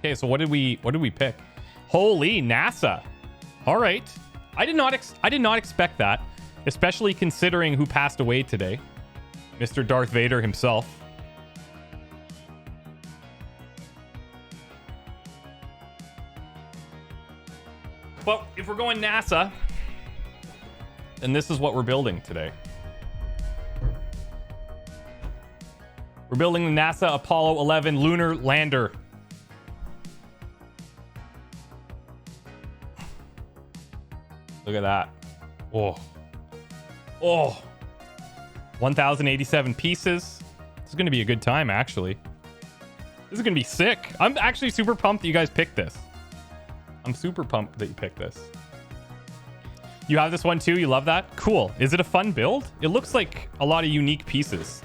Okay, so what did we pick? Holy NASA. All right. I did not expect that, especially considering who passed away today. Mr. Darth Vader himself. Well, if we're going NASA, then this is what we're building today. We're building the NASA Apollo 11 lunar lander. Look at that. Oh. Oh. 1,087 pieces. This is going to be a good time, actually. This is going to be sick. I'm actually super pumped that you guys picked this. I'm super pumped that you picked this. You have this one too? You love that? Cool. Is it a fun build? It looks like a lot of unique pieces.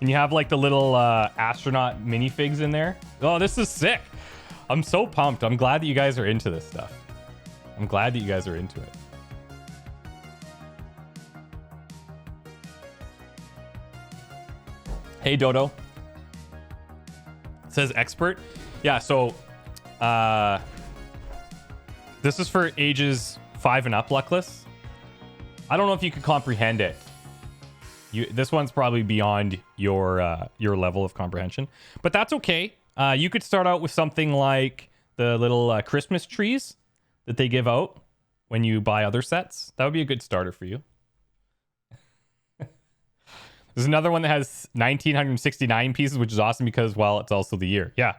And you have like the little astronaut minifigs in there. Oh, this is sick. I'm so pumped. I'm glad that you guys are into this stuff. I'm glad that you guys are into it. Hey, Dodo. It says expert. Yeah, so this is for ages 5 and up, Luckless. I don't know if you could comprehend it. This one's probably beyond your level of comprehension, but that's okay. You could start out with something like the little Christmas trees that they give out when you buy other sets. That would be a good starter for you. There's another one that has 1,969 pieces, which is awesome because, well, it's also the year. Yeah,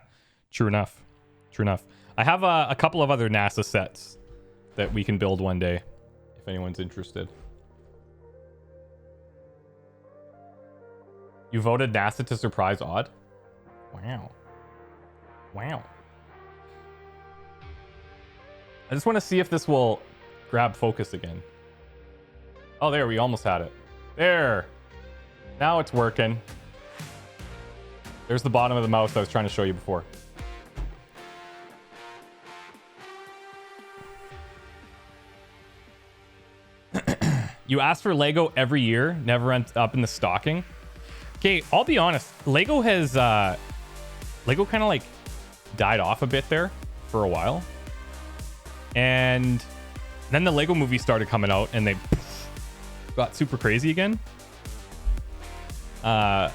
true enough. True enough. I have a couple of other NASA sets that we can build one day if anyone's interested. You voted NASA to surprise Odd? Wow. Wow. I just want to see if this will grab focus again. Oh, there, we almost had it. There. Now it's working. There's the bottom of the mouse I was trying to show you before. You ask for Lego every year, never ends up in the stocking. Okay, I'll be honest. Lego has Lego kind of like died off a bit there for a while. And then the Lego movie started coming out and they got super crazy again. But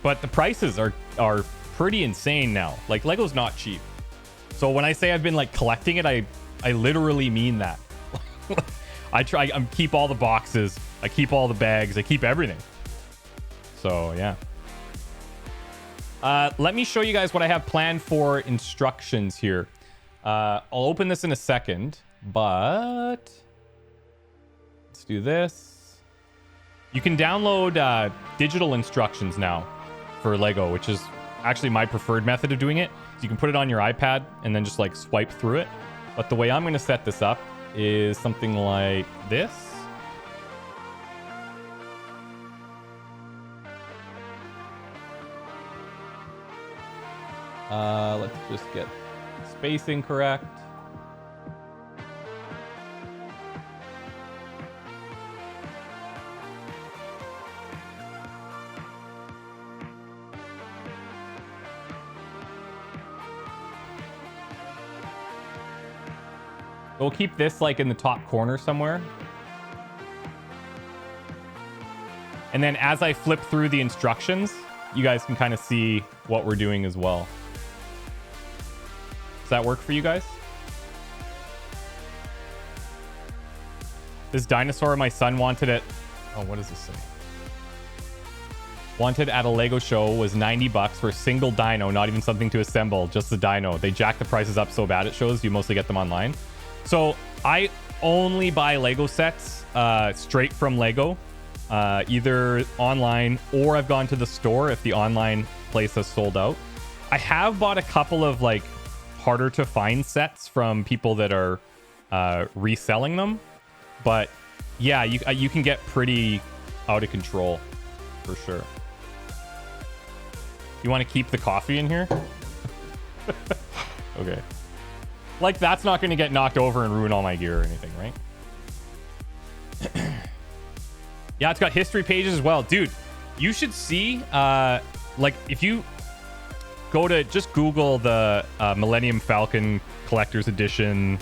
the prices are pretty insane now. Like, Lego's not cheap. So when I say I've been like collecting it, I literally mean that. I keep all the boxes, I keep all the bags, I keep everything. So yeah. Let me show you guys what I have planned for instructions here. I'll open this in a second, but let's do this. You can download digital instructions now for Lego, which is actually my preferred method of doing it. So you can put it on your iPad and then just like swipe through it. But the way I'm going to set this up is something like this. Let's just get spacing correct. We'll keep this like in the top corner somewhere. And then as I flip through the instructions, you guys can kind of see what we're doing as well. Does that work for you guys? This dinosaur my son wanted at... Oh, what does this say? Wanted at a Lego show was 90 bucks for a single dino, not even something to assemble, just the dino. They jack the prices up so bad at shows, you mostly get them online. So I only buy Lego sets straight from Lego, either online or I've gone to the store if the online place has sold out. I have bought a couple of like harder to find sets from people that are reselling them, but yeah, you can get pretty out of control for sure. You want to keep the coffee in here? Okay. Like, that's not going to get knocked over and ruin all my gear or anything, right? Yeah, it's got history pages as well. Dude, You should see, like, if you go to just Google the Millennium Falcon Collector's Edition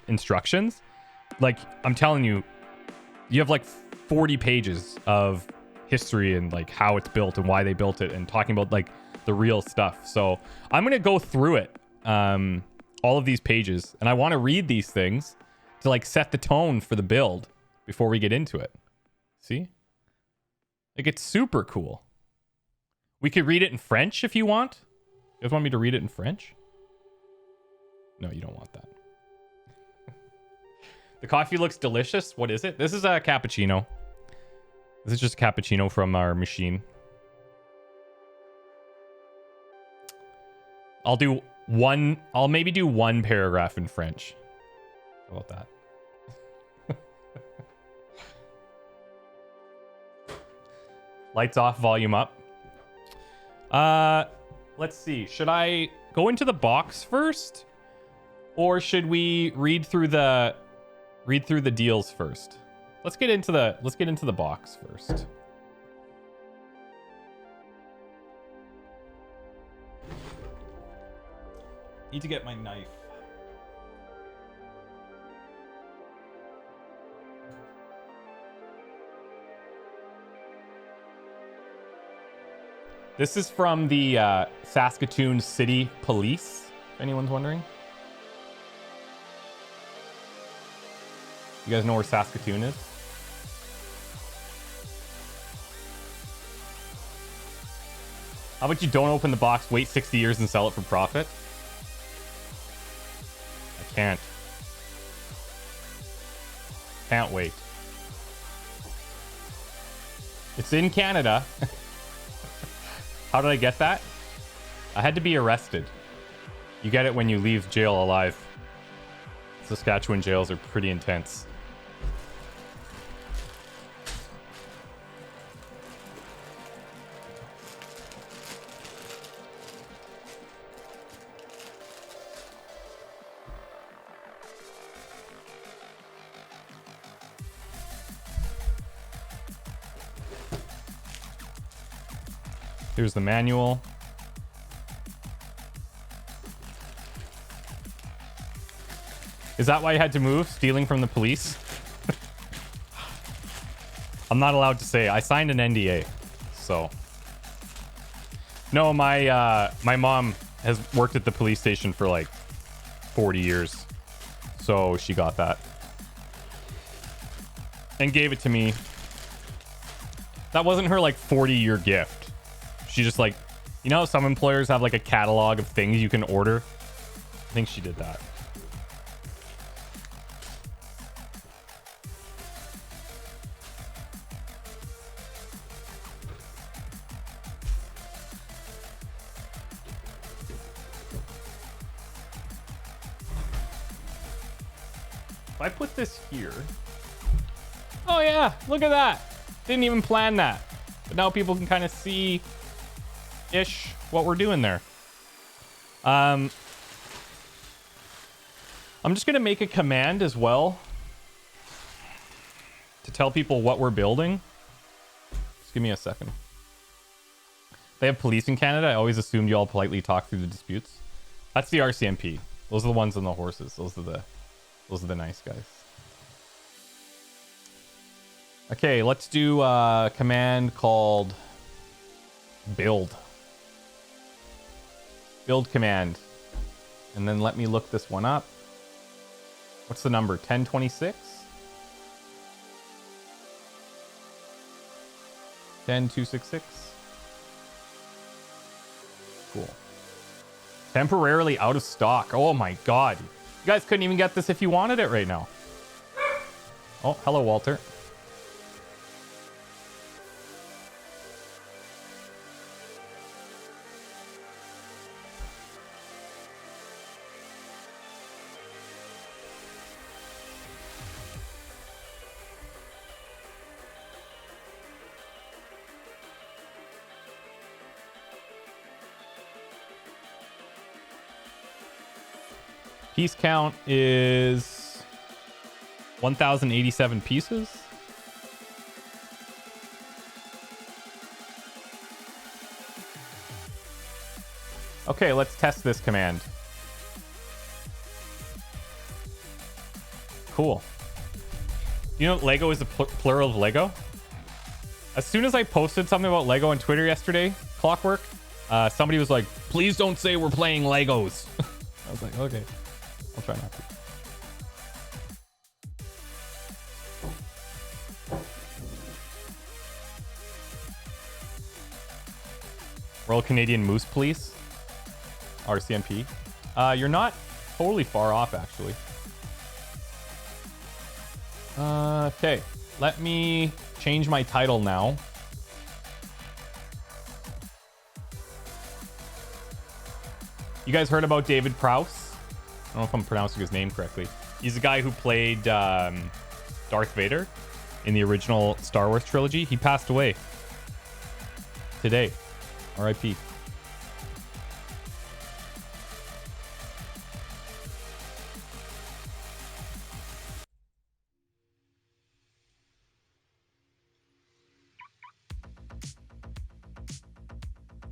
instructions. Like, I'm telling you, you have like 40 pages of history and like how it's built and why they built it and talking about like the real stuff. So I'm gonna go through it, all of these pages, and I want to read these things to like set the tone for the build before we get into it. See, like, it's super cool. We could read it in French if you want. You guys want me to read it in French? No, you don't want that. The coffee looks delicious. What is it? This is a cappuccino. This is just a cappuccino from our machine. I'll maybe do one paragraph in French. How about that? Lights off, volume up. Let's see. Should I go into the box first? Or should we read through the deals first? Let's get into the box first. Need to get my knife. This is from the Saskatoon City Police, if anyone's wondering. You guys know where Saskatoon is? How about you don't open the box, wait 60 years and sell it for profit? I can't. Can't wait. It's in Canada. How did I get that? I had to be arrested. You get it when you leave jail alive. Saskatchewan jails are pretty intense. Here's the manual. Is that why you had to move? Stealing from the police? I'm not allowed to say. I signed an NDA, so. No, my mom has worked at the police station for like 40 years, so she got that and gave it to me. That wasn't her like 40-year gift. She just like, you know how some employers have like a catalog of things you can order? I think she did that. If I put this here. Oh yeah, look at that. Didn't even plan that. But now people can kind of see ish what we're doing there. I'm just gonna make a command as well to tell people what we're building. Just give me a second. They have police in Canada. I always assumed you all politely talk through the disputes. That's the RCMP. Those are the ones on the horses. Those are the nice guys. Okay, let's do a command called build. Build command. And then let me look this one up. What's the number? 1026? 10266? Cool. Temporarily out of stock. Oh my god. You guys couldn't even get this if you wanted it right now. Oh, hello, Walter. Piece count is 1,087 pieces. Okay, let's test this command. Cool. You know, Lego is a plural of Lego. As soon as I posted something about Lego on Twitter yesterday, Clockwork, somebody was like, please don't say we're playing Legos. I was like, okay, I'll try not to. Royal Canadian Moose Police, RCMP. You're not totally far off, actually. Okay, let me change my title now. You guys heard about David Prowse? I don't know if I'm pronouncing his name correctly. He's the guy who played Darth Vader in the original Star Wars trilogy. He passed away today. R.I.P.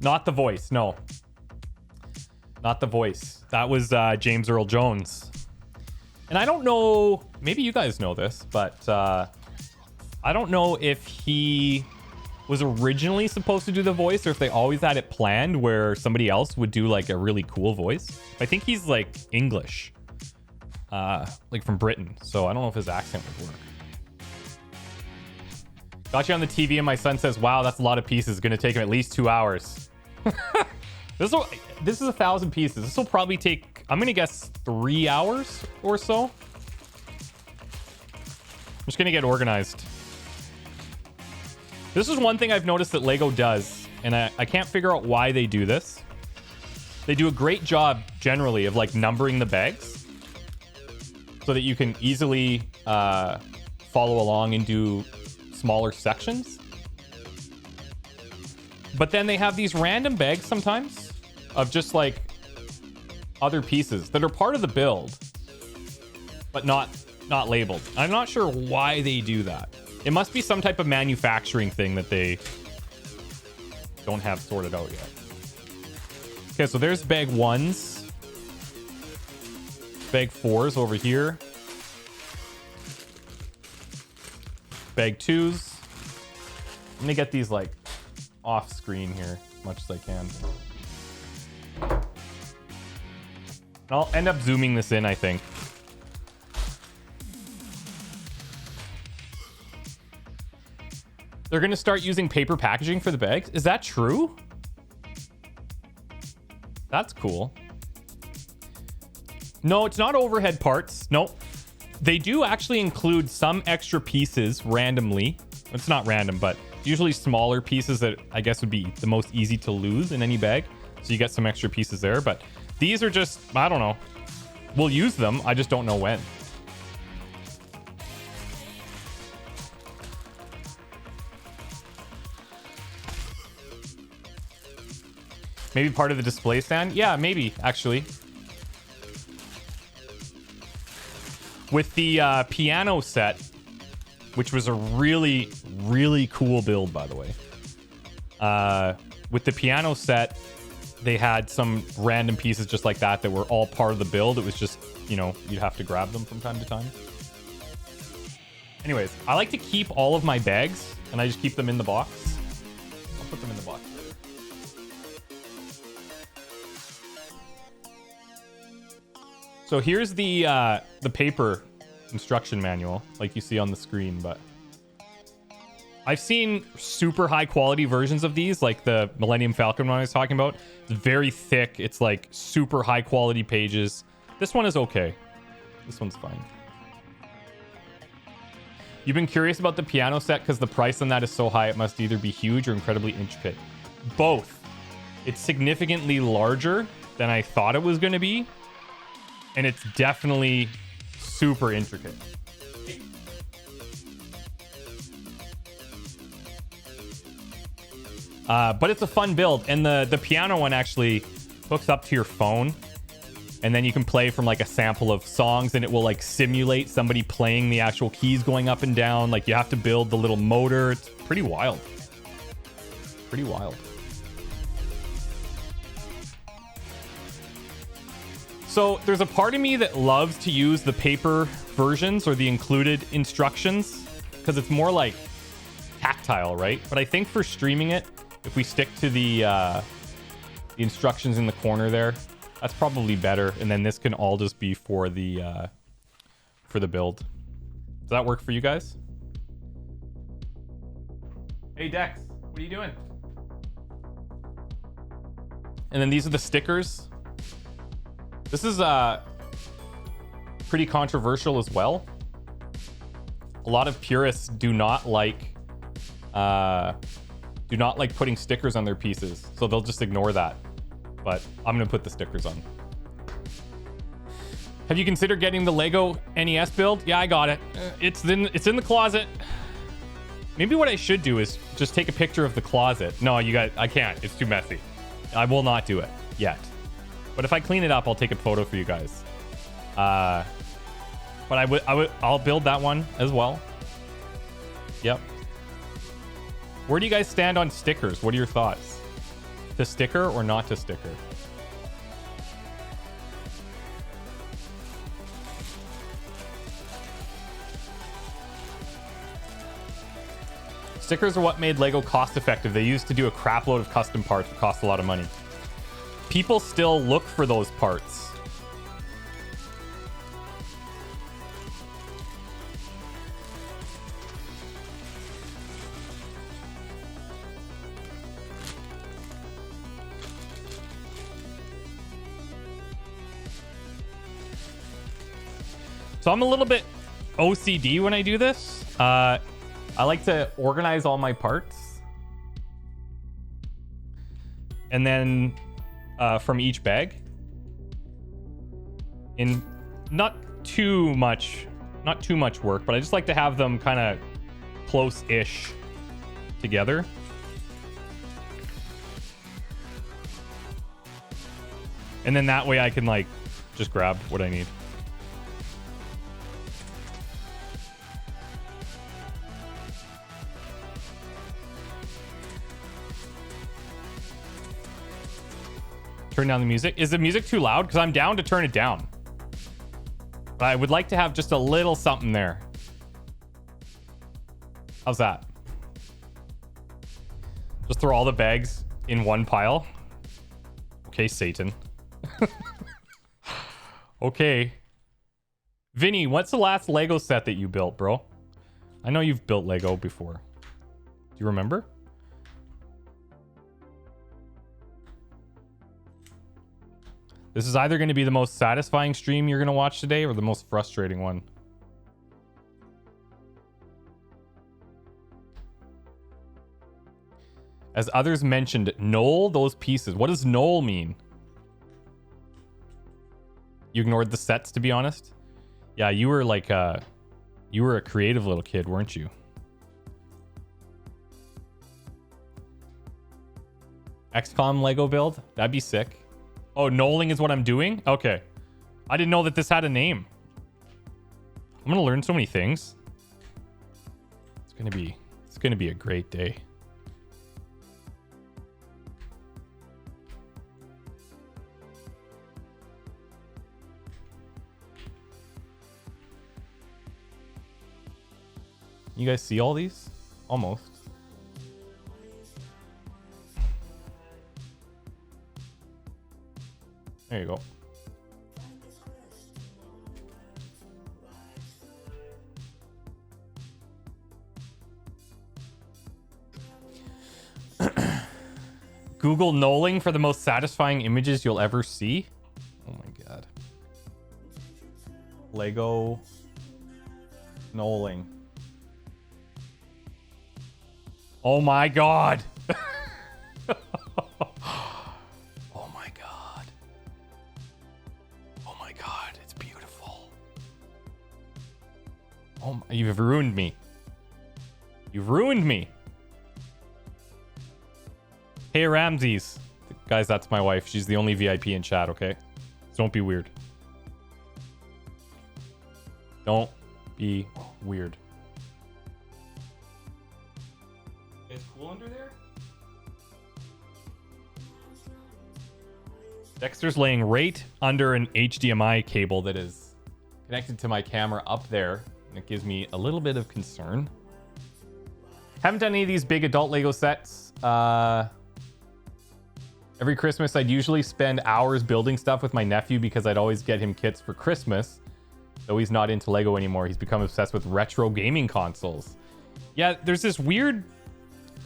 Not the voice, no. Not the voice. That was James Earl Jones. And I don't know, maybe you guys know this, but I don't know if he was originally supposed to do the voice or if they always had it planned where somebody else would do like a really cool voice. I think he's like English, like from Britain. So I don't know if his accent would work. Got you on the TV and my son says, wow, that's a lot of pieces. Gonna take him at least 2 hours. This is 1,000 pieces. This will probably take, I'm gonna guess 3 hours or so. I'm just gonna get organized. This is one thing I've noticed that Lego does, and I can't figure out why they do this. They do a great job generally of like numbering the bags so that you can easily follow along and do smaller sections. But then they have these random bags sometimes of just like other pieces that are part of the build, but not labeled. I'm not sure why they do that. It must be some type of manufacturing thing that they don't have sorted out yet. Okay, so there's bag 1s. Bag 4s over here. Bag 2s. I'm gonna get these like off screen here as much as I can. And I'll end up zooming this in, I think. They're going to start using paper packaging for the bags. Is that true? That's cool. No, it's not overhead parts. Nope. They do actually include some extra pieces randomly. It's not random, but usually smaller pieces that I guess would be the most easy to lose in any bag. So you get some extra pieces there. But these are just, I don't know. We'll use them. I just don't know when. Maybe part of the display stand? Yeah, maybe, actually. With the piano set, which was a really, really cool build, by the way. With the piano set, they had some random pieces just like that were all part of the build. It was just, you know, you'd have to grab them from time to time. Anyways, I like to keep all of my bags, and I just keep them in the box. I'll put them in the box later. So here's the paper instruction manual, like you see on the screen, but I've seen super high quality versions of these, like the Millennium Falcon one I was talking about. It's very thick. It's like super high quality pages. This one is okay. This one's fine. You've been curious about the piano set because the price on that is so high it must either be huge or incredibly intricate. Both. It's significantly larger than I thought it was going to be. And it's definitely super intricate. But it's a fun build. And the piano one actually hooks up to your phone. And then you can play from like a sample of songs and it will like simulate somebody playing the actual keys going up and down. Like you have to build the little motor. It's pretty wild. Pretty wild. So there's a part of me that loves to use the paper versions or the included instructions because it's more like tactile, right? But I think for streaming it, if we stick to the instructions in the corner there, that's probably better. And then this can all just be for the build. Does that work for you guys? Hey Dex, what are you doing? And then these are the stickers. This is pretty controversial as well. A lot of purists do not like putting stickers on their pieces, so they'll just ignore that. But I'm gonna put the stickers on. Have you considered getting the Lego NES build? Yeah, I got it. It's in the closet. Maybe what I should do is just take a picture of the closet. No, you guys, I can't. It's too messy. I will not do it yet. But if I clean it up, I'll take a photo for you guys. But I'll build that one as well. Yep. Where do you guys stand on stickers? What are your thoughts? To sticker or not to sticker? Stickers are what made Lego cost effective. They used to do a crap load of custom parts that cost a lot of money. People still look for those parts. So I'm a little bit OCD when I do this. I like to organize all my parts. And then from each bag. In not too much work, but I just like to have them kind of close-ish together. And then that way I can like just grab what I need. Turn down the music. Is the music too loud? Because I'm down to turn it down. But I would like to have just a little something there. How's that? Just throw all the bags in one pile. Okay, Satan. Okay. Vinny, what's the last Lego set that you built, bro? I know you've built Lego before. Do you remember? This is either going to be the most satisfying stream you're going to watch today or the most frustrating one. As others mentioned, knoll those pieces. What does knoll mean? You ignored the sets, to be honest? Yeah, you were like you were a creative little kid, weren't you? XCOM Lego build? That'd be sick. Oh, knolling is what I'm doing? Okay. I didn't know that this had a name. I'm gonna learn so many things. It's gonna be a great day. You guys see all these? Almost. There you go. Google knolling for the most satisfying images you'll ever see. Oh my god. Lego knolling. Oh my god. Oh, you've ruined me. You've ruined me. Hey, Ramses. Guys, that's my wife. She's the only VIP in chat, okay? So don't be weird. Don't be weird. It's cool under there? Dexter's laying right under an HDMI cable that is connected to my camera up there, and it gives me a little bit of concern. Haven't done any of these big adult Lego sets. Every Christmas, I'd usually spend hours building stuff with my nephew because I'd always get him kits for Christmas. Though he's not into Lego anymore, he's become obsessed with retro gaming consoles. Yeah, there's this weird...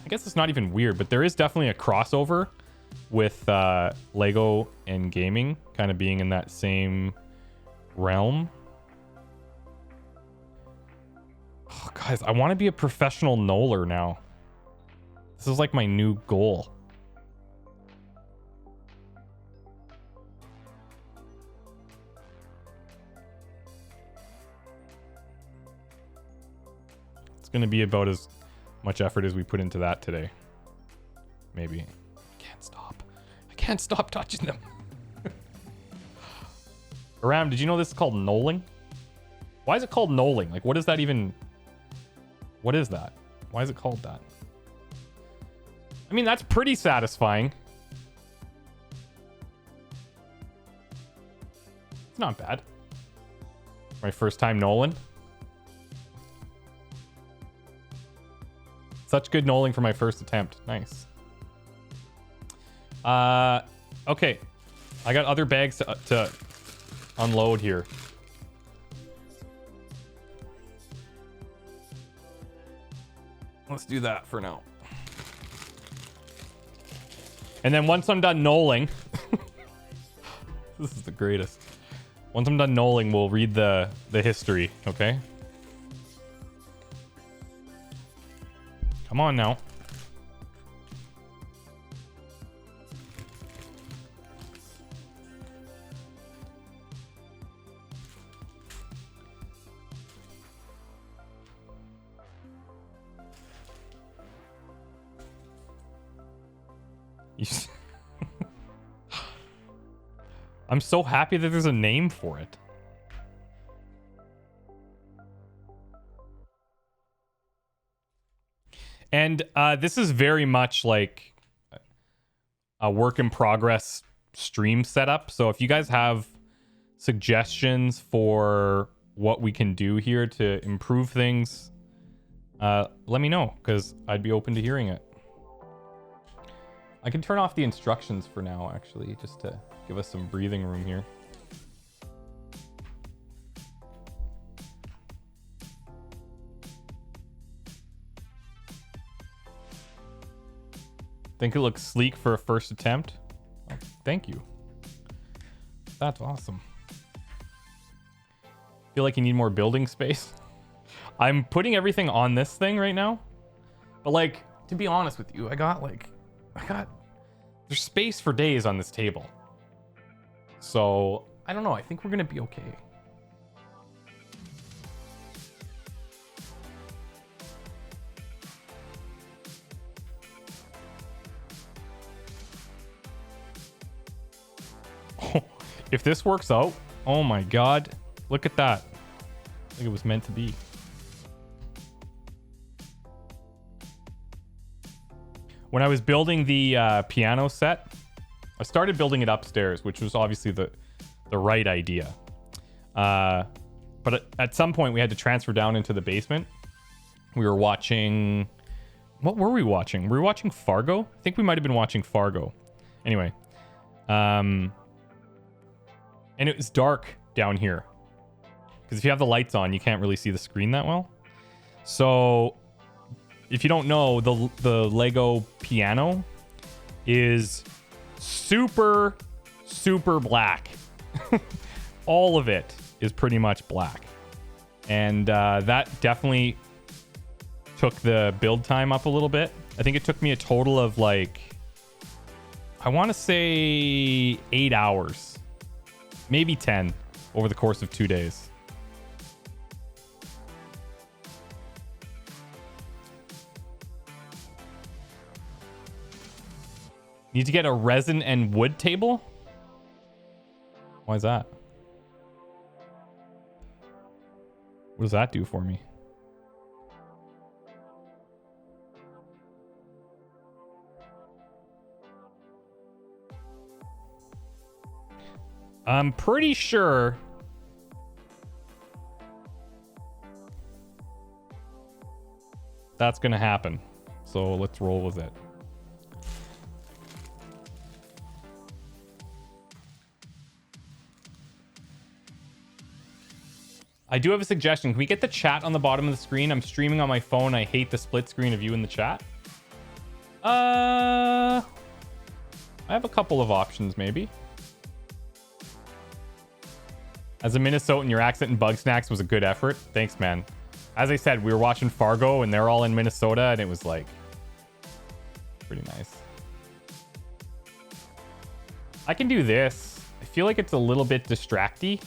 I guess it's not even weird, but there is definitely a crossover with Lego and gaming kind of being in that same realm. Oh, guys, I want to be a professional knoller now. This is like my new goal. It's going to be about as much effort as we put into that today. Maybe. I can't stop touching them. Aram, did you know this is called knolling? Why is it called knolling? Like, what is that even... What is that? Why is it called that? I mean, that's pretty satisfying. It's not bad. My first time knolling. Such good knolling for my first attempt. Nice. Okay. I got other bags to unload here. Let's do that for now. And then once I'm done knolling... This is the greatest. Once I'm done knolling, we'll read the history, okay? Come on now. I'm so happy that there's a name for it. And this is very much like a work in progress stream setup. So if you guys have suggestions for what we can do here to improve things, let me know, because I'd be open to hearing it. I can turn off the instructions for now, actually, just to give us some breathing room here. Think it looks sleek for a first attempt? Oh, thank you. That's awesome. Feel like you need more building space? I'm putting everything on this thing right now. But like, to be honest with you, there's space for days on this table. So, I don't know. I think we're going to be okay. If this works out, oh my god, look at that. I think it was meant to be. When I was building the piano set, I started building it upstairs, which was obviously the right idea. But at some point, we had to transfer down into the basement. We were watching... What were we watching? Were we watching Fargo? I think we might have been watching Fargo. Anyway. And it was dark down here. Because if you have the lights on, you can't really see the screen that well. So, if you don't know, the Lego piano is super, super black. All of it is pretty much black. And that definitely took the build time up a little bit. I think it took me a total of like, I want to say 8 hours. Maybe 10 over the course of 2 days. Need to get a resin and wood table? Why is that? What does that do for me? I'm pretty sure that's gonna happen. So let's roll with it. I do have a suggestion. Can we get the chat on the bottom of the screen? I'm streaming on my phone. I hate the split screen of you in the chat. I have a couple of options, maybe. As a Minnesotan, your accent in Bug Snacks was a good effort. Thanks, man. As I said, we were watching Fargo, and they're all in Minnesota, and it was, like, pretty nice. I can do this. I feel like it's a little bit distracty.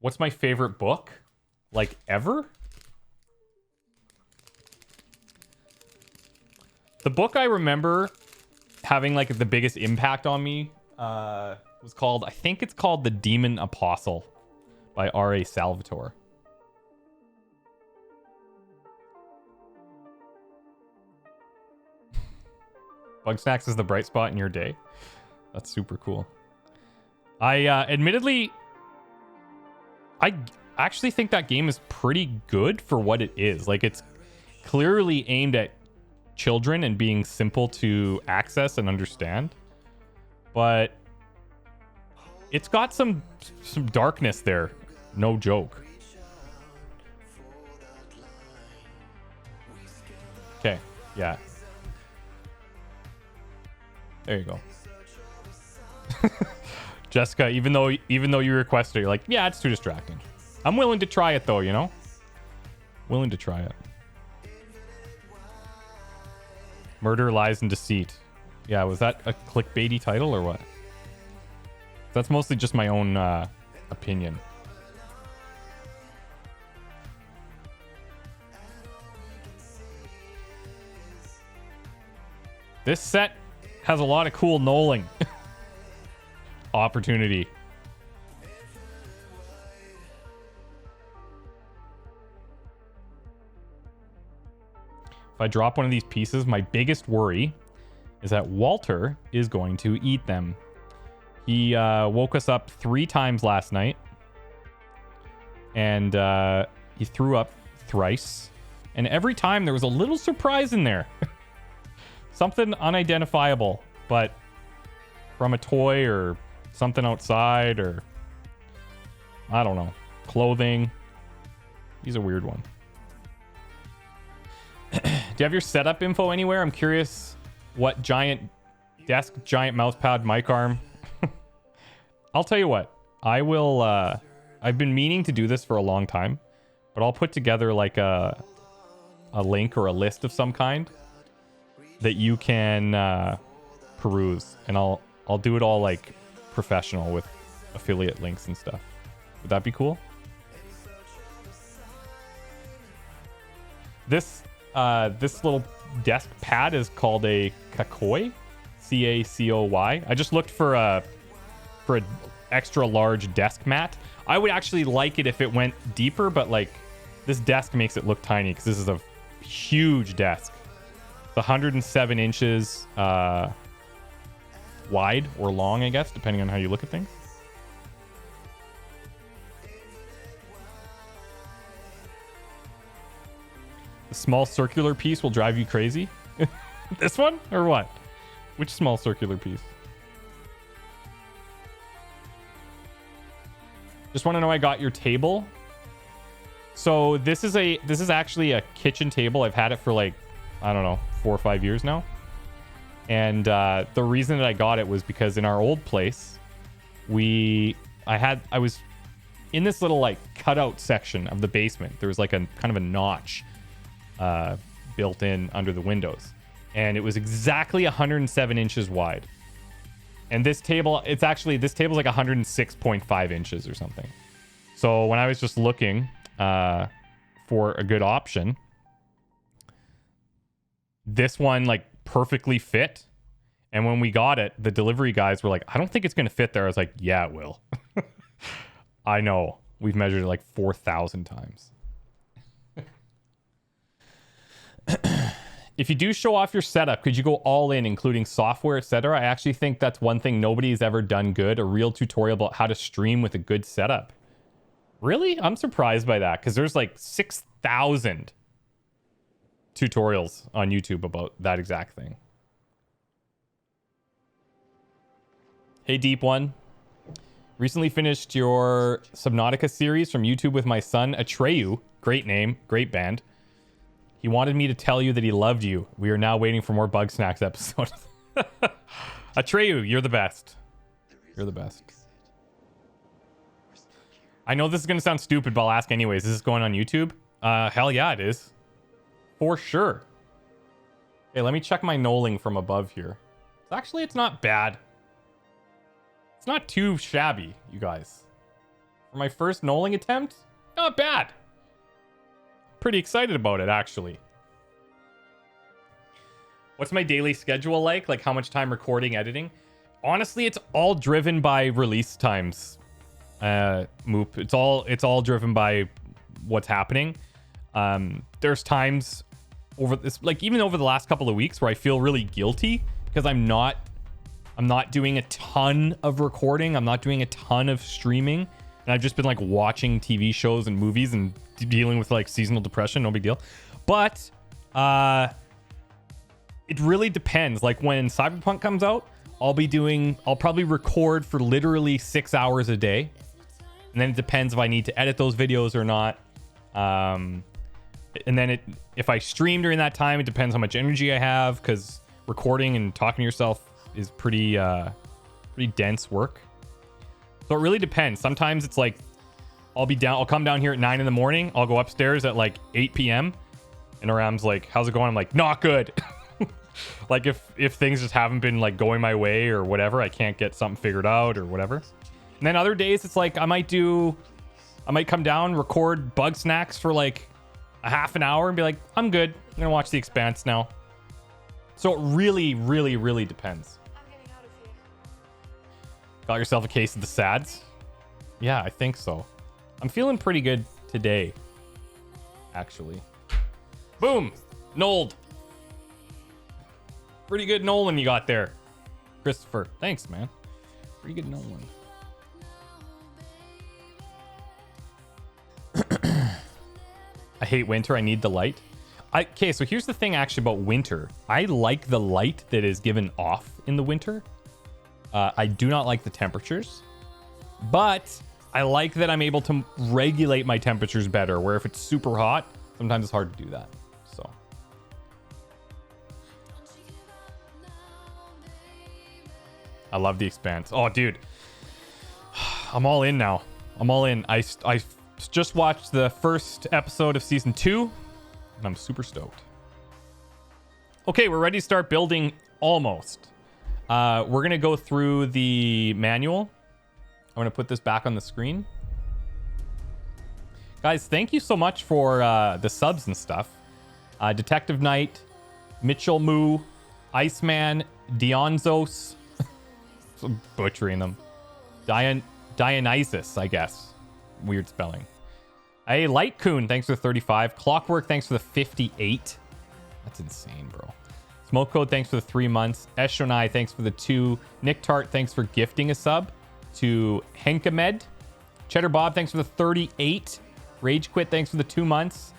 What's my favorite book? Like, ever? The book I remember having, like, the biggest impact on me was called... I think it's called The Demon Apostle by R.A. Salvatore. Bug Snacks is the bright spot in your day. That's super cool. Admittedly... I actually think that game is pretty good for what it is. Like, it's clearly aimed at children and being simple to access and understand. But it's got some darkness there. No joke. Okay, yeah. There you go. Jessica, even though you requested it, you're like, yeah, it's too distracting. I'm willing to try it though, you know? Willing to try it. Murder, Lies, and Deceit. Yeah, was that a clickbaity title or what? That's mostly just my own opinion. This set has a lot of cool knolling. Opportunity. If I drop one of these pieces, my biggest worry is that Walter is going to eat them. He woke us up 3 times last night, and he threw up thrice, and every time there was a little surprise in there. Something unidentifiable, but from a toy or something outside, or I don't know, clothing. He's a weird one. Do you have your setup info anywhere? I'm curious what giant desk, giant mouse pad, mic arm. I'll tell you what, I will I've been meaning to do this for a long time, but I'll put together like a link or a list of some kind that you can peruse, and I'll do it all like professional with affiliate links and stuff. Would that be cool? This little desk pad is called a Cacoy, C-A-C-O-Y. I just looked for a extra large desk mat. I would actually like it if it went deeper, but like this desk makes it look tiny because this is a huge desk. It's 107 inches wide or long, I guess, depending on how you look at things. The small circular piece will drive you crazy. This one or what? Which small circular piece? Just want to know I got your table. So this is actually a kitchen table. I've had it for like, I don't know, 4 or 5 years now. And the reason that I got it was because in our old place, I was in this little like cutout section of the basement. There was like a kind of a notch built in under the windows, and it was exactly 107 inches wide. And this table's like 106.5 inches or something. So when I was just looking for a good option, this one like perfectly fit. And when we got it, the delivery guys were like, I don't think it's going to fit there. I was like, yeah, it will. I know. We've measured it like 4,000 times. If you do show off your setup, could you go all in, including software, etc.? I actually think that's one thing nobody's ever done good. A real tutorial about how to stream with a good setup. Really? I'm surprised by that, because there's like 6,000 tutorials on YouTube about that exact thing. Hey, Deep One. Recently finished your Subnautica series from YouTube with my son, Atreyu. Great name, great band. He wanted me to tell you that he loved you. We are now waiting for more Bug Snacks episodes. Atreyu, you're the best. You're the best. I know this is going to sound stupid, but I'll ask anyways. Is this going on YouTube? Hell yeah, it is. For sure. Okay, let me check my knolling from above here. Actually, it's not bad. It's not too shabby, you guys. For my first knolling attempt, not bad. Pretty excited about it, actually. What's my daily schedule like? Like how much time recording, editing? Honestly, it's all driven by release times. Moop. It's all driven by what's happening. There's times over this, like even over the last couple of weeks, where I feel really guilty because I'm not doing a ton of recording. I'm not doing a ton of streaming, and I've just been like watching TV shows and movies and dealing with like seasonal depression. No big deal. But it really depends. Like when Cyberpunk comes out, I'll probably record for literally 6 hours a day. And then it depends if I need to edit those videos or not. And then if I stream during that time, it depends how much energy I have, because recording and talking to yourself is pretty dense work. So it really depends. Sometimes it's like I'll come down here at 9 in the morning. I'll go upstairs at like 8 p.m. And Aram's like, how's it going? I'm like, not good. Like if things just haven't been like going my way or whatever, I can't get something figured out or whatever. And then other days it's like I might come down, record Bug Snacks for like a half an hour and be like, I'm good. I'm gonna watch The Expanse now. So it really, really, really depends. I'm getting out of here. Got yourself a case of the sads? Yeah, I think so. I'm feeling pretty good today, actually. Boom! Nold. Pretty good Nolan you got there, Christopher. Thanks, man. Pretty good Nolan. I hate winter. I need the light. Okay, so here's the thing actually about winter. I like the light that is given off in the winter. I do not like the temperatures, but I like that I'm able to regulate my temperatures better, where if it's super hot, sometimes it's hard to do that. So I love The Expanse. Oh, dude. I'm all in now. I'm all in. I just watched the first episode of season 2, and I'm super stoked. Okay, we're ready to start building almost. We're going to go through the manual. I'm going to put this back on the screen. Guys, thank you so much for the subs and stuff. Detective Knight, Mitchell Moo, Iceman, Dionzos. I'm butchering them. Dionysus, I guess. Weird spelling. Hey, Light Coon, thanks for the 35. Clockwork, thanks for the 58. That's insane, bro. Smoke Code, thanks for the 3 months. Eshonai, thanks for the 2. Nick Tart, thanks for gifting a sub to Henkamed. Cheddar Bob, thanks for the 38. Rage Quit, thanks for the 2 months.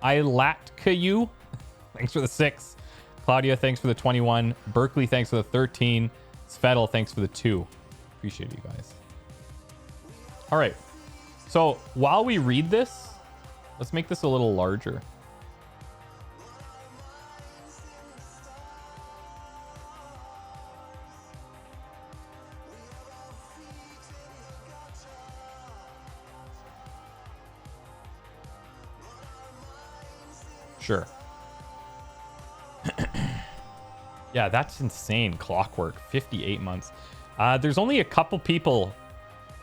Ilatkayu, thanks for the 6. Claudia, thanks for the 21. Berkeley, thanks for the 13. Svedel, thanks for the 2. Appreciate you guys. All right. So while we read this, let's make this a little larger. Sure. Yeah, that's insane. Clockwork, 58 months. There's only a couple people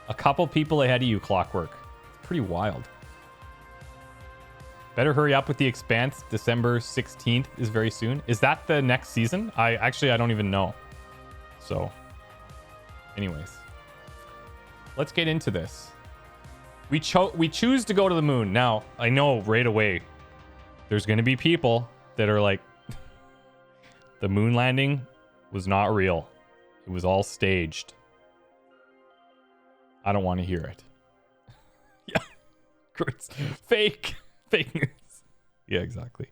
ahead of you, Clockwork. It's pretty wild. Better hurry up with The Expanse. December 16th is very soon. Is that the next season? I don't even know. So, anyways, let's get into this. We choose to go to the moon. Now, I know right away there's going to be people that are like, The moon landing was not real. It was all staged. I don't want to hear it. Yeah. It's fake. Fake news. Yeah, exactly.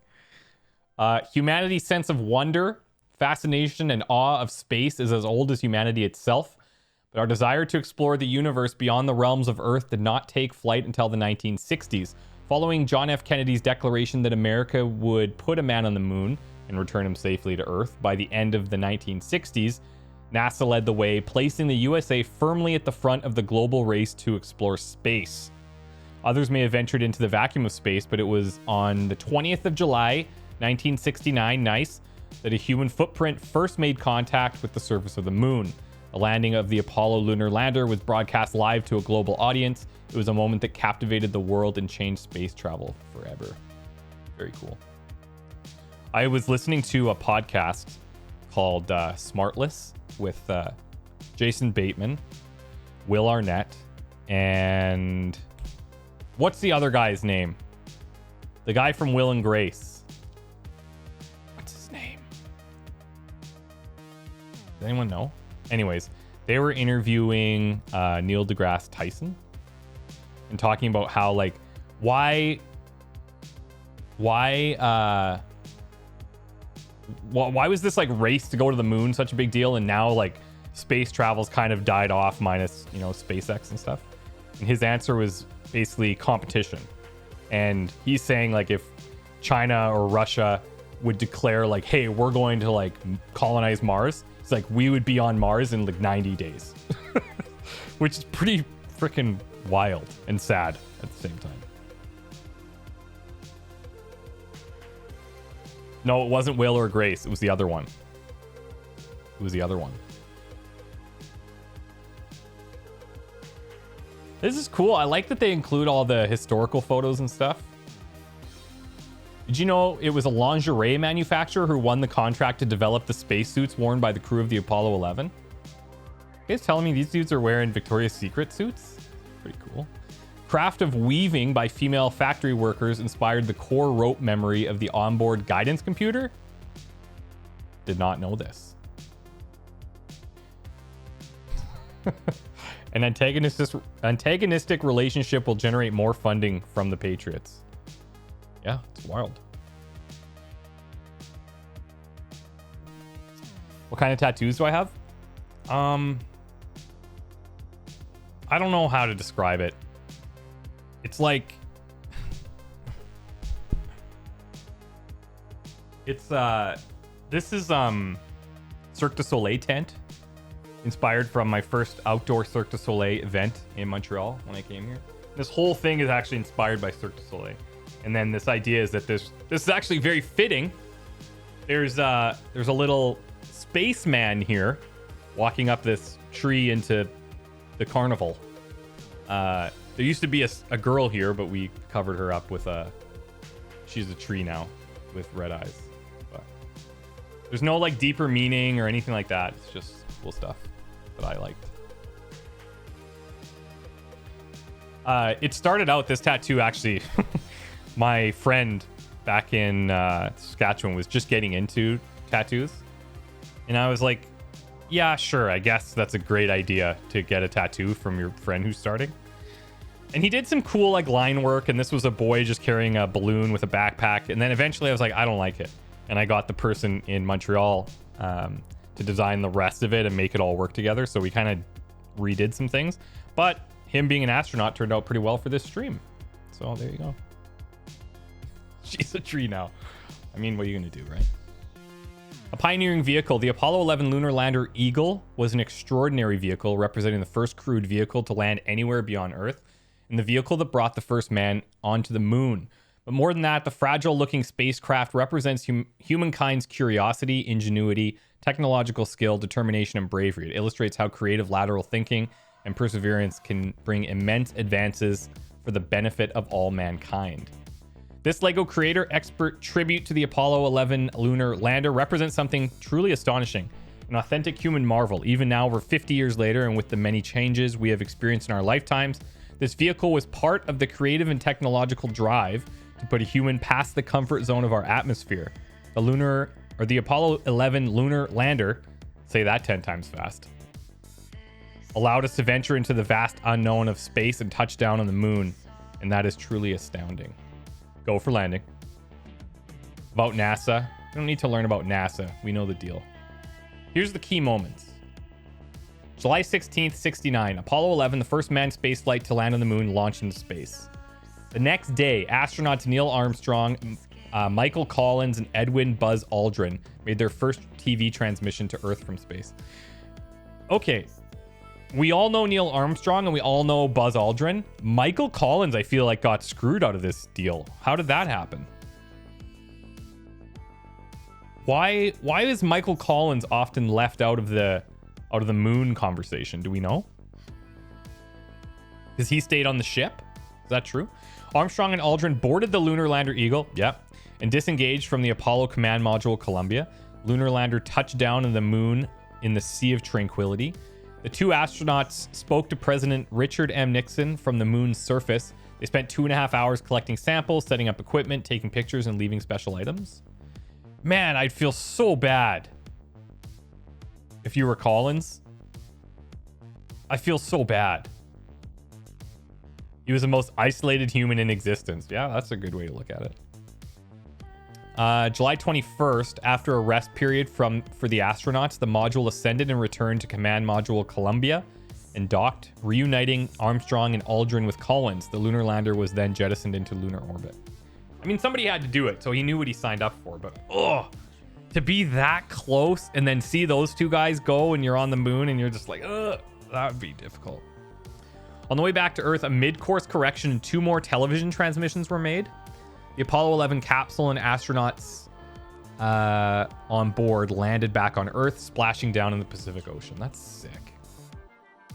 Humanity's sense of wonder, fascination, and awe of space is as old as humanity itself. But our desire to explore the universe beyond the realms of Earth did not take flight until the 1960s. Following John F. Kennedy's declaration that America would put a man on the moon and return him safely to Earth by the end of the 1960s, NASA led the way, placing the USA firmly at the front of the global race to explore space. Others may have ventured into the vacuum of space, but it was on the 20th of July, 1969, nice, that a human footprint first made contact with the surface of the moon. The landing of the Apollo lunar lander was broadcast live to a global audience. It was a moment that captivated the world and changed space travel forever. Very cool. I was listening to a podcast called Smartless with Jason Bateman, Will Arnett, and what's the other guy's name? The guy from Will and Grace. What's his name? Does anyone know? Anyways, they were interviewing Neil deGrasse Tyson and talking about how, like, why was this like race to go to the moon such a big deal, and now like space travel's kind of died off, minus, you know, SpaceX and stuff. And his answer was basically competition. And he's saying, like, if China or Russia would declare like, hey, we're going to like colonize Mars, it's like we would be on Mars in like 90 days. Which is pretty freaking wild and sad at the same time. No, it wasn't Will or Grace. It was the other one. This is cool. I like that they include all the historical photos and stuff. Did you know it was a lingerie manufacturer who won the contract to develop the spacesuits worn by the crew of the Apollo 11? You guys telling me these dudes are wearing Victoria's Secret suits? Pretty cool. Craft of weaving by female factory workers inspired the core rope memory of the onboard guidance computer? Did not know this. An antagonistic relationship will generate more funding from the Patriots. Yeah, it's wild. What kind of tattoos do I have? I don't know how to describe it. It's like this is Cirque du Soleil tent, inspired from my first outdoor Cirque du Soleil event in Montreal when I came here. This whole thing is actually inspired by Cirque du Soleil. And then this idea is that this is actually very fitting. There's a little spaceman here walking up this tree into the carnival. There used to be a girl here, but we covered her up with she's a tree now with red eyes. But there's no like deeper meaning or anything like that. It's just cool stuff that I liked. It started out, this tattoo actually, my friend back in Saskatchewan was just getting into tattoos. And I was like, yeah, sure, I guess that's a great idea to get a tattoo from your friend who's starting. And he did some cool like line work, and this was a boy just carrying a balloon with a backpack. And then eventually I was like, I don't like it. And I got the person in Montreal to design the rest of it and make it all work together. So we kind of redid some things. But him being an astronaut turned out pretty well for this stream. So there you go. She's a tree now. I mean, what are you going to do, right? A pioneering vehicle, the Apollo 11 lunar lander Eagle was an extraordinary vehicle representing the first crewed vehicle to land anywhere beyond Earth, and the vehicle that brought the first man onto the moon. But more than that, the fragile-looking spacecraft represents humankind's curiosity, ingenuity, technological skill, determination, and bravery. It illustrates how creative lateral thinking and perseverance can bring immense advances for the benefit of all mankind. This LEGO Creator Expert tribute to the Apollo 11 lunar lander represents something truly astonishing, an authentic human marvel. Even now, over 50 years later, and with the many changes we have experienced in our lifetimes, this vehicle was part of the creative and technological drive to put a human past the comfort zone of our atmosphere. The lunar or the Apollo 11 lunar lander, say that 10 times fast, allowed us to venture into the vast unknown of space and touch down on the moon. And that is truly astounding. Go for landing. About NASA. We don't need to learn about NASA. We know the deal. Here's the key moments. July 16th, 69. Apollo 11, the first manned space flight to land on the moon, launched into space. The next day, astronauts Neil Armstrong, Michael Collins, and Edwin Buzz Aldrin made their first TV transmission to Earth from space. Okay. We all know Neil Armstrong and we all know Buzz Aldrin. Michael Collins, I feel like, got screwed out of this deal. How did that happen? Why is Michael Collins often left out of the moon conversation? Do we know? Because he stayed on the ship? Is that true? Armstrong and Aldrin boarded the lunar lander Eagle, yep, and disengaged from the Apollo command module Columbia. Lunar lander touched down on the moon in the Sea of Tranquility. The two astronauts spoke to President Richard M. Nixon from the moon's surface. They spent 2.5 hours collecting samples, setting up equipment, taking pictures, and leaving special items. Man, I'd feel so bad if you were Collins. I feel so bad. He was the most isolated human in existence. Yeah, that's a good way to look at it. July 21st, after a rest period for the astronauts, the module ascended and returned to command module Columbia and docked, reuniting Armstrong and Aldrin with Collins. The lunar lander was then jettisoned into lunar orbit. I mean, somebody had to do it, so he knew what he signed up for, but to be that close and then see those two guys go and you're on the moon and you're just like, that would be difficult. On the way back to Earth, a mid-course correction and 2 more television transmissions were made. The Apollo 11 capsule and astronauts on board landed back on Earth, splashing down in the Pacific Ocean. That's sick.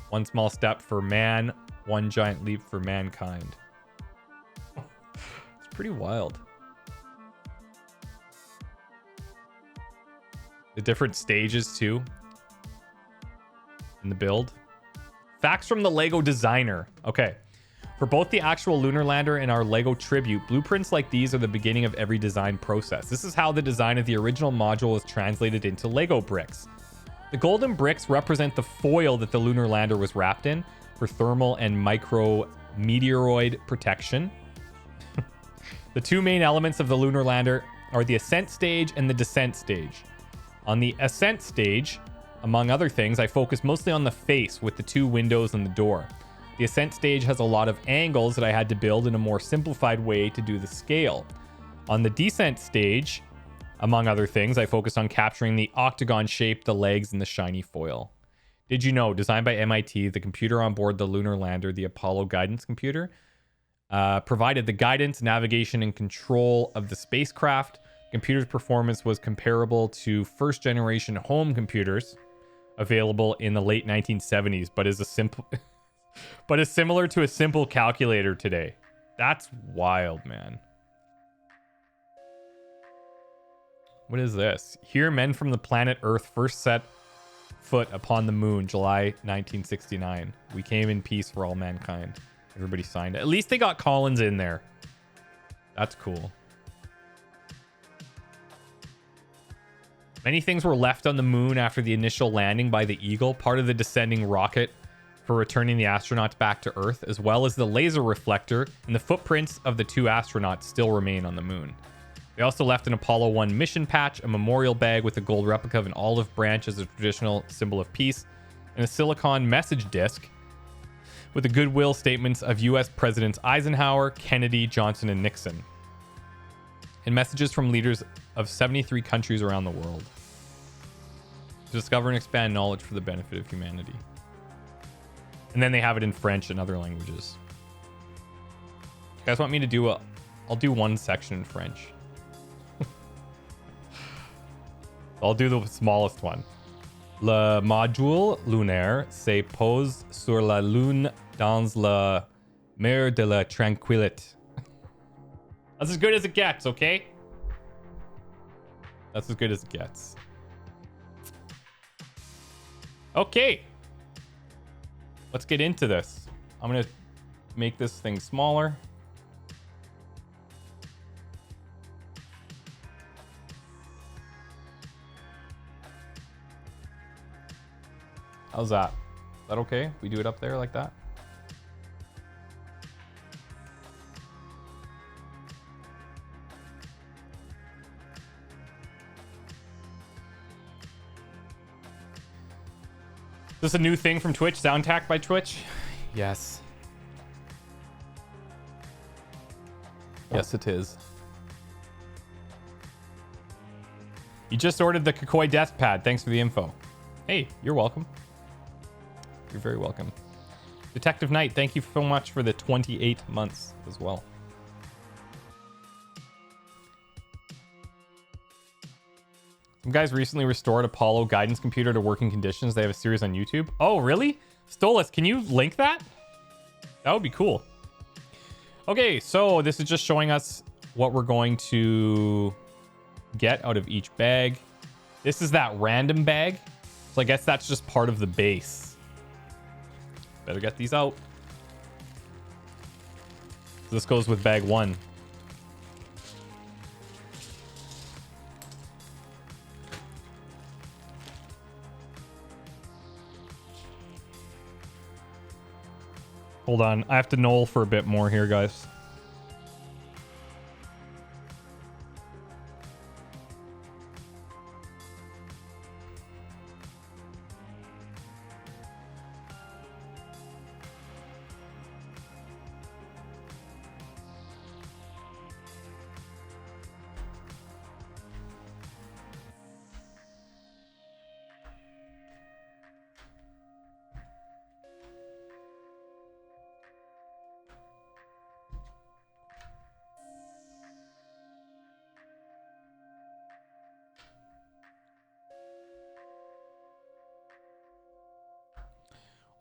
One small step for man, one giant leap for mankind. It's pretty wild. The different stages, too, in the build. Facts from the Lego designer. Okay. For both the actual lunar lander and our Lego tribute, blueprints like these are the beginning of every design process. This is how the design of the original module is translated into Lego bricks. The golden bricks represent the foil that the lunar lander was wrapped in for thermal and micro meteoroid protection. The two main elements of the lunar lander are the ascent stage and the descent stage. On the ascent stage, among other things, I focus mostly on the face with the 2 windows and the door. The ascent stage has a lot of angles that I had to build in a more simplified way to do the scale. On the descent stage, among other things, I focused on capturing the octagon shape, the legs, and the shiny foil. Did you know, designed by MIT, the computer on board the lunar lander, the Apollo guidance computer, provided the guidance, navigation, and control of the spacecraft. Computer's performance was comparable to first-generation home computers available in the late 1970s, but is similar to a simple calculator today. That's wild, man. What is this? Here, men from the planet Earth first set foot upon the moon, July 1969. We came in peace for all mankind. Everybody signed it. At least they got Collins in there. That's cool. Many things were left on the moon after the initial landing by the Eagle, part of the descending rocket for returning the astronauts back to Earth, as well as the laser reflector and the footprints of the 2 astronauts still remain on the moon. They also left an Apollo 1 mission patch, a memorial bag with a gold replica of an olive branch as a traditional symbol of peace, and a silicon message disc with the goodwill statements of U.S. Presidents Eisenhower, Kennedy, Johnson, and Nixon, and messages from leaders of 73 countries around the world to discover and expand knowledge for the benefit of humanity. And then they have it in French and other languages. You guys want me to do I'll do one section in French. I'll do the smallest one. Le module lunaire se pose sur la lune dans la mer de la tranquillité. That's as good as it gets, okay? That's as good as it gets. Okay. Let's get into this. I'm going to make this thing smaller. How's that? Is that okay? We do it up there like that? Is this a new thing from Twitch? Sound tack by Twitch? Yes. Yes, it is. You just ordered the Kakoi Death Pad. Thanks for the info. Hey, you're welcome. You're very welcome. Detective Knight, thank you so much for the 28 months as well. Some guys recently restored Apollo guidance computer to working conditions. They have a series on YouTube. Oh, really? Stolas, can you link that? That would be cool. Okay, so this is just showing us what we're going to get out of each bag. This is that random bag. So I guess that's just part of the base. Better get these out. So this goes with bag 1. Hold on. I have to null for a bit more here, guys.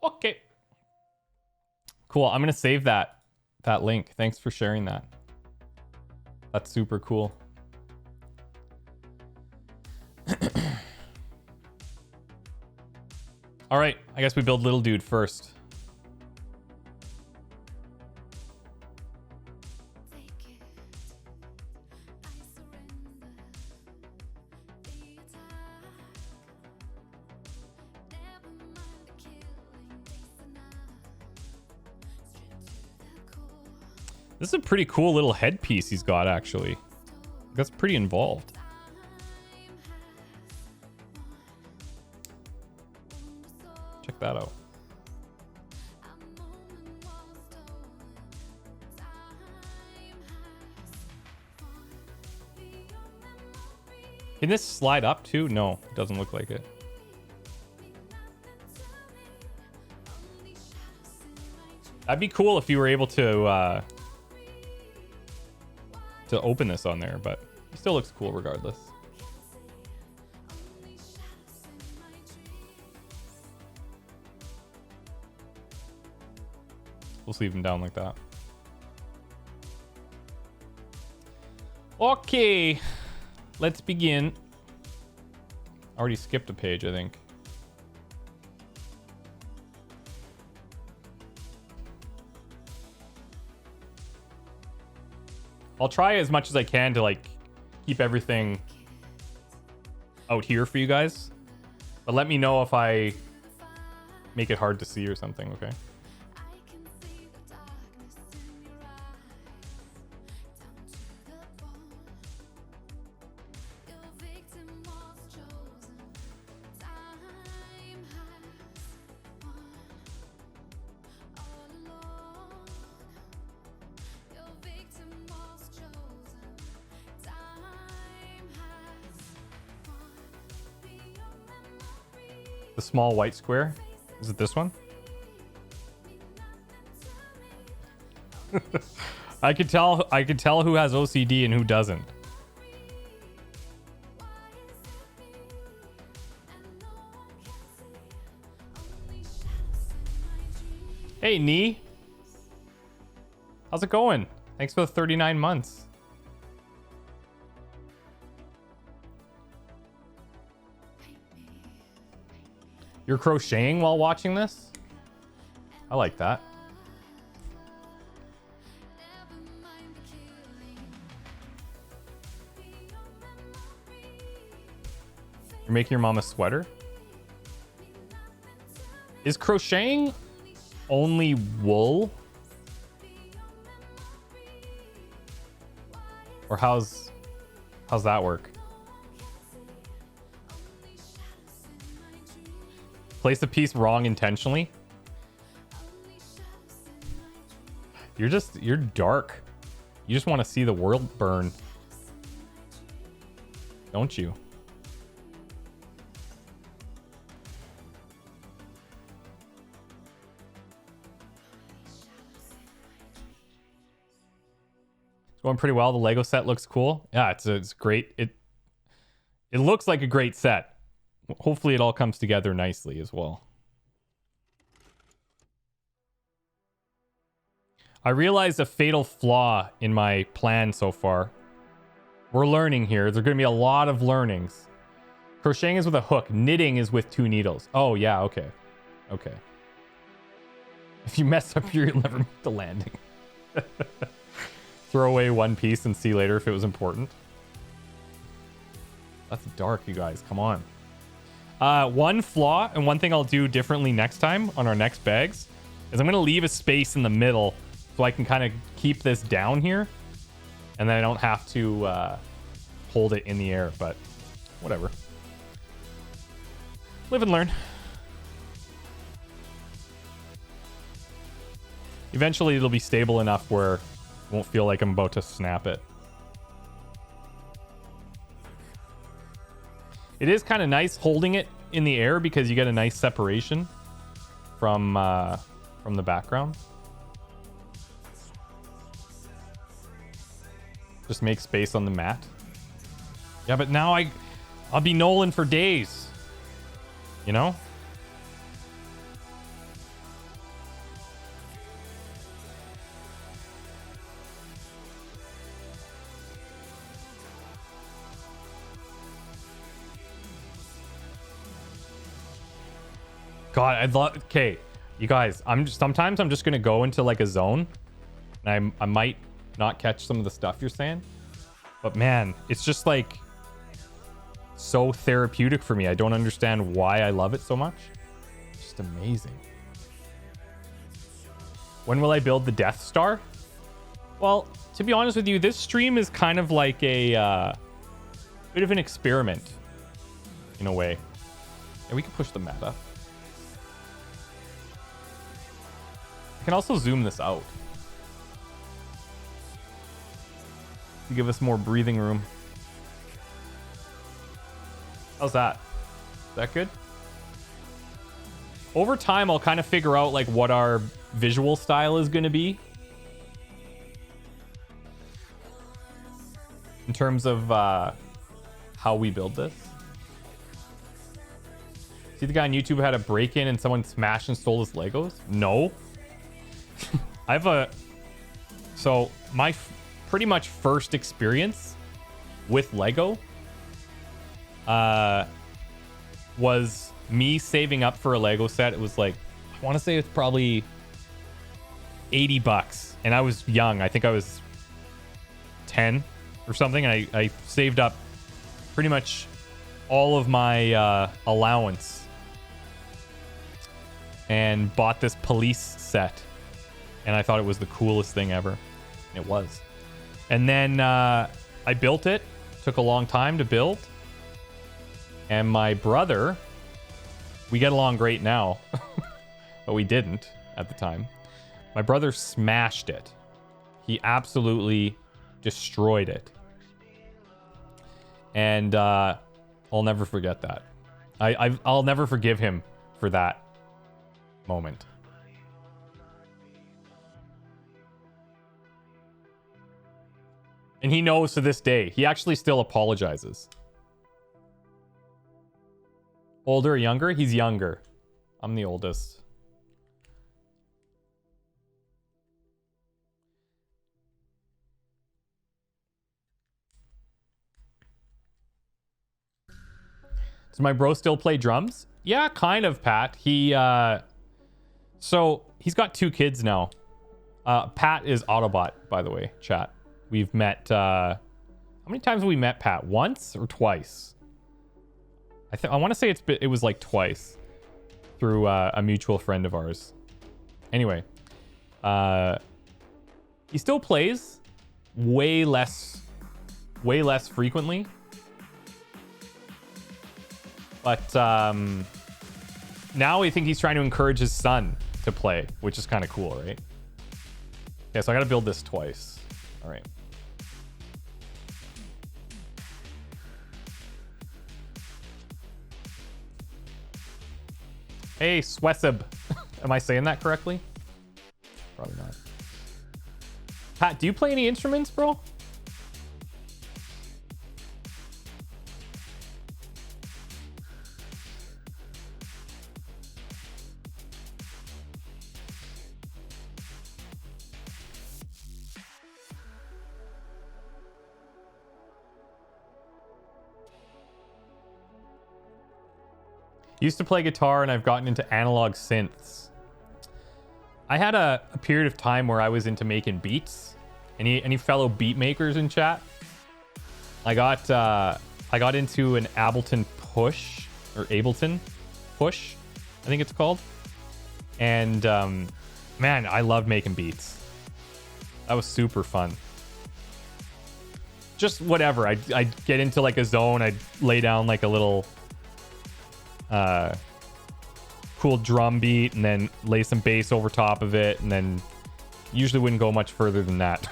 Okay. Cool. I'm going to save that link. Thanks for sharing that. That's super cool. All right. I guess we build little dude first. This is a pretty cool little headpiece he's got, actually. That's pretty involved. Check that out. Can this slide up too? No, it doesn't look like it. That'd be cool if you were able to open this on there, but it still looks cool regardless. We'll leave him down like that. Okay, let's begin. Already skipped a page, I think. I'll try as much as I can to like keep everything out here for you guys. But let me know if I make it hard to see or something, okay? The small white square. Is it this one? I could tell who has OCD and who doesn't. Hey, Nee. How's it going? Thanks for the 39 months. You're crocheting while watching this? I like that. You're making your mom a sweater? Is crocheting only wool? Or how's that work? Place a piece wrong intentionally? You're dark. You just want to see the world burn. Don't you? It's going pretty well. The Lego set looks cool. Yeah, it's great. It looks like a great set. Hopefully it all comes together nicely as well. I realized a fatal flaw in my plan so far. We're learning here. There's going to be a lot of learnings. Crocheting is with a hook. Knitting is with 2 needles. Oh, yeah. Okay. Okay. If you mess up here, you'll never make the landing. Throw away one piece and see later if it was important. That's dark, you guys. Come on. One flaw and one thing I'll do differently next time on our next bags is I'm going to leave a space in the middle so I can kind of keep this down here. And then I don't have to hold it in the air, but whatever. Live and learn. Eventually it'll be stable enough where it won't feel like I'm about to snap it. It is kind of nice holding it in the air because you get a nice separation from the background. Just make space on the mat. Yeah, but now I'll be Nolan for days. You know? God, I'd love. Okay, you guys, sometimes I'm just gonna go into like a zone, and I might not catch some of the stuff you're saying, but man, it's just like so therapeutic for me. I don't understand why I love it so much. It's just amazing. When will I build the Death Star? Well, to be honest with you, this stream is kind of like a bit of an experiment in a way. And we can push the mat up. I can also zoom this out to give us more breathing room. How's that? Is that good? Over time, I'll kind of figure out like what our visual style is going to be in terms of how we build this. See the guy on YouTube had a break-in and someone smashed and stole his Legos? No. I have so my pretty much first experience with Lego was me saving up for a Lego set. It was like, I want to say it's probably $80, and I was young. I think I was 10 or something, and I saved up pretty much all of my allowance and bought this police set. And I thought it was the coolest thing ever. It was. And then I built it. Took a long time to build. And my brother, we get along great now, but we didn't at the time. My brother smashed it. He absolutely destroyed it. And I'll never forget that. I'll never forgive him for that moment. And he knows to this day. He actually still apologizes. Older or younger? He's younger. I'm the oldest. Does my bro still play drums? Yeah, kind of, Pat. So he's got 2 kids now. Pat is Autobot, by the way, chat. We've met, how many times have we met Pat? Once or twice? I want to say it was like twice. through a mutual friend of ours. Anyway, he still plays way less frequently. But now I think he's trying to encourage his son to play, which is kind of cool, right? Okay, so I got to build this twice. All right. Hey, Swesib. Am I saying that correctly? Probably not. Pat, do you play any instruments, bro? Used to play guitar and I've gotten into analog synths. I had a period of time where I was into making beats. Any fellow beat makers in chat? I got into an Ableton Push, or Ableton Push, I think it's called. And man, I love making beats. That was super fun. Just whatever. I'd get into like a zone. I'd lay down like a little cool drum beat and then lay some bass over top of it, and then usually wouldn't go much further than that.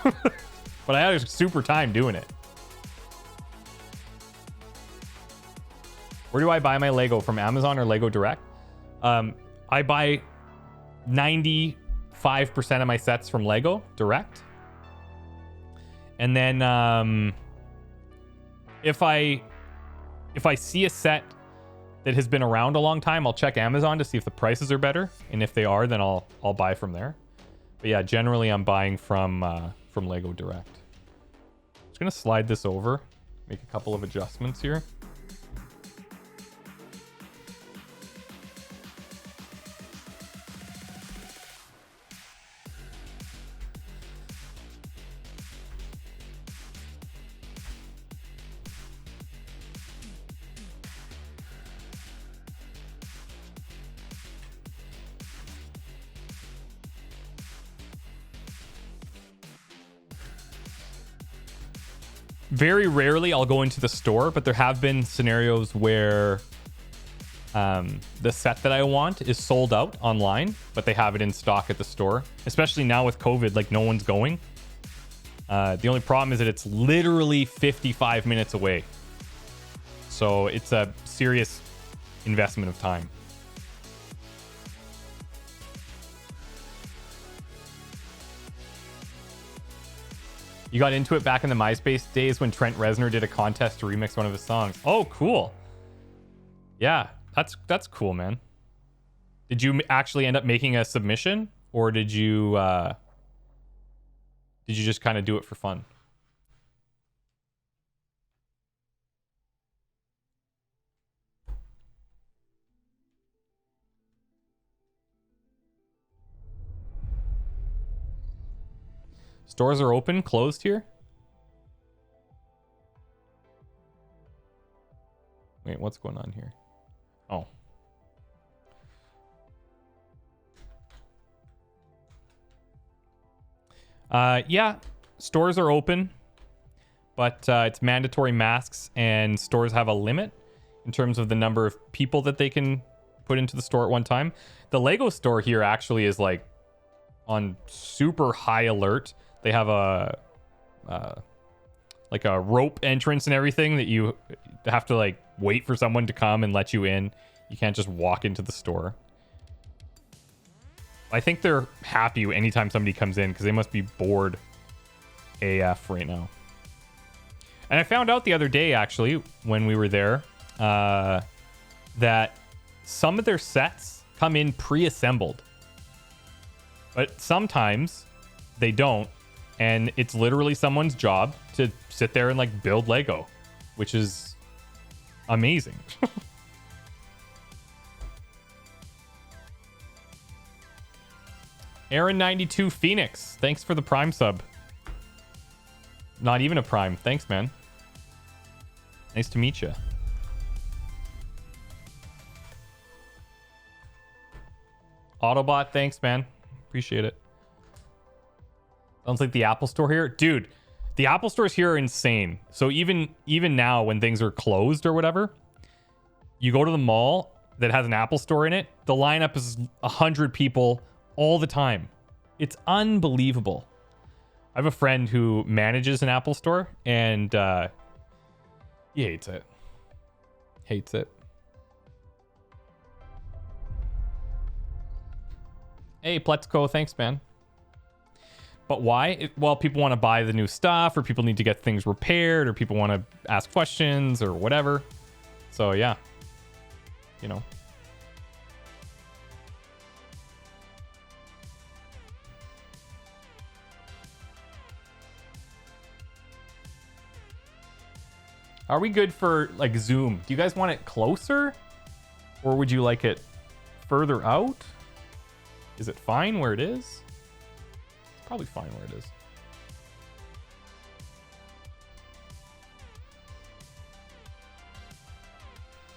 But I had a super time doing it. Where do I buy my Lego? From Amazon or Lego Direct? I buy 95% of my sets from Lego Direct. And then if I see a set that has been around a long time, I'll check Amazon to see if the prices are better, and if they are, then I'll buy from there. But yeah, generally I'm buying from Lego Direct. Just gonna slide this over, make a couple of adjustments here. Very rarely I'll go into the store, but there have been scenarios where the set that I want is sold out online, but they have it in stock at the store. Especially now with COVID, like no one's going. The only problem is that it's literally 55 minutes away. So it's a serious investment of time. You got into it back in the MySpace days when Trent Reznor did a contest to remix one of his songs. Oh, cool. Yeah, that's cool, man. Did you actually end up making a submission, or did you just kind of do it for fun? Stores are open, closed here. Wait, what's going on here? Oh. Yeah, stores are open, but it's mandatory masks, and stores have a limit in terms of the number of people that they can put into the store at one time. The Lego store here actually is like on super high alert. They have a like a rope entrance and everything that you have to like wait for someone to come and let you in. You can't just walk into the store. I think they're happy anytime somebody comes in because they must be bored AF right now. And I found out the other day, actually, when we were there, that some of their sets come in pre-assembled. But sometimes they don't. And it's literally someone's job to sit there and like build Lego, which is amazing. Aaron92 Phoenix, thanks for the Prime sub. Not even a Prime. Thanks, man. Nice to meet you. Autobot, thanks, man. Appreciate it. Sounds like the Apple Store here. Dude, the Apple Stores here are insane. So even now when things are closed or whatever, you go to the mall that has an Apple Store in it, the lineup is 100 people all the time. It's unbelievable. I have a friend who manages an Apple Store, and he hates it. Hates it. Hey, Pletzko, thanks, man. But why? Well, people want to buy the new stuff, or people need to get things repaired, or people want to ask questions, or whatever. So, yeah. You know. Are we good for, like, Zoom? Do you guys want it closer? Or would you like it further out? Is it fine where it is? It's probably fine where it is.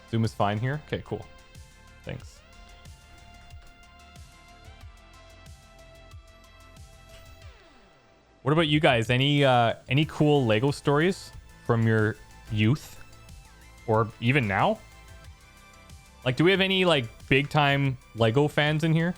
Zoom is fine here? Okay, cool. Thanks. What about you guys? Any cool Lego stories from your youth? Or even now? Like, do we have any, like, big time Lego fans in here?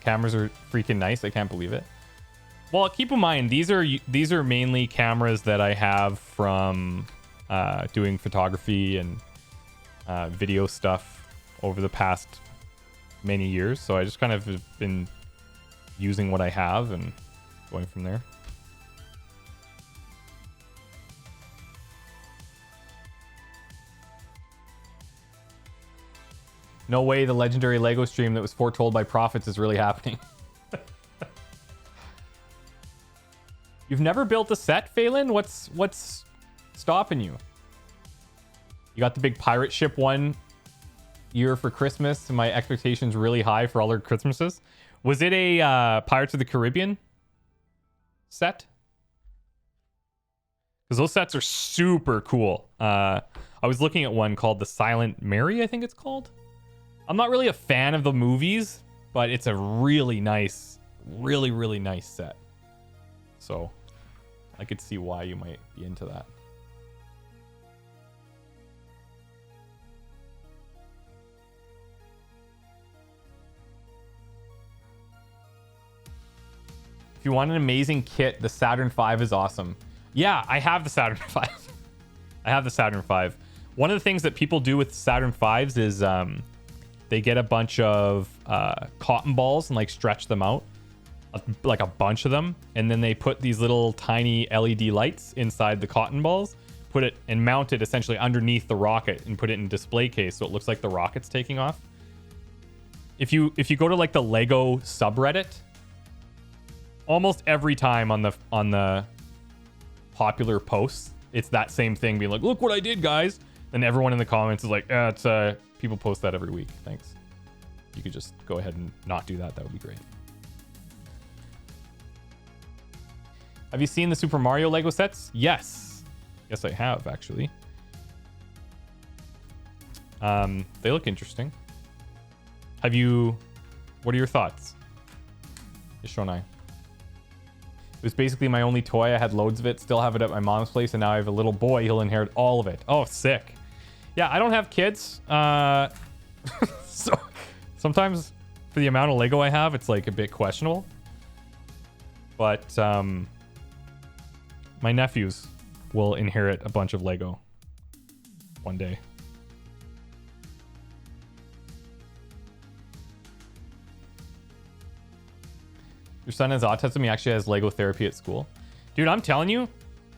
Cameras are freaking nice. I can't believe it. Well, keep in mind, these are mainly cameras that I have from doing photography and video stuff over the past many years. So I just kind of have been using what I have and going from there. No way the legendary Lego stream that was foretold by prophets is really happening. You've never built a set, Phelan? What's stopping you? You got the big pirate ship one year for Christmas, and my expectations really high for all their Christmases. Was it a Pirates of the Caribbean set? Because those sets are super cool. I was looking at one called the Silent Mary, I think it's called. I'm not really a fan of the movies, but it's a really nice, really nice set. So I could see why you might be into that. If you want an amazing kit, the Saturn V is awesome. Yeah, I have the Saturn V. I have the Saturn V. One of the things that people do with Saturn Vs is they get a bunch of cotton balls and like stretch them out, like a bunch of them, and then they put these little tiny LED lights inside the cotton balls, put it and mount it essentially underneath the rocket and put it in display case so it looks like the rocket's taking off. If you go to like the Lego subreddit, almost every time on the popular posts, it's that same thing being like, look what I did, guys. And everyone in the comments is like, it's people post that every week. Thanks. You could just go ahead and not do that. That would be great. Have you seen the Super Mario Lego sets? Yes. Yes, I have, actually. They look interesting. What are your thoughts? Ishonai. It was basically my only toy. I had loads of it. Still have it at my mom's place, and now I have a little boy. He'll inherit all of it. Oh, sick. Yeah, I don't have kids. So sometimes for the amount of Lego I have, it's like a bit questionable. But my nephews will inherit a bunch of Lego one day. Your son has autism. He actually has Lego therapy at school. Dude, I'm telling you,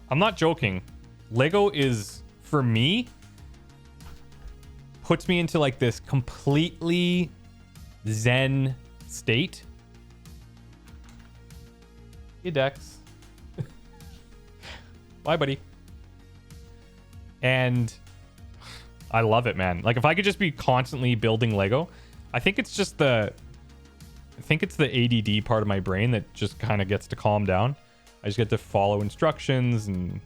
I'm not joking. Lego is, for me, puts me into like this completely zen state. Hey, Dex. Bye, buddy. And I love it, man. Like, if I could just be constantly building Lego, I think it's just the ADD part of my brain that just kind of gets to calm down. I just get to follow instructions and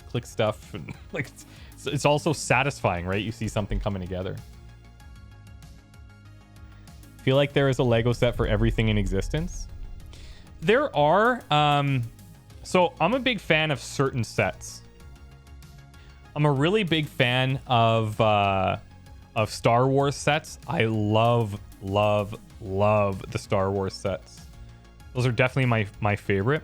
click stuff, and like it's also satisfying, right? You see something coming together. Feel like there is a Lego set for everything in existence. There are. So I'm a big fan of certain sets. I'm a really big fan of Star Wars sets. I love the Star Wars sets. Those are definitely my favorite.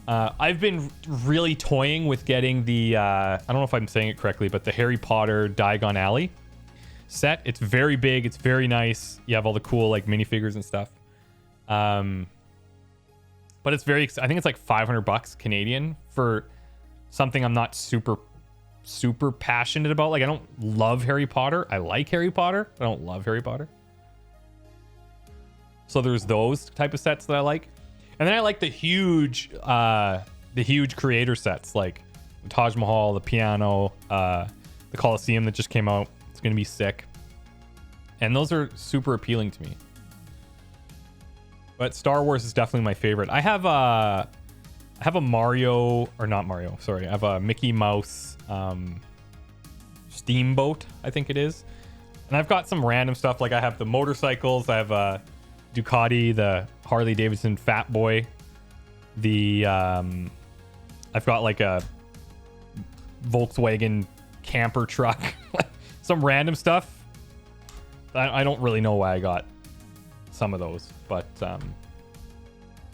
I've been really toying with getting the I don't know if I'm saying it correctly, but the Harry Potter Diagon Alley set. It's very big. It's very nice. You have all the cool like minifigures and stuff. But it's very. I think it's like $500 Canadian for something I'm not super passionate about. Like I don't love Harry Potter. I like Harry Potter. I don't love Harry Potter. So there's those type of sets that I like. And then I like the huge creator sets, like the Taj Mahal, the piano, the Colosseum that just came out. It's gonna be sick. And those are super appealing to me. But Star Wars is definitely my favorite. I have a Mario, or not Mario, sorry. I have a Mickey Mouse Steamboat, I think it is. And I've got some random stuff, like I have the motorcycles, I have a Ducati, the Harley Davidson Fat Boy, the I've got like a Volkswagen camper truck, some random stuff. I don't really know why I got some of those, but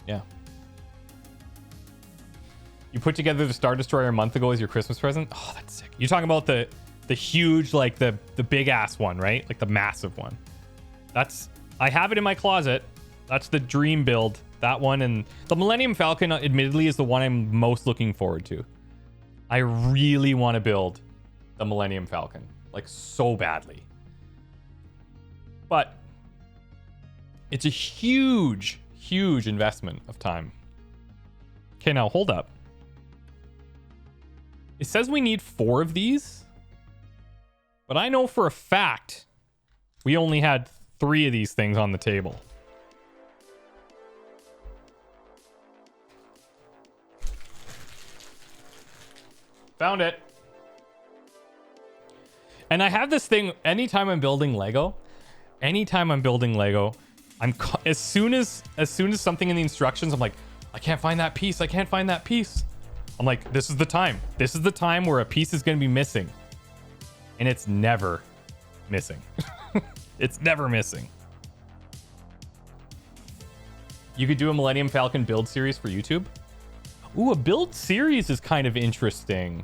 yeah. You put together the Star Destroyer a month ago as your Christmas present. Oh, that's sick. You're talking about the huge, like the big ass one, right? Like the massive one. I have it in my closet. That's the dream build. That one, and the Millennium Falcon admittedly is the one I'm most looking forward to. I really want to build the Millennium Falcon, like so badly. But it's a huge investment of time. Okay, now hold up. It says we need 4 of these, but I know for a fact we only had 3 of these things on the table. Found it. And I have this thing anytime I'm building Lego, as soon as something in the instructions, I'm like, I can't find that piece. I'm like, this is the time. This is the time where a piece is going to be missing. And it's never missing. It's never missing. You could do a Millennium Falcon build series for YouTube. Ooh, a build series is kind of interesting.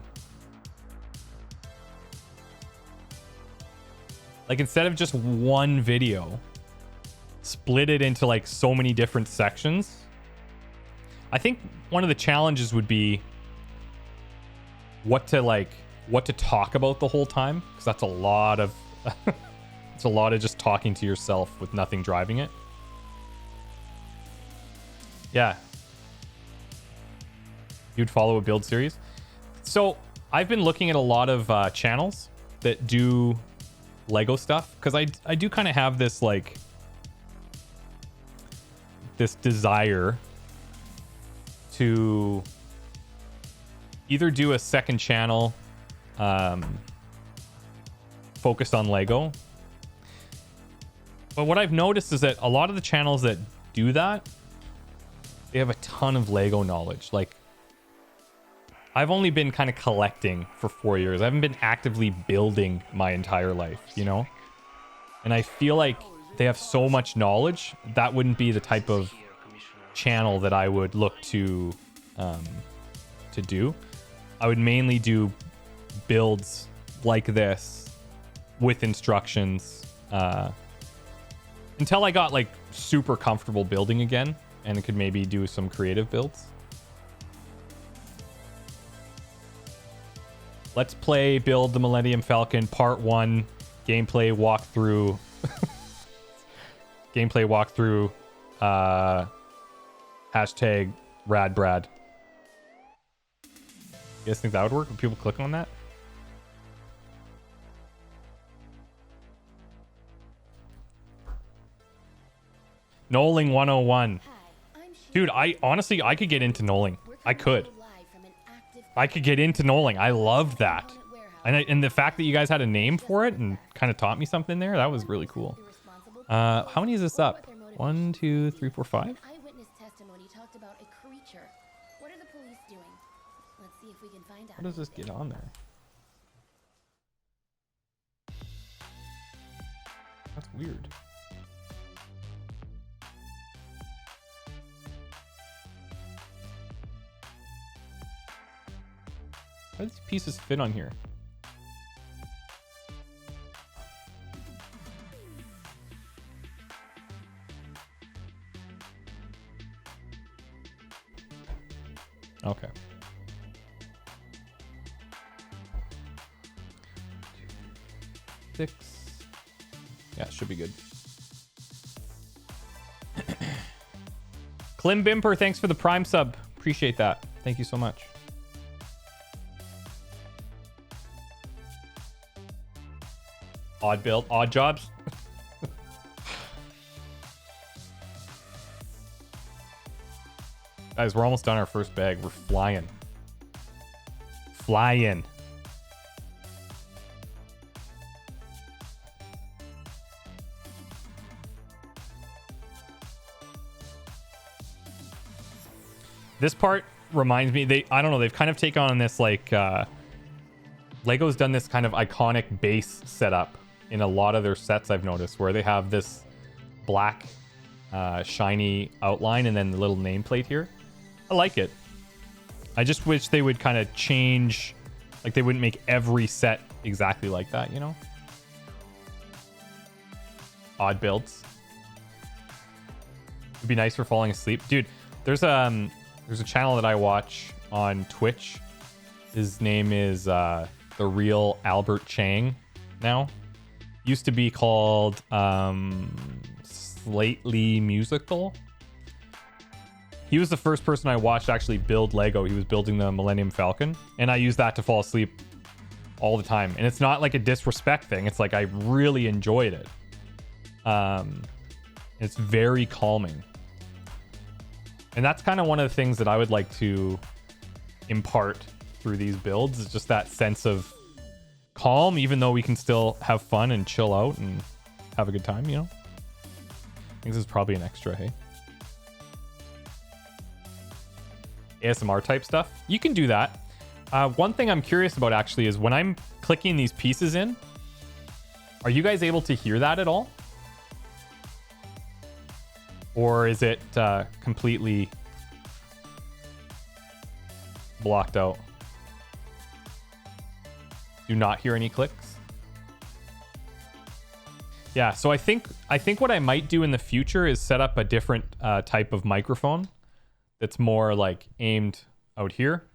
Like instead of just one video, split it into like so many different sections. I think one of the challenges would be what to talk about the whole time, because that's a lot of it's a lot of just talking to yourself with nothing driving it. Yeah. You'd follow a build series. So I've been looking at a lot of channels that do Lego stuff, because I do kind of have this like this desire to either do a second channel focused on Lego. But what I've noticed is that a lot of the channels that do that, they have a ton of Lego knowledge. Like I've only been kind of collecting for 4 years. I haven't been actively building my entire life, you know? And I feel like they have so much knowledge, that wouldn't be the type of channel that I would look to do. I would mainly do builds like this with instructions until I got like super comfortable building again and could maybe do some creative builds. Let's play Build the Millennium Falcon Part 1 gameplay walkthrough. Gameplay walkthrough. Hashtag RadBrad. You guys think that would work? Would people click on that? Knolling 101. Dude, I honestly, I could get into knolling. I could. I could get into knolling. I loved that. And the fact that you guys had a name for it and kind of taught me something there, that was really cool. How many is this up? 1, 2, 3, 4, 5? Eyewitness testimony talked about a creature. What are the police doing? Let's see if we can find out. What does this get on there? That's weird. How do these pieces fit on here? Okay. 6. Yeah, it should be good. Klim Bimper, thanks for the Prime sub. Appreciate that. Thank you so much. Odd build, odd jobs. Guys, we're almost done our first bag. We're flying. Flying. This part reminds me, I don't know, they've kind of taken on this like Lego's done this kind of iconic base setup in a lot of their sets, I've noticed, where they have this black shiny outline and then the little nameplate here. I like it. I just wish they would kind of change, like they wouldn't make every set exactly like that, you know? Odd builds. It'd be nice for falling asleep. Dude, there's a channel that I watch on Twitch. His name is The Real Albert Chang now. Used to be called Slightly Musical. He was the first person I watched to actually build Lego. He was building the Millennium Falcon, and I use that to fall asleep all the time. And it's not like a disrespect thing. It's like I really enjoyed it. It's very calming. And that's kind of one of the things that I would like to impart through these builds, is just that sense of calm, even though we can still have fun and chill out and have a good time, you know? I think this is probably an extra, hey? ASMR type stuff. You can do that. One thing I'm curious about actually is when I'm clicking these pieces in, are you guys able to hear that at all? Or is it completely blocked out? Do not hear any clicks? Yeah, so I think what I might do in the future is set up a different type of microphone that's more like aimed out here,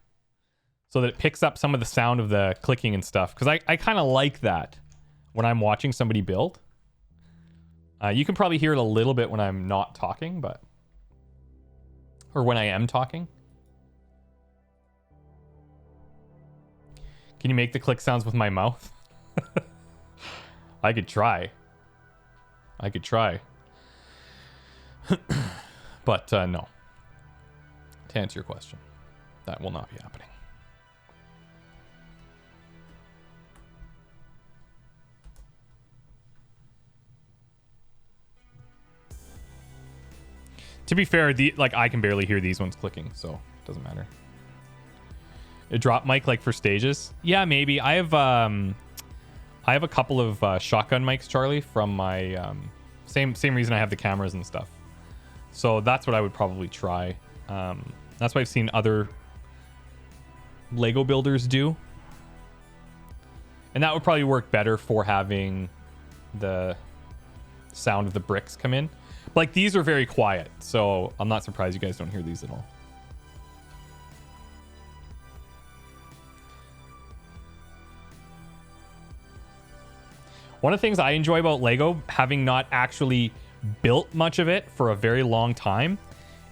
so that it picks up some of the sound of the clicking and stuff. Because I kind of like that when I'm watching somebody build. You can probably hear it a little bit when I'm not talking, but... or when I am talking. Can you make the click sounds with my mouth? I could try. But no. To answer your question, that will not be happening. To be fair, I can barely hear these ones clicking, so it doesn't matter. A drop mic like for stages? Yeah, maybe. I have a couple of shotgun mics, Charlie, from my same reason I have the cameras and stuff. So that's what I would probably try. That's what I've seen other Lego builders do. And that would probably work better for having the sound of the bricks come in. Like, these are very quiet, so I'm not surprised you guys don't hear these at all. One of the things I enjoy about Lego, having not actually built much of it for a very long time,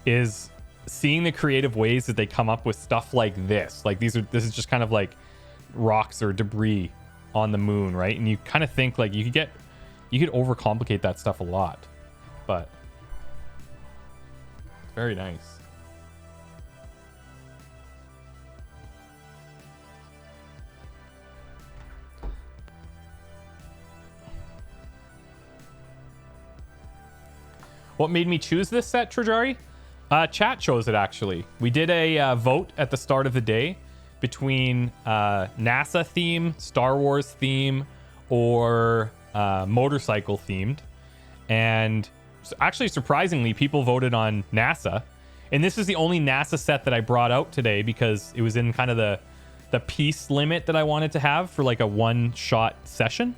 is seeing the creative ways that they come up with stuff like this. Like, this is just kind of like rocks or debris on the moon, right? And you kind of think like you could overcomplicate that stuff a lot. But it's very nice. What made me choose this set, Trajari? Chat chose it, actually. We did a vote at the start of the day between NASA theme, Star Wars theme, or motorcycle themed. And actually, surprisingly, people voted on NASA. And this is the only NASA set that I brought out today because it was in kind of the piece limit that I wanted to have for like a one-shot session.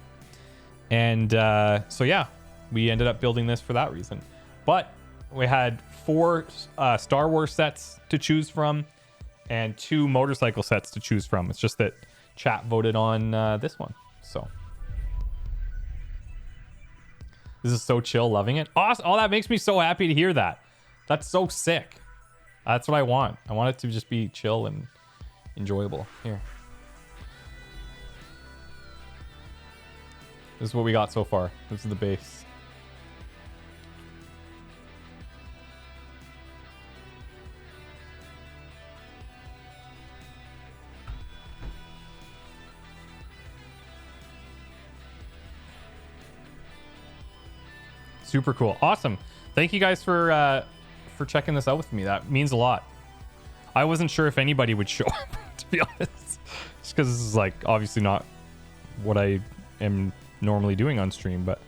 And so, yeah, we ended up building this for that reason. But we had 4 Star Wars sets to choose from and 2 motorcycle sets to choose from. It's just that chat voted on this one. So this is so chill, loving it. Awesome. Oh, that makes me so happy to hear that. That's so sick. That's what I want. I want it to just be chill and enjoyable. Here. This is what we got so far. This is the base. Super cool. Awesome. Thank you guys for checking this out with me. That means a lot. I wasn't sure if anybody would show up, to be honest. Just because this is like obviously not what I am normally doing on stream, but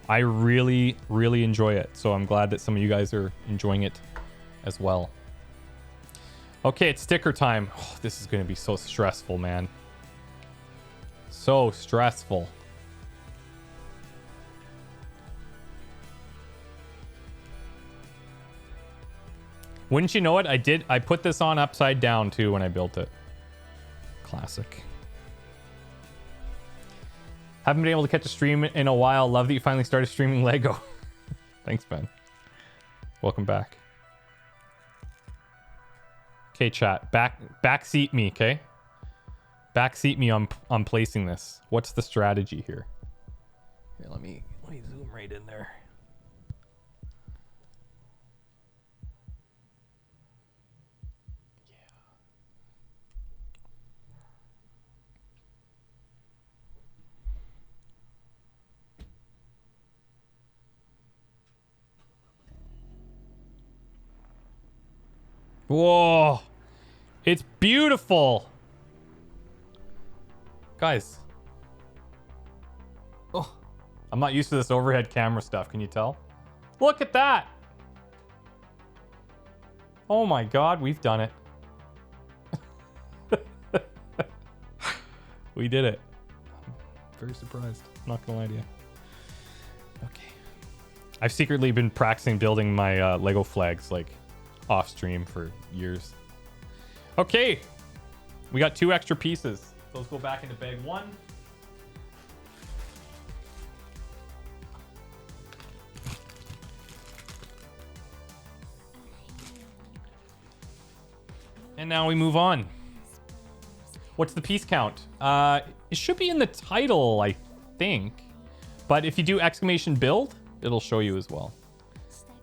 I really, really enjoy it. So I'm glad that some of you guys are enjoying it as well. Okay, it's sticker time. Oh, this is going to be so stressful, man. So stressful. Wouldn't you know it? I put this on upside down too when I built it. Classic. Haven't been able to catch a stream in a while. Love that you finally started streaming Lego. Thanks, Ben. Welcome back. Okay, chat. Backseat me, okay? Backseat me on placing this. What's the strategy here? Here, let me zoom right in there. Whoa, it's beautiful, guys. Oh, I'm not used to this overhead camera stuff. Can you tell? Look at that. Oh my God, we've done it. We did it. I'm very surprised. I'm not gonna lie to you. Okay. I've secretly been practicing building my Lego flags like off stream for years. Okay, we got 2 extra pieces. Those go back into bag 1. And now we move on. What's the piece count? It should be in the title, I think. But if you do exclamation build, it'll show you as well.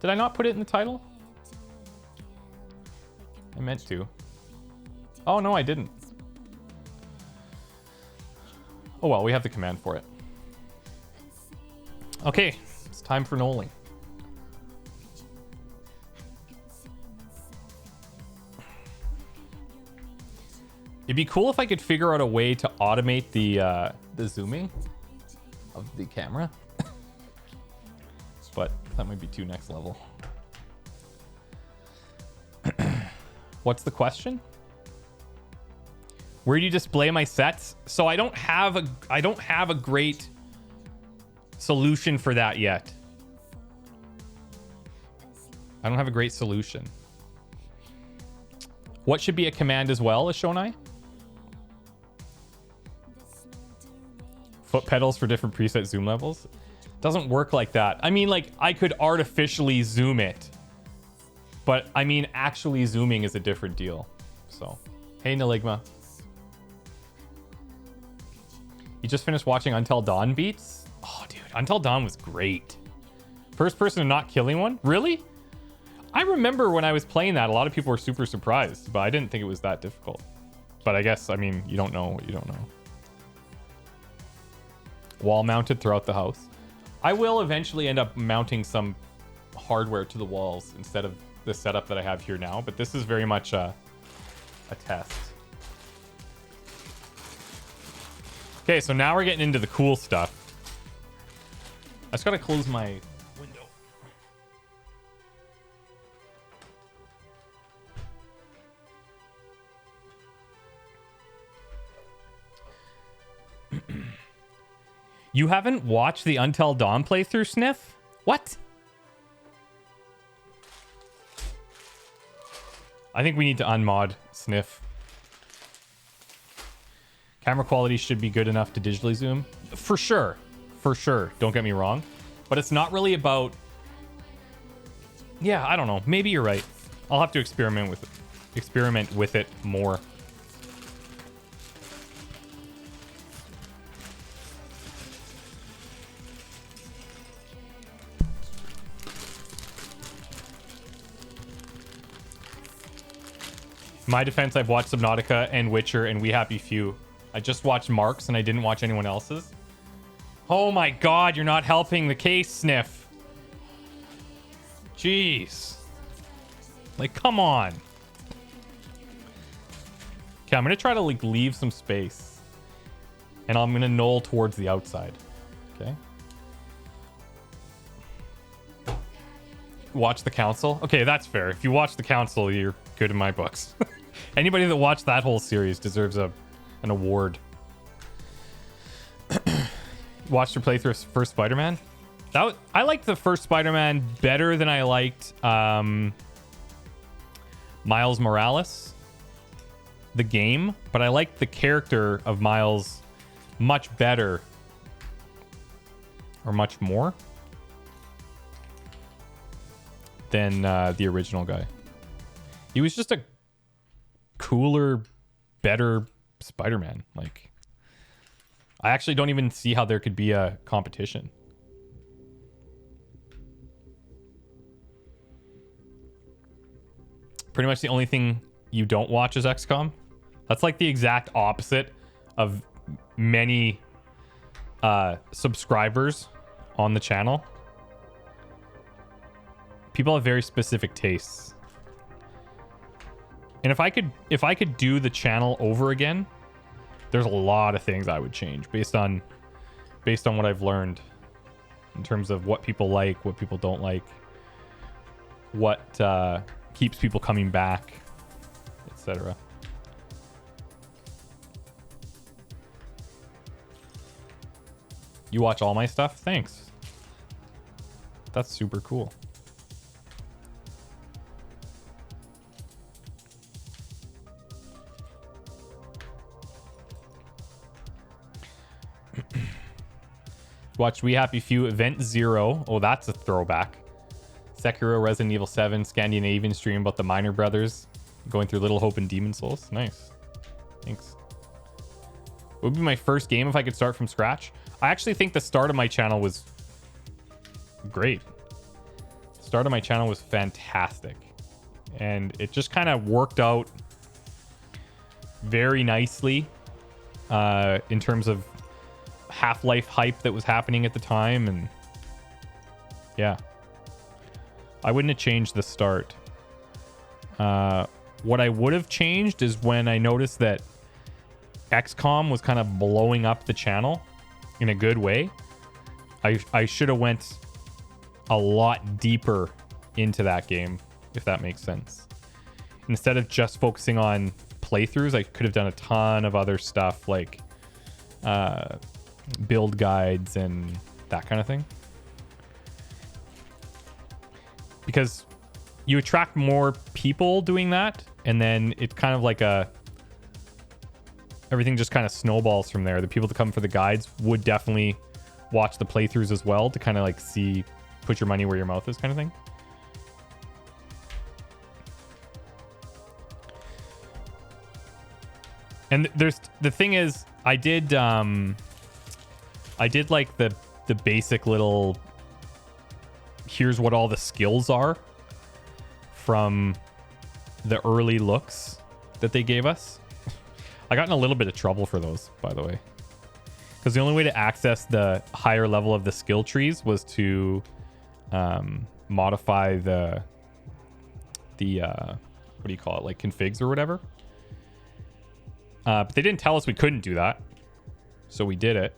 Did I not put it in the title? I meant to. Oh, no, I didn't. Oh, well, we have the command for it. Okay, it's time for knolling. It'd be cool if I could figure out a way to automate the zooming of the camera. But that might be too next level. What's the question? Where do you display my sets? So I don't have a great solution for that yet. I don't have a great solution. What should be a command as well as Shonai? Foot pedals for different preset zoom levels. Doesn't work like that. I mean, like, I could artificially zoom it. But, I mean, actually zooming is a different deal. So, hey, Naligma. You just finished watching Until Dawn beats? Oh, dude, Until Dawn was great. First person to not killing one? Really? I remember when I was playing that, a lot of people were super surprised, but I didn't think it was that difficult. But I guess, I mean, you don't know what you don't know. Wall mounted throughout the house. I will eventually end up mounting some hardware to the walls instead of the setup that I have here now. But this is very much a test. Okay, so now we're getting into the cool stuff. I just gotta close my window. You haven't watched the Until Dawn playthrough, Sniff? What? I think we need to unmod Sniff. Camera quality should be good enough to digitally zoom. For sure. For sure. Don't get me wrong. But it's not really about... Yeah, I don't know. Maybe you're right. I'll have to experiment with it more. In my defense, I've watched Subnautica and Witcher and We Happy Few. I just watched Mark's and I didn't watch anyone else's. Oh my god, you're not helping the case, Sniff. Jeez. Like, come on. Okay, I'm gonna try to like leave some space. And I'm gonna knoll towards the outside. Okay. Watch the council. Okay, that's fair. If you watch the council, you're good in my books. Anybody that watched that whole series deserves an award. Watched your playthrough of first Spider-Man. I liked the first Spider-Man better than I liked Miles Morales, the game, but I liked the character of Miles much better, or much more, than the original guy. He was just a cooler, better Spider-Man. Like, I actually don't even see how there could be a competition. Pretty much the only thing you don't watch is XCOM. That's like the exact opposite of many subscribers on the channel. People have very specific tastes. And if I could do the channel over again, there's a lot of things I would change based on what I've learned in terms of what people like, what people don't like, what keeps people coming back, etc. You watch all my stuff? Thanks. That's super cool. Watched We Happy Few, Event Zero. Oh, that's a throwback. Sekiro, Resident Evil 7, Scandinavian stream about the Minor Brothers going through Little Hope and Demon Souls. Nice. Thanks. What would be my first game if I could start from scratch? I actually think the start of my channel was great. The start of my channel was fantastic. And it just kind of worked out very nicely in terms of Half-Life hype that was happening at the time. And yeah, I wouldn't have changed the start. What I would have changed is when I noticed that XCOM was kind of blowing up the channel in a good way. I should have went a lot deeper into that game, if that makes sense. Instead of just focusing on playthroughs, I could have done a ton of other stuff like build guides and that kind of thing. Because you attract more people doing that, and then it's kind of like everything just kind of snowballs from there. The people that come for the guides would definitely watch the playthroughs as well to kind of like see, put your money where your mouth is kind of thing. And there's the thing is, I did like the basic little here's what all the skills are from the early looks that they gave us. I got in a little bit of trouble for those, by the way, because the only way to access the higher level of the skill trees was to modify the what do you call it, like configs or whatever. But they didn't tell us we couldn't do that, so we did it,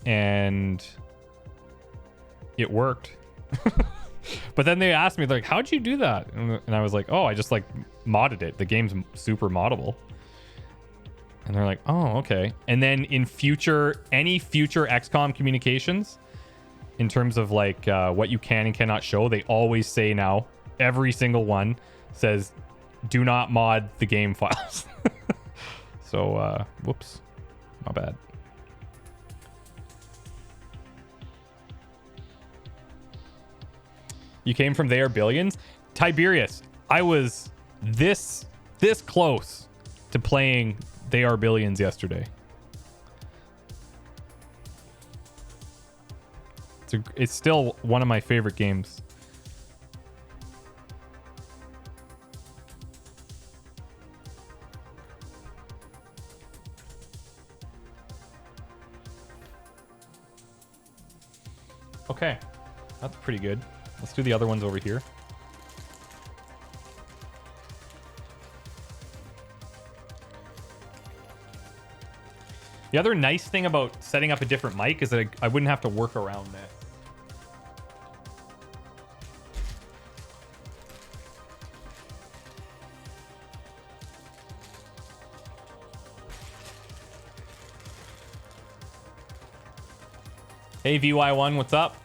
and it worked. But then they asked me, like, how'd you do that? And I was like, oh, I just like modded it. The game's super moddable. And they're like, oh, okay. And then in any future XCOM communications, in terms of like what you can and cannot show, they always say now, every single one says, do not mod the game files. So, whoops, my bad. You came from They Are Billions? Tiberius, I was this close to playing They Are Billions yesterday. It's still one of my favorite games. Okay, that's pretty good. Let's do the other ones over here. The other nice thing about setting up a different mic is that I wouldn't have to work around this. Hey, VY1, what's up?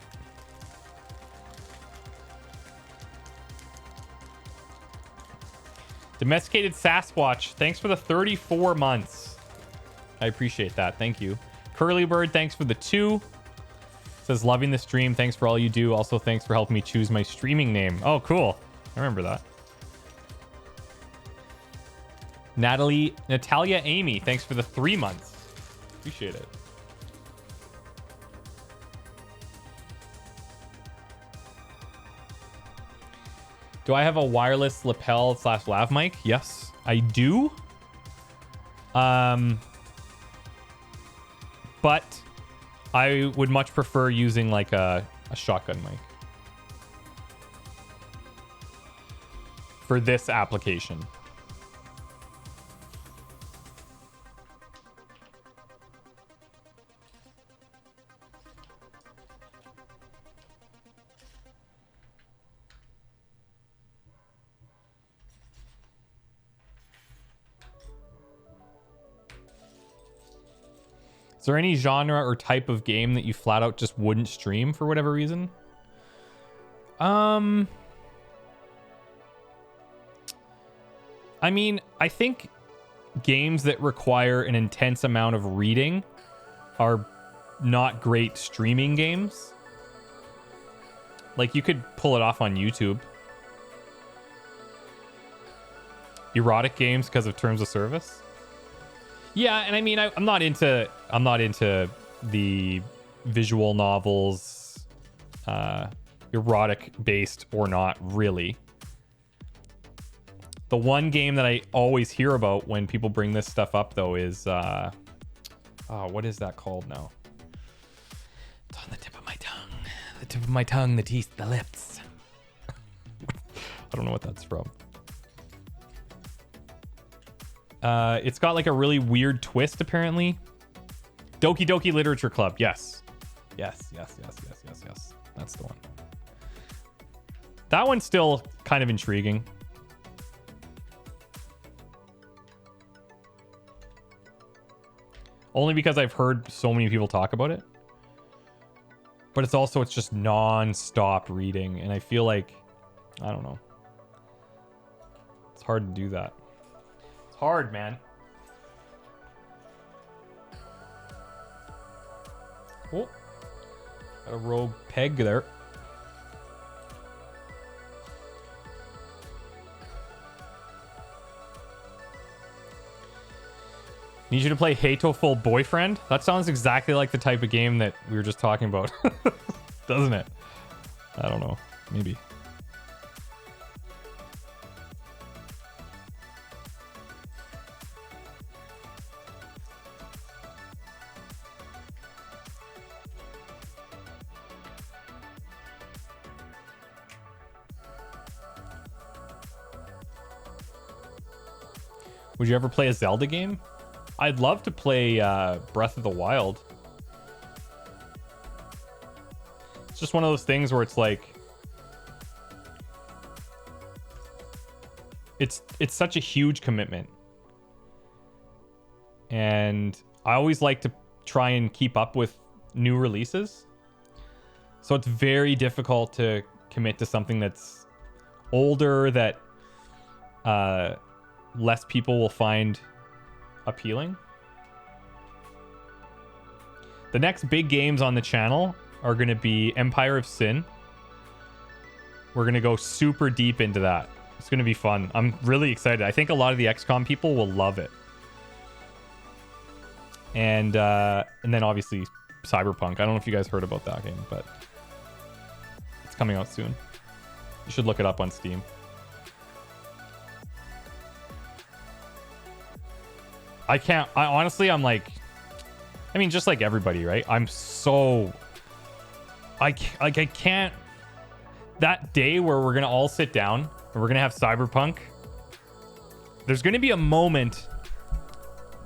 Domesticated Sasquatch, thanks for the 34 months. I appreciate that. Thank you. Curly Bird, thanks for the 2. Says, loving the stream. Thanks for all you do. Also, thanks for helping me choose my streaming name. Oh, cool. I remember that. Natalia Amy, thanks for the 3 months. Appreciate it. Do I have a wireless lapel / lav mic? Yes, I do. But I would much prefer using like a shotgun mic for this application. Is there any genre or type of game that you flat out just wouldn't stream for whatever reason? I mean, I think games that require an intense amount of reading are not great streaming games. Like, you could pull it off on YouTube. Erotic games because of terms of service. Yeah, and I mean, I'm not into the visual novels, erotic based or not, really. The one game that I always hear about when people bring this stuff up, though, is what is that called now? It's on the tip of my tongue. The tip of my tongue, the teeth, the lips. I don't know what that's from. It's got like a really weird twist, apparently. Doki Doki Literature Club. Yes. Yes. That's the one. That one's still kind of intriguing. Only because I've heard so many people talk about it. But it's just non-stop reading. And I feel like, I don't know. It's hard to do that. Hard, man. Oh, got a rogue peg there. Need you to play Hatoful Boyfriend? That sounds exactly like the type of game that we were just talking about. Doesn't it? I don't know. Maybe. Would you ever play a Zelda game? I'd love to play Breath of the Wild. It's just one of those things where it's like, it's such a huge commitment. And I always like to try and keep up with new releases. So it's very difficult to commit to something that's older, that less people will find appealing. The next big games on the channel are going to be Empire of Sin. We're going to go super deep into that. It's going to be fun. I'm really excited. I think a lot of the XCOM people will love it. And then obviously Cyberpunk. I don't know if you guys heard about that game, but it's coming out soon. You should look it up on Steam. I'm like, I mean, just like everybody, right? I can't, that day where we're going to all sit down and we're going to have Cyberpunk, there's going to be a moment,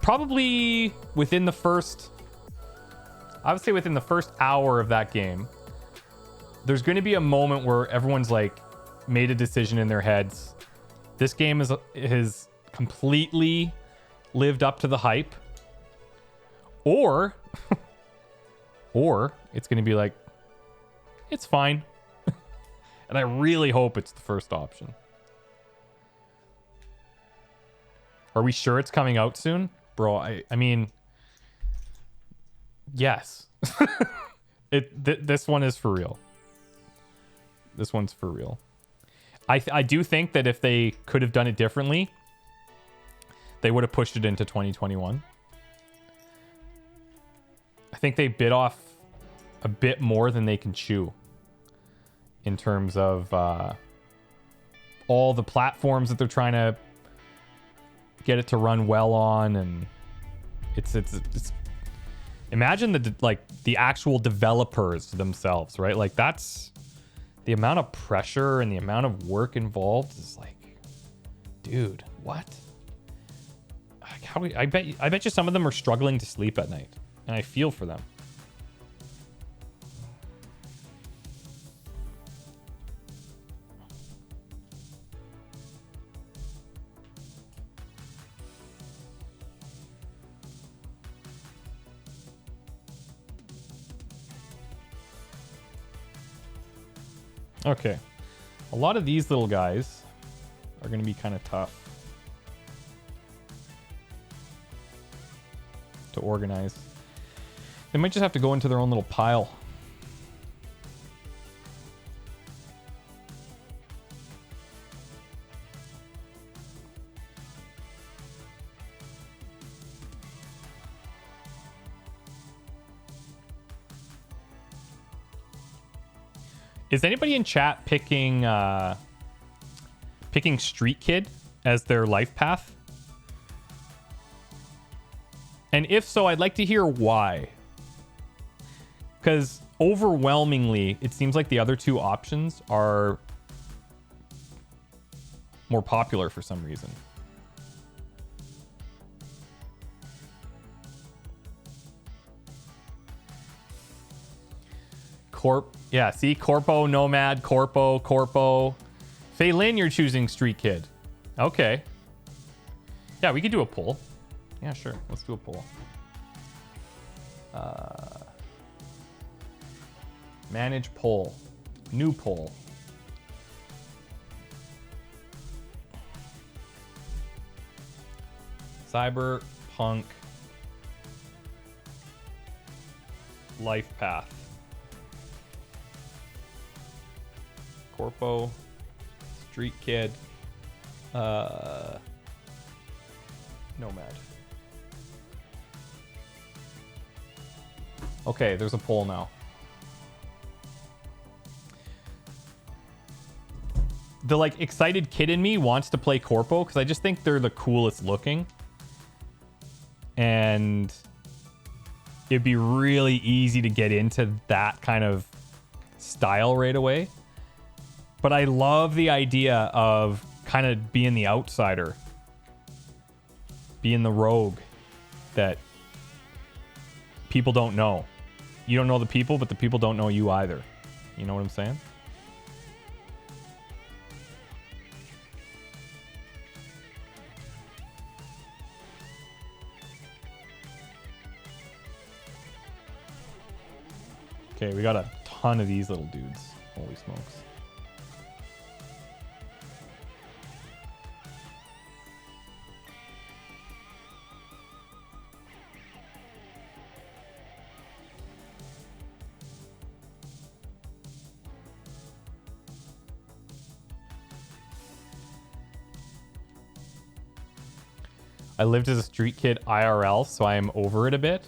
probably within the first, I would say within the first hour of that game, there's going to be a moment where everyone's like made a decision in their heads. This game has completely lived up to the hype, or it's going to be like, it's fine. And I really hope it's the first option. Are we sure it's coming out soon? Bro, I mean, yes. This one is for real. This one's for real. I do think that if they could have done it differently, they would have pushed it into 2021. I think they bit off a bit more than they can chew in terms of all the platforms that they're trying to get it to run well on, and it's imagine the actual developers themselves, right? Like, that's the amount of pressure and the amount of work involved is like, dude, what? I bet you some of them are struggling to sleep at night, and I feel for them. Okay, a lot of these little guys are going to be kind of tough to organize. They might just have to go into their own little pile. Is anybody in chat picking Street Kid as their life path? And if so, I'd like to hear why. Because overwhelmingly, it seems like the other two options are more popular for some reason. Yeah, see? Corpo, Nomad, Corpo. Phelan, you're choosing Street Kid. Okay. Yeah, we could do a poll. Yeah, sure. Let's do a poll. Manage poll. New poll. Cyberpunk life path. Corpo, Street Kid, Nomad. Okay, there's a poll now. The like excited kid in me wants to play Corpo because I just think they're the coolest looking. And it'd be really easy to get into that kind of style right away. But I love the idea of kind of being the outsider being the rogue that people don't know. You don't know the people, but the people don't know you either. You know what I'm saying? Okay, we got a ton of these little dudes. Holy smokes. I lived as a street kid IRL, so I am over it a bit.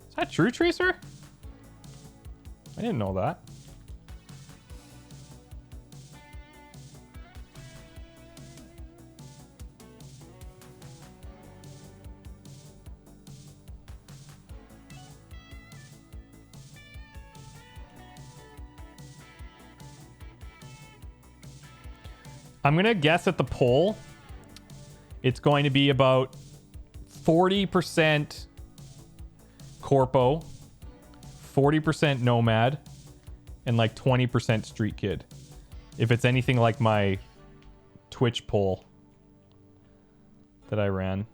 Is that true, Tracer? I didn't know that. I'm going to guess at the poll, it's going to be about 40% Corpo, 40% Nomad, and like 20% Street Kid. If it's anything like my Twitch poll that I ran.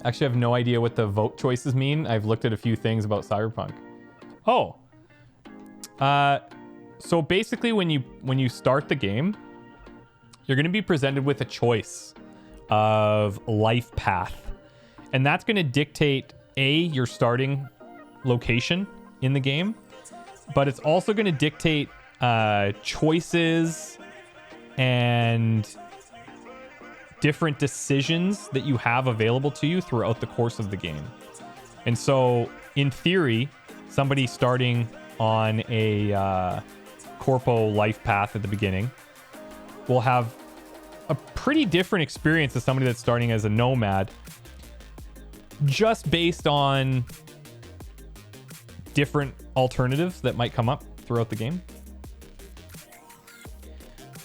Actually, I have no idea what the vote choices mean. I've looked at a few things about Cyberpunk. Oh. So basically when you start the game, you're going to be presented with a choice of life path. And that's going to dictate your starting location in the game, but it's also going to dictate choices and different decisions that you have available to you throughout the course of the game. And so, in theory, somebody starting on a Corpo life path at the beginning will have a pretty different experience as somebody that's starting as a Nomad, just based on different alternatives that might come up throughout the game.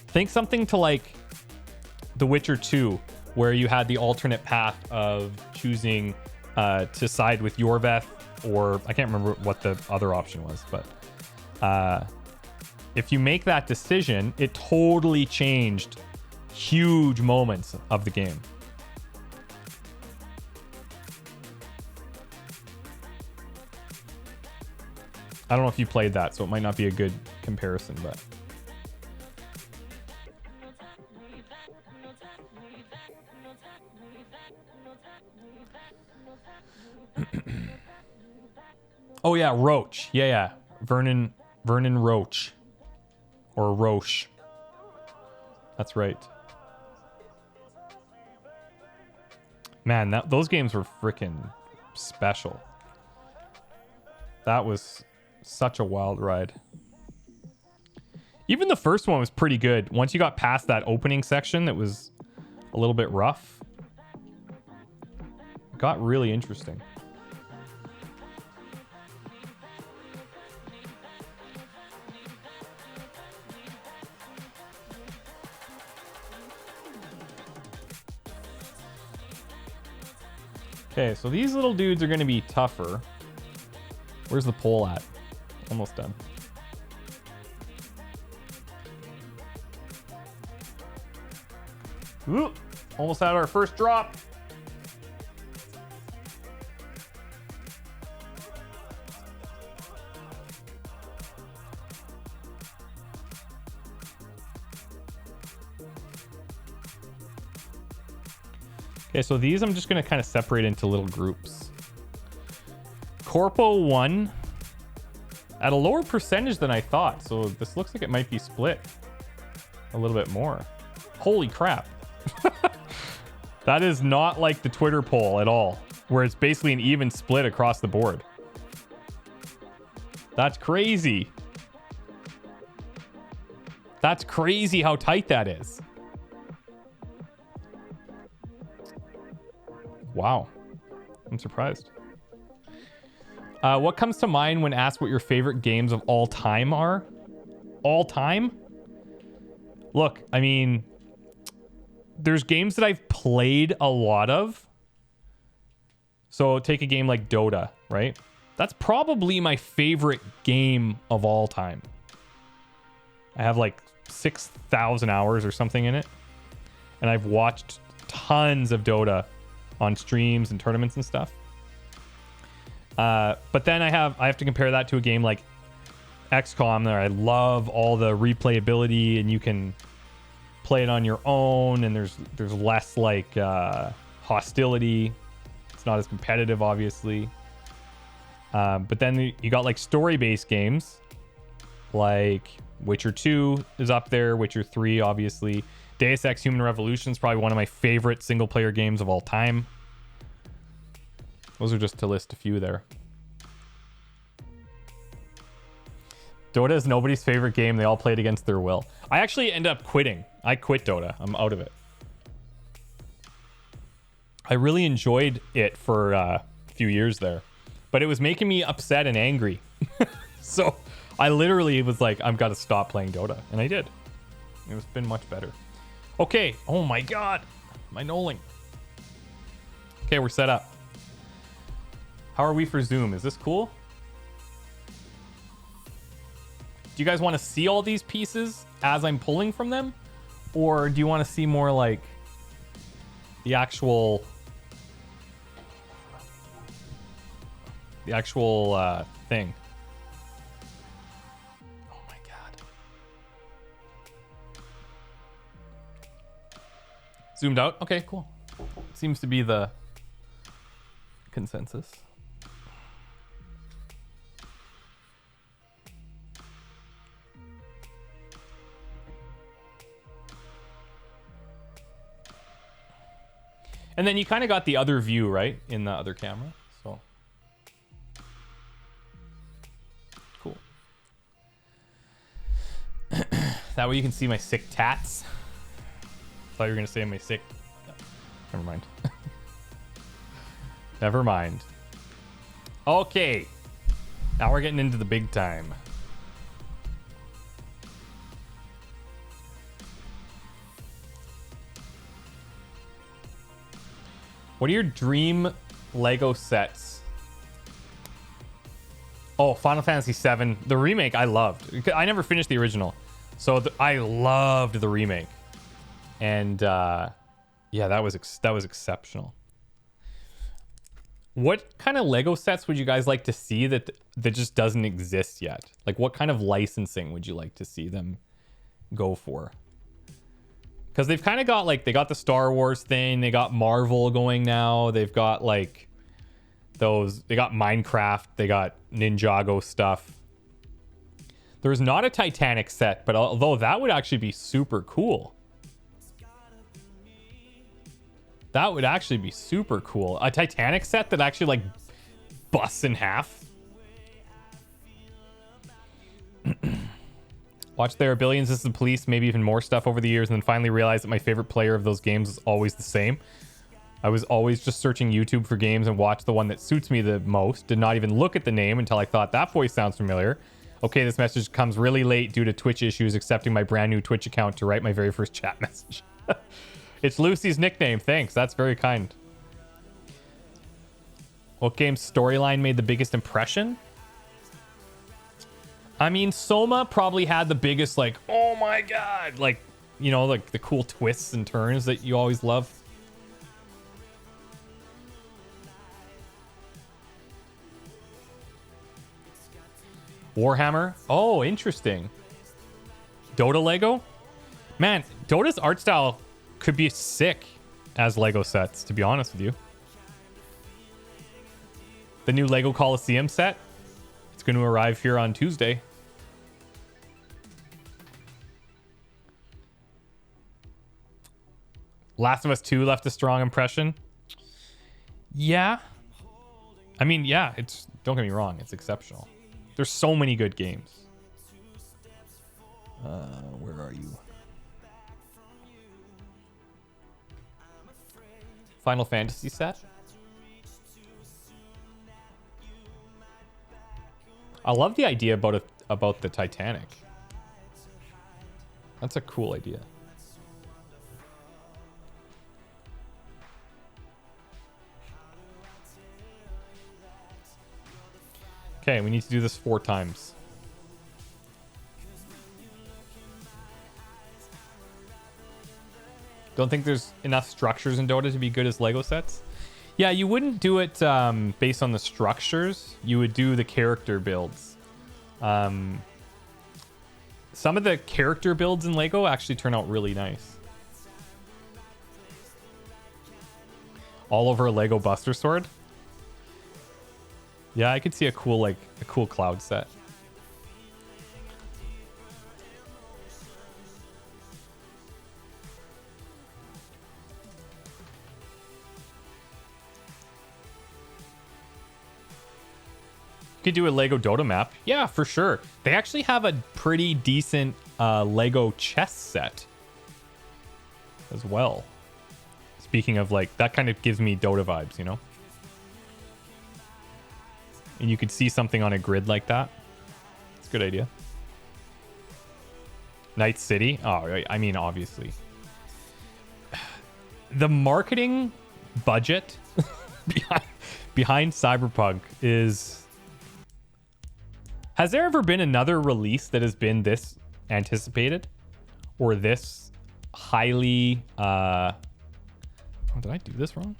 Think something to like The Witcher 2, where you had the alternate path of choosing to side with Yorveth, or I can't remember what the other option was, but if you make that decision, it totally changed huge moments of the game. I don't know if you played that, so it might not be a good comparison, but oh yeah, Roach. Yeah. Vernon Roach. Or Roche. That's right. Man, those games were freaking special. That was such a wild ride. Even the first one was pretty good. Once you got past that opening section that was a little bit rough, it got really interesting. Okay, so these little dudes are going to be tougher. Where's the pole at? Almost done. Ooh, almost had our first drop. Okay, so these I'm just going to kind of separate into little groups. Corpo 1 at a lower percentage than I thought, so this looks like it might be split a little bit more. Holy crap. That is not like the Twitter poll at all, where it's basically an even split across the board. That's crazy. That's crazy how tight that is. Wow. I'm surprised. What comes to mind when asked what your favorite games of all time are? All time? Look, I mean, there's games that I've played a lot of. So take a game like Dota, right? That's probably my favorite game of all time. I have like 6,000 hours or something in it. And I've watched tons of Dota on streams and tournaments and stuff. But then I have to compare that to a game like XCOM there. I love all the replayability, and you can play it on your own, and there's less like hostility. It's not as competitive, obviously. But then you got like story-based games like Witcher 2 is up there, Witcher 3 obviously. Deus Ex Human Revolution is probably one of my favorite single-player games of all time. Those are just to list a few there. Dota is nobody's favorite game. They all played against their will. I actually end up quitting. I quit Dota. I'm out of it. I really enjoyed it for a few years there, but it was making me upset and angry. So I literally was like, I've got to stop playing Dota. And I did. It's been much better. Okay. Oh my God. My knolling. Okay, we're set up. How are we for Zoom? Is this cool? Do you guys want to see all these pieces as I'm pulling from them? Or do you want to see more like the actual thing? Oh my God. Zoomed out? Okay, cool. Seems to be the consensus. And then you kind of got the other view, right? In the other camera. So cool. That way you can see my sick tats. Thought you were going to say my sick... Never mind. Never mind. Okay. Now we're getting into the big time. What are your dream Lego sets? Oh, Final Fantasy VII. The remake I loved. I never finished the original. So I loved the remake. And yeah, that was exceptional. What kind of Lego sets would you guys like to see that just doesn't exist yet? Like what kind of licensing would you like to see them go for? Because they've kind of got like, they got the Star Wars thing, they got Marvel going now, they've got like those, they got Minecraft, they got Ninjago stuff. There's not a Titanic set, but although that would actually be super cool. That would actually be super cool. A Titanic set that actually like busts in half. Watch There Are Billions, This is the Police, maybe even more stuff over the years, and then finally realized that my favorite player of those games is always the same. I was always just searching YouTube for games and watched the one that suits me the most. Did not even look at the name until I thought that voice sounds familiar. Okay, this message comes really late due to Twitch issues, accepting my brand new Twitch account to write my very first chat message. It's Lucy's nickname. Thanks. That's very kind. What game's storyline made the biggest impression? I mean, Soma probably had the biggest, like, oh my God, like, you know, like the cool twists and turns that you always love. Warhammer. Oh, interesting. Dota Lego. Man, Dota's art style could be sick as Lego sets, to be honest with you. The new Lego Coliseum set. It's going to arrive here on Tuesday. Last of Us 2 left a strong impression. Yeah. I mean, yeah, it's, don't get me wrong, it's exceptional. There's so many good games. Where are you? Final Fantasy set? I love the idea about the Titanic. That's a cool idea. Okay, we need to do this 4 times. Don't think there's enough structures in Dota to be good as Lego sets. Yeah, you wouldn't do it based on the structures. You would do the character builds. Some of the character builds in Lego actually turn out really nice. All over a Lego Buster Sword. Yeah, I could see a cool cloud set. Could do a Lego Dota map. Yeah, for sure. They actually have a pretty decent Lego chess set as well. Speaking of, like, that kind of gives me Dota vibes, you know? And you could see something on a grid like that. It's a good idea. Night City. Oh, I mean, obviously. The marketing budget behind Cyberpunk is... Has there ever been another release that has been this anticipated? Or this highly... Oh, did I do this wrong?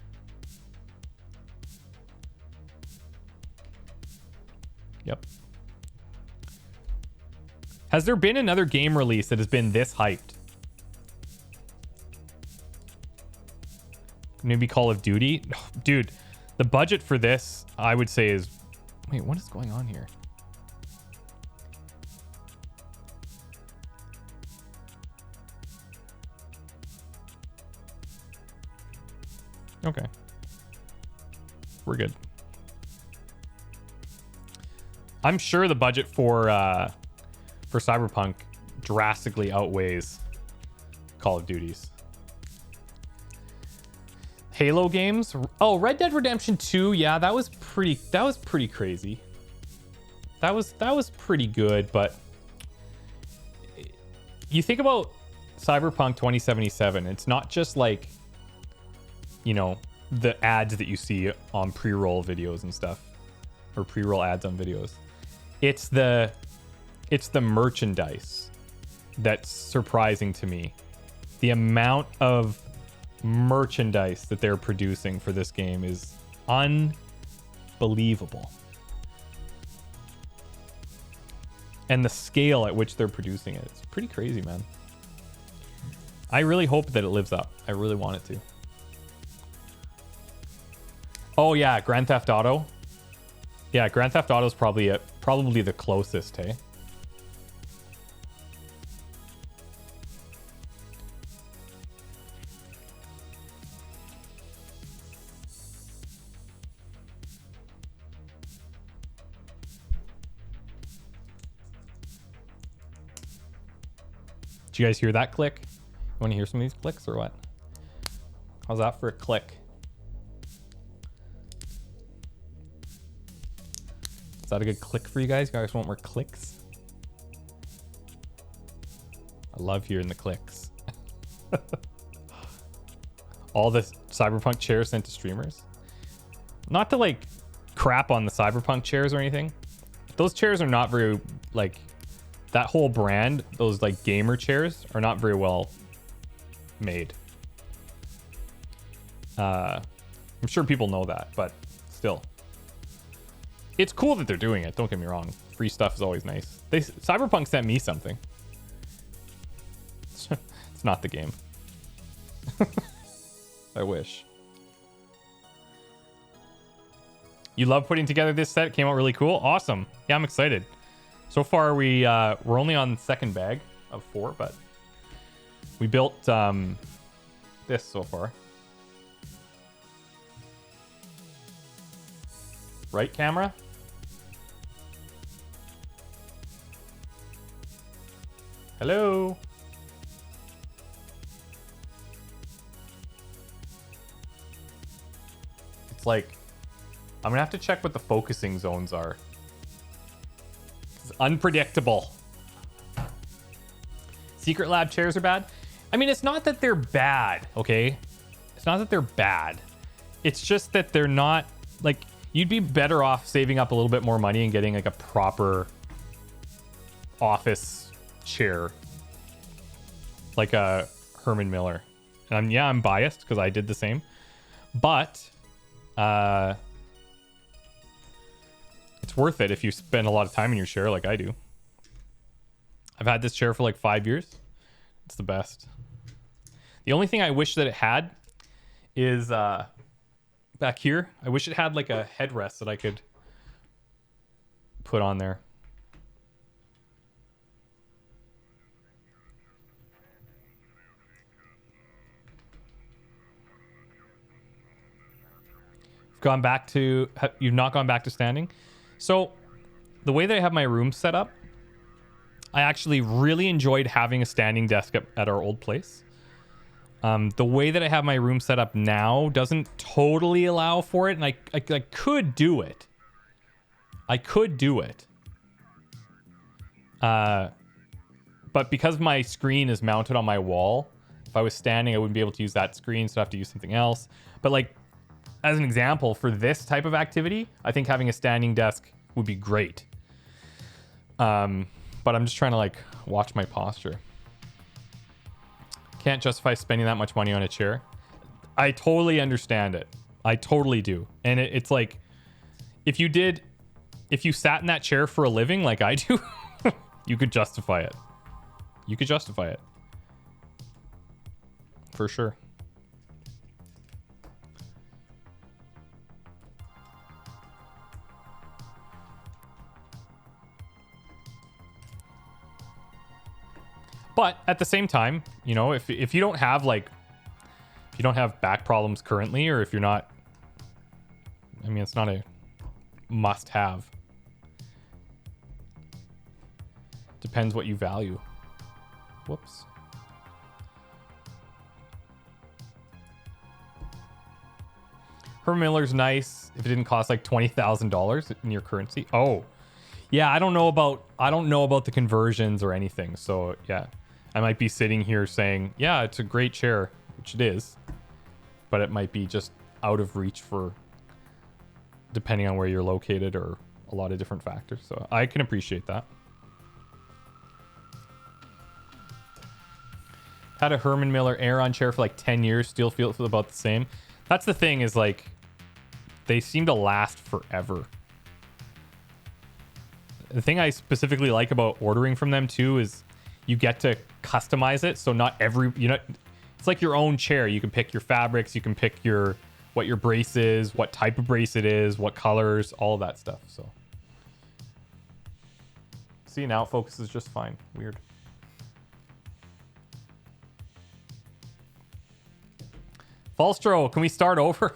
Yep. Has there been another game release that has been this hyped? Maybe Call of Duty? Dude, the budget for this, I would say is... Wait, what is going on here? Okay. We're good. I'm sure the budget for Cyberpunk drastically outweighs Call of Duty's. Halo games? Oh, Red Dead Redemption 2. Yeah, that was pretty crazy. That was pretty good, but you think about Cyberpunk 2077, it's not just like, you know, the ads that you see on pre-roll videos and stuff, or pre-roll ads on videos. It's the merchandise that's surprising to me. The amount of merchandise that they're producing for this game is unbelievable. And the scale at which they're producing it, it's pretty crazy, man. I really hope that it lives up. I really want it to. Oh yeah, Grand Theft Auto. Yeah, Grand Theft Auto is probably the closest, hey? Did you guys hear that click? You want to hear some of these clicks or what? How's that for a click? Is that a good click for you guys? You guys want more clicks? I love hearing the clicks. All the Cyberpunk chairs sent to streamers. Not to like crap on the Cyberpunk chairs or anything. Those chairs are not very, like, that whole brand, those like gamer chairs are not very well made. I'm sure people know that, but still. It's cool that they're doing it, don't get me wrong. Free stuff is always nice. Cyberpunk sent me something. It's not the game. I wish. You love putting together this set. It came out really cool. Awesome. Yeah, I'm excited. So far, we're only on the second bag of 4, but we built this so far. Right, camera? Hello? It's like, I'm gonna have to check what the focusing zones are. It's unpredictable. Secret Lab chairs are bad. I mean, it's not that they're bad, okay? It's not that they're bad. It's just that they're not, like, you'd be better off saving up a little bit more money and getting like a proper office chair, like a Herman Miller. And I'm biased because I did the same, but it's worth it if you spend a lot of time in your chair like I do. I've had this chair for like 5 years. It's the best. The only thing I wish that it had is back here. I wish it had like a headrest that I could put on there. You've not gone back to standing. So the way that I have my room set up, I actually really enjoyed having a standing desk at our old place. The way that I have my room set up now doesn't totally allow for it, and I could do it. I could do it. But because my screen is mounted on my wall, if I was standing, I wouldn't be able to use that screen, so I have to use something else. But like, as an example, for this type of activity, I think having a standing desk would be great. But I'm just trying to like watch my posture. Can't justify spending that much money on a chair. I totally understand it. I totally do. And it's like, if you sat in that chair for a living like I do, you could justify it. You could justify it. For sure. But at the same time, you know, if you don't have back problems currently, or if you're not, I mean, it's not a must have. Depends what you value. Whoops. Herman Miller's nice if it didn't cost like $20,000 in your currency. Oh, yeah. I don't know about the conversions or anything. So yeah. I might be sitting here saying, yeah, it's a great chair, which it is, but it might be just out of reach for depending on where you're located or a lot of different factors. So I can appreciate that. Had a Herman Miller Aeron chair for like 10 years, still feel about the same. That's the thing, is like, they seem to last forever. The thing I specifically like about ordering from them too is you get to customize it. So not every, you know, it's like your own chair. You can pick your fabrics, you can pick what your brace is, what type of brace it is, what colors, all of that stuff. So see, now it focuses just fine. Weird. Falstro, can we start over?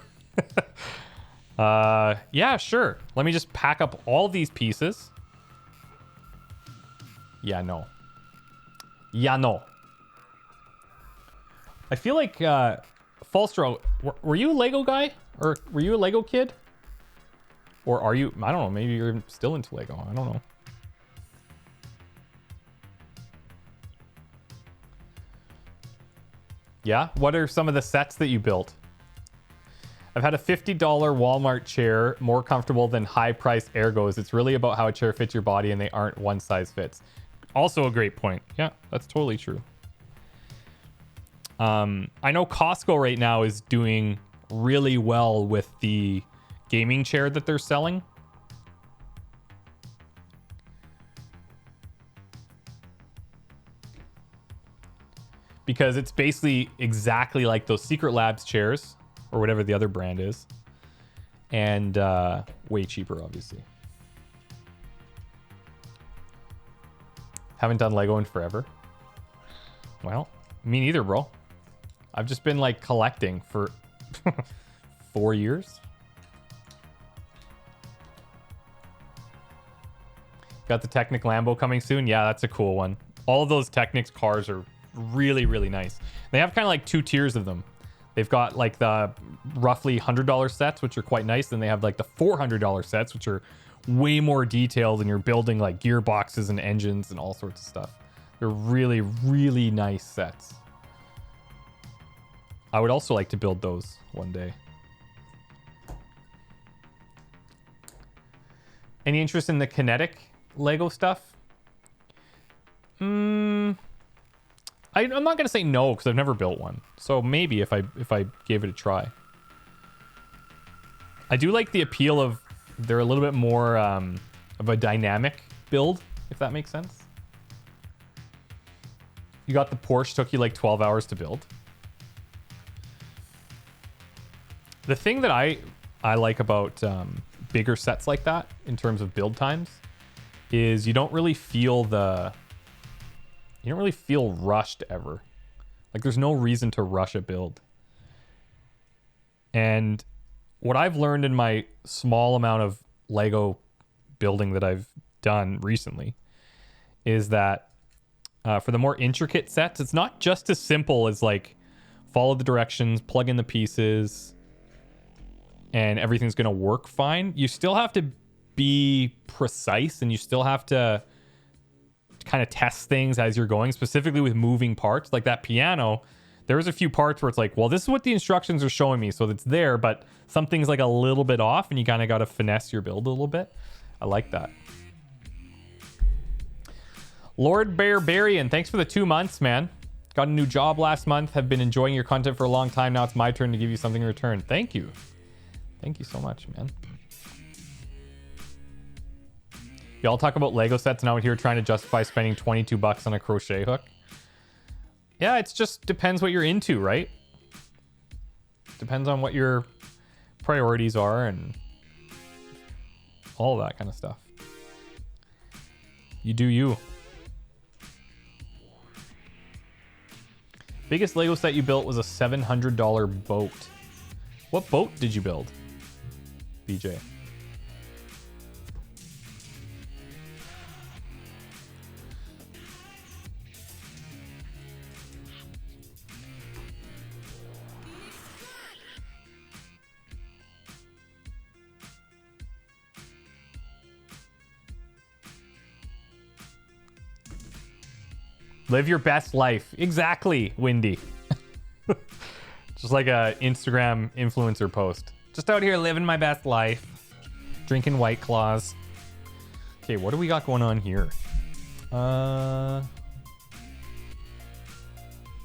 Yeah, sure. Let me just pack up all these pieces. Yeah, no. I feel like Falstro, were you a Lego guy? Or were you a Lego kid? Or are you, I don't know, maybe you're still into Lego. I don't know. Yeah, what are some of the sets that you built? I've had a $50 Walmart chair, more comfortable than high-priced Ergos. It's really about how a chair fits your body, and they aren't one size fits. Also a great point. Yeah, that's totally true. I know Costco right now is doing really well with the gaming chair that they're selling. Because it's basically exactly like those Secret Labs chairs, or whatever the other brand is. And way cheaper, obviously. Haven't done Lego in forever. Well, me neither, bro. I've just been like collecting for 4 years. Got the Technic Lambo coming soon. Yeah, that's a cool one. All of those Technics cars are really, really nice. They have kind of like two tiers of them. They've got like the roughly $100 sets, which are quite nice. Then they have like the $400 sets, which are way more detailed and you're building like gearboxes and engines and all sorts of stuff. They're really, really nice sets. I would also like to build those one day. Any interest in the kinetic Lego stuff? I'm not gonna say no because I've never built one. So maybe if I gave it a try. I do like the appeal of they're a little bit more of a dynamic build, if that makes sense. You got the Porsche, took you like 12 hours to build. The thing that I like about bigger sets like that in terms of build times is you don't really feel rushed ever. Like there's no reason to rush a build. And what I've learned in my small amount of Lego building that I've done recently is that for the more intricate sets, it's not just as simple as like follow the directions, plug in the pieces, and everything's going to work fine. You still have to be precise and you still have to kind of test things as you're going, specifically with moving parts. Like that piano, there was a few parts where it's like, well, this is what the instructions are showing me, so it's there, but something's like a little bit off and you kind of got to finesse your build a little bit. I like that. Lord Barbarian, thanks for the 2 months, man. Got a new job last month. Have been enjoying your content for a long time. Now it's my turn to give you something in return. Thank you. Thank you so much, man. Y'all talk about Lego sets and out here trying to justify spending $22 on a crochet hook. Yeah, it's just depends what you're into, right? Depends on what your priorities are and all that kind of stuff. You do you. Biggest Lego set you built was a $700 boat. What boat did you build, BJ? Live your best life. Exactly, Windy. Just like a Instagram influencer post. Just out here living my best life. Drinking White Claws. Okay, what do we got going on here?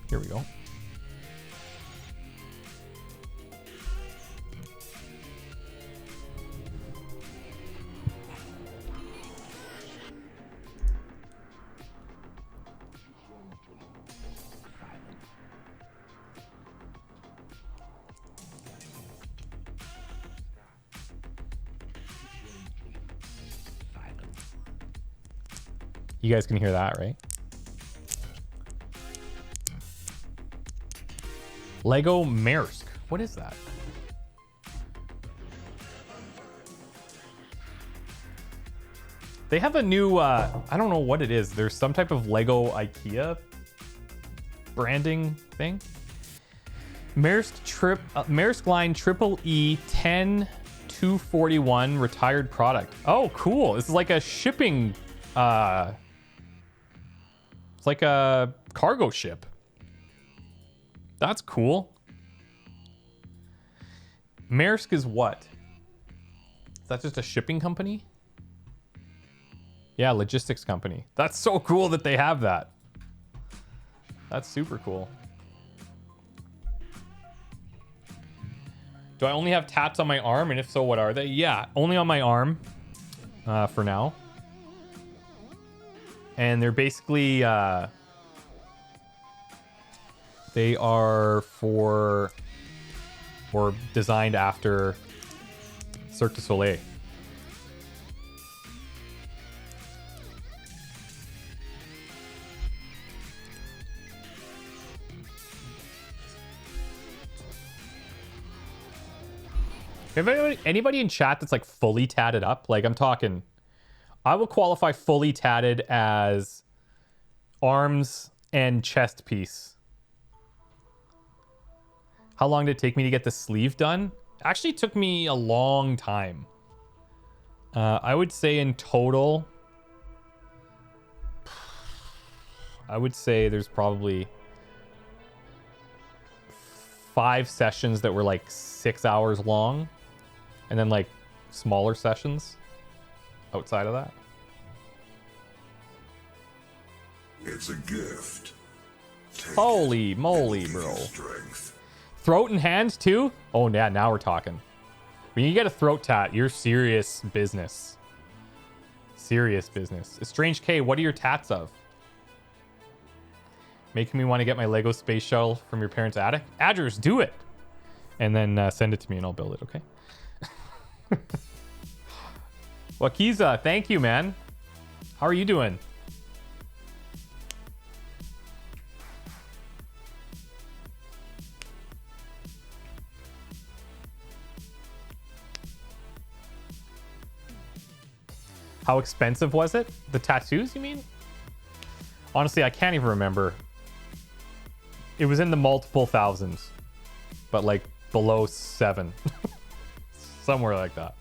Here we go. You guys can hear that, right? Lego Maersk. What is that? They have a new, I don't know what it is. There's some type of Lego IKEA branding thing. Maersk line Triple E 10241 retired product. Oh, cool. This is like a shipping, it's like a cargo ship. That's cool. Maersk is what? Is that just a shipping company? Yeah, logistics company. That's so cool that they have that. That's super cool. Do I only have tats on my arm? And if so, what are they? Yeah, only on my arm for now. And they're basically, they are for, or designed after Cirque du Soleil. If anybody in chat that's like fully tatted up, like I'm talking, I will qualify fully tatted as arms and chest piece. How long did it take me to get the sleeve done? Actually, it took me a long time. I would say in total, I would say there's probably 5 sessions that were like 6 hours long, and then like smaller sessions outside of that. It's a gift. Take Holy it. moly, It'll give bro. you strength. Throat and hands too? Oh yeah, now we're talking. When you get a throat tat, you're serious business. Serious business. Strange K, what are your tats of? Making me want to get my Lego space shuttle from your parents' attic? Adgers, do it! And then send it to me and I'll build it, okay? Wakiza, thank you, man. How are you doing? How expensive was it? The tattoos, you mean? Honestly, I can't even remember. It was in the multiple thousands, but like below 7. Somewhere like that.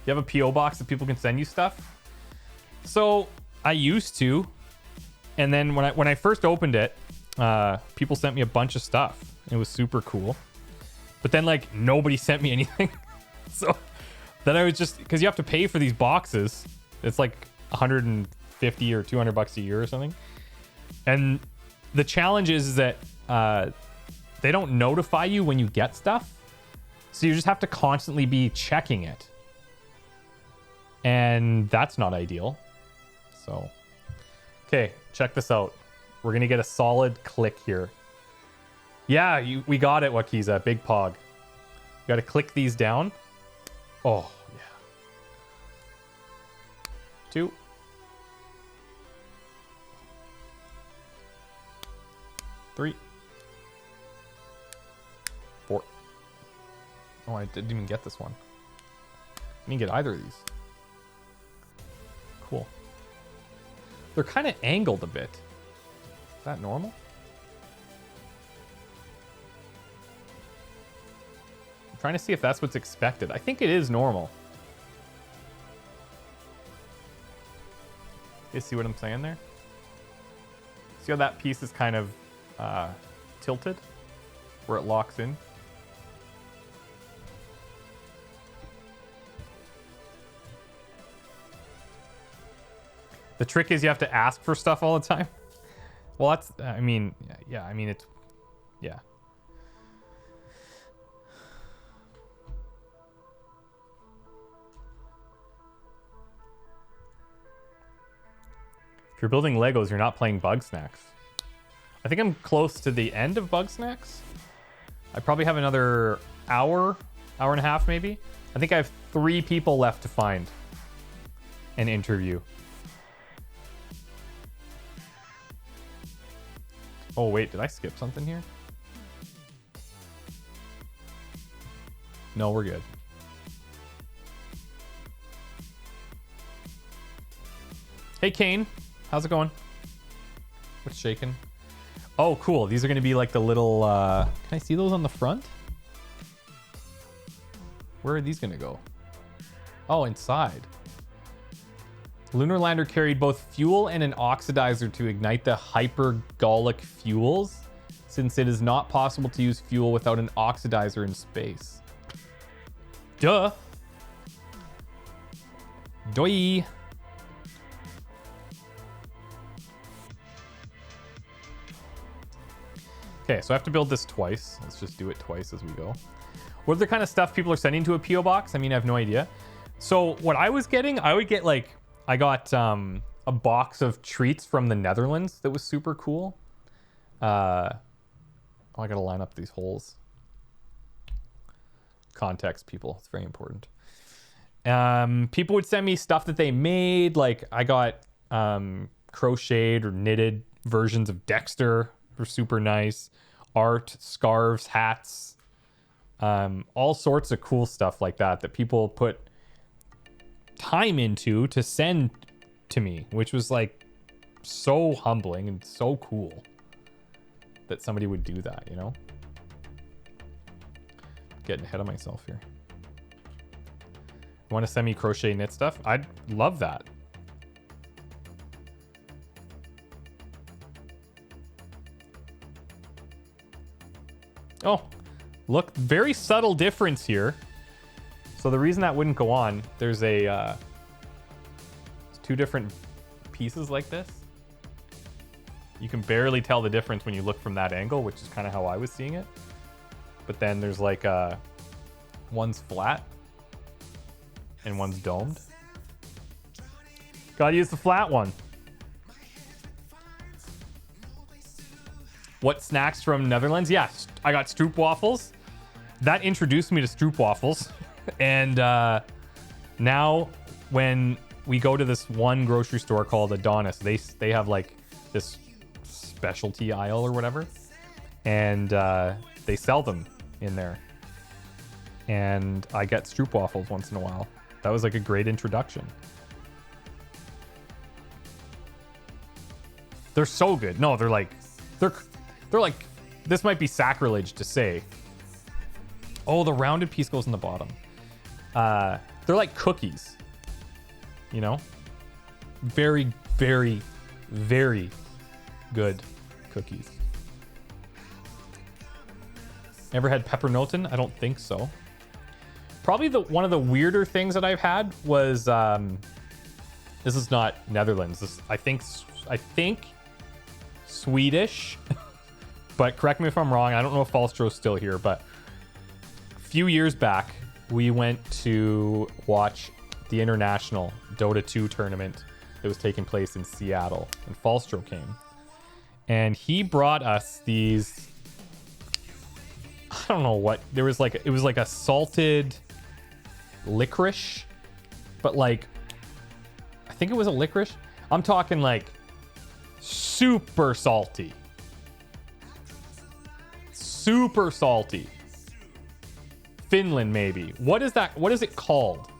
You have a PO box that people can send you stuff? So I used to, and then when I first opened it, people sent me a bunch of stuff. It was super cool, but then like nobody sent me anything. So then I was just, because you have to pay for these boxes. It's like 150 or 200 bucks a year or something. And the challenge is that they don't notify you when you get stuff, so you just have to constantly be checking it. And that's not ideal. So, okay, check this out. We're going to get a solid click here. Yeah, we got it, Wakiza. Big Pog. You got to click these down. Oh, yeah. 2. 3. 4. Oh, I didn't even get this one. I didn't get either of these. Cool. They're kind of angled a bit. Is that normal? I'm trying to see if that's what's expected. I think it is normal. You see what I'm saying there? See how that piece is kind of tilted? Where it locks in? The trick is you have to ask for stuff all the time. Well, that's, I mean, yeah, I mean, it's, yeah. If you're building Legos, you're not playing Bug Snacks. I think I'm close to the end of Bug Snacks. I probably have another hour and a half maybe. I think I have 3 people left to find and interview. Oh, wait, did I skip something here? No, we're good. Hey, Kane. How's it going? What's shaking? Oh, cool. These are going to be like the little... Can I see those on the front? Where are these going to go? Oh, inside. Lunar lander carried both fuel and an oxidizer to ignite the hypergolic fuels, since it is not possible to use fuel without an oxidizer in space. Duh. Doi. Okay, so I have to build this twice. Let's just do it twice as we go. What are the kind of stuff people are sending to a PO box? I mean, I have no idea. So what I was getting, I would get like, I got a box of treats from the Netherlands that was super cool. Oh, I gotta line up these holes. Context, people. It's very important. People would send me stuff that they made. Like I got crocheted or knitted versions of Dexter. Were super nice. Art, scarves, hats. All sorts of cool stuff like that people put time into to send to me, which was like so humbling and so cool that somebody would do that, you know? Getting ahead of myself here. You want to send me crochet knit stuff? I'd love that. Oh, look, very subtle difference here. So the reason that wouldn't go on, there's a two different pieces like this. You can barely tell the difference when you look from that angle, which is kind of how I was seeing it. But then there's like one's flat and one's domed. Gotta use the flat one. What snacks from Netherlands? Yeah, I got stroopwafels. That introduced me to stroopwafels. And now when we go to this one grocery store called Adonis, they have like this specialty aisle or whatever. And they sell them in there. And I get stroopwafels once in a while. That was like a great introduction. They're so good. No, they're like, this might be sacrilege to say. Oh, the rounded piece goes in the bottom. They're like cookies, you know? Very, very, very good cookies. Ever had pepper Noten? I don't think so. Probably one of the weirder things that I've had was this is not Netherlands. This I think Swedish. But correct me if I'm wrong. I don't know if Falstro's still here, but a few years back we went to watch the international Dota 2 tournament that was taking place in Seattle, and Falstro came. And he brought us these, I don't know what, it was like a salted licorice, but like, I think it was a licorice. I'm talking like super salty. Super salty. Finland, maybe. What is that? What is it called?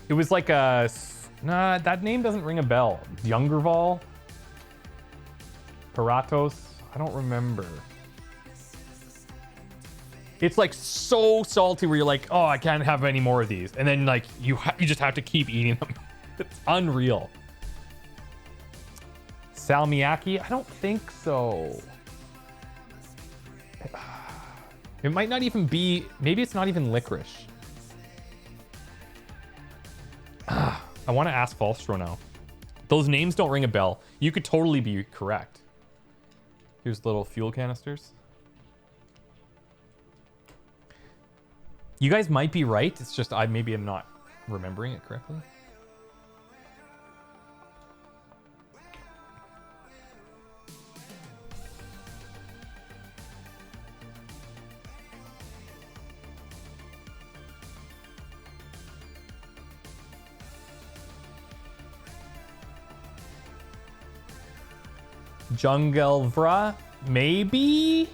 It was like a, nah, that name doesn't ring a bell. Youngerval? Paratos? I don't remember. It's like so salty where you're like, oh, I can't have any more of these. And then like you just have to keep eating them. It's unreal. Salmiakki? I don't think so. It might not even be, maybe it's not even licorice. I want to ask Falstro now. Those names don't ring a bell. You could totally be correct. Here's little fuel canisters. You guys might be right. It's just maybe I'm not remembering it correctly. Jungelvra, maybe?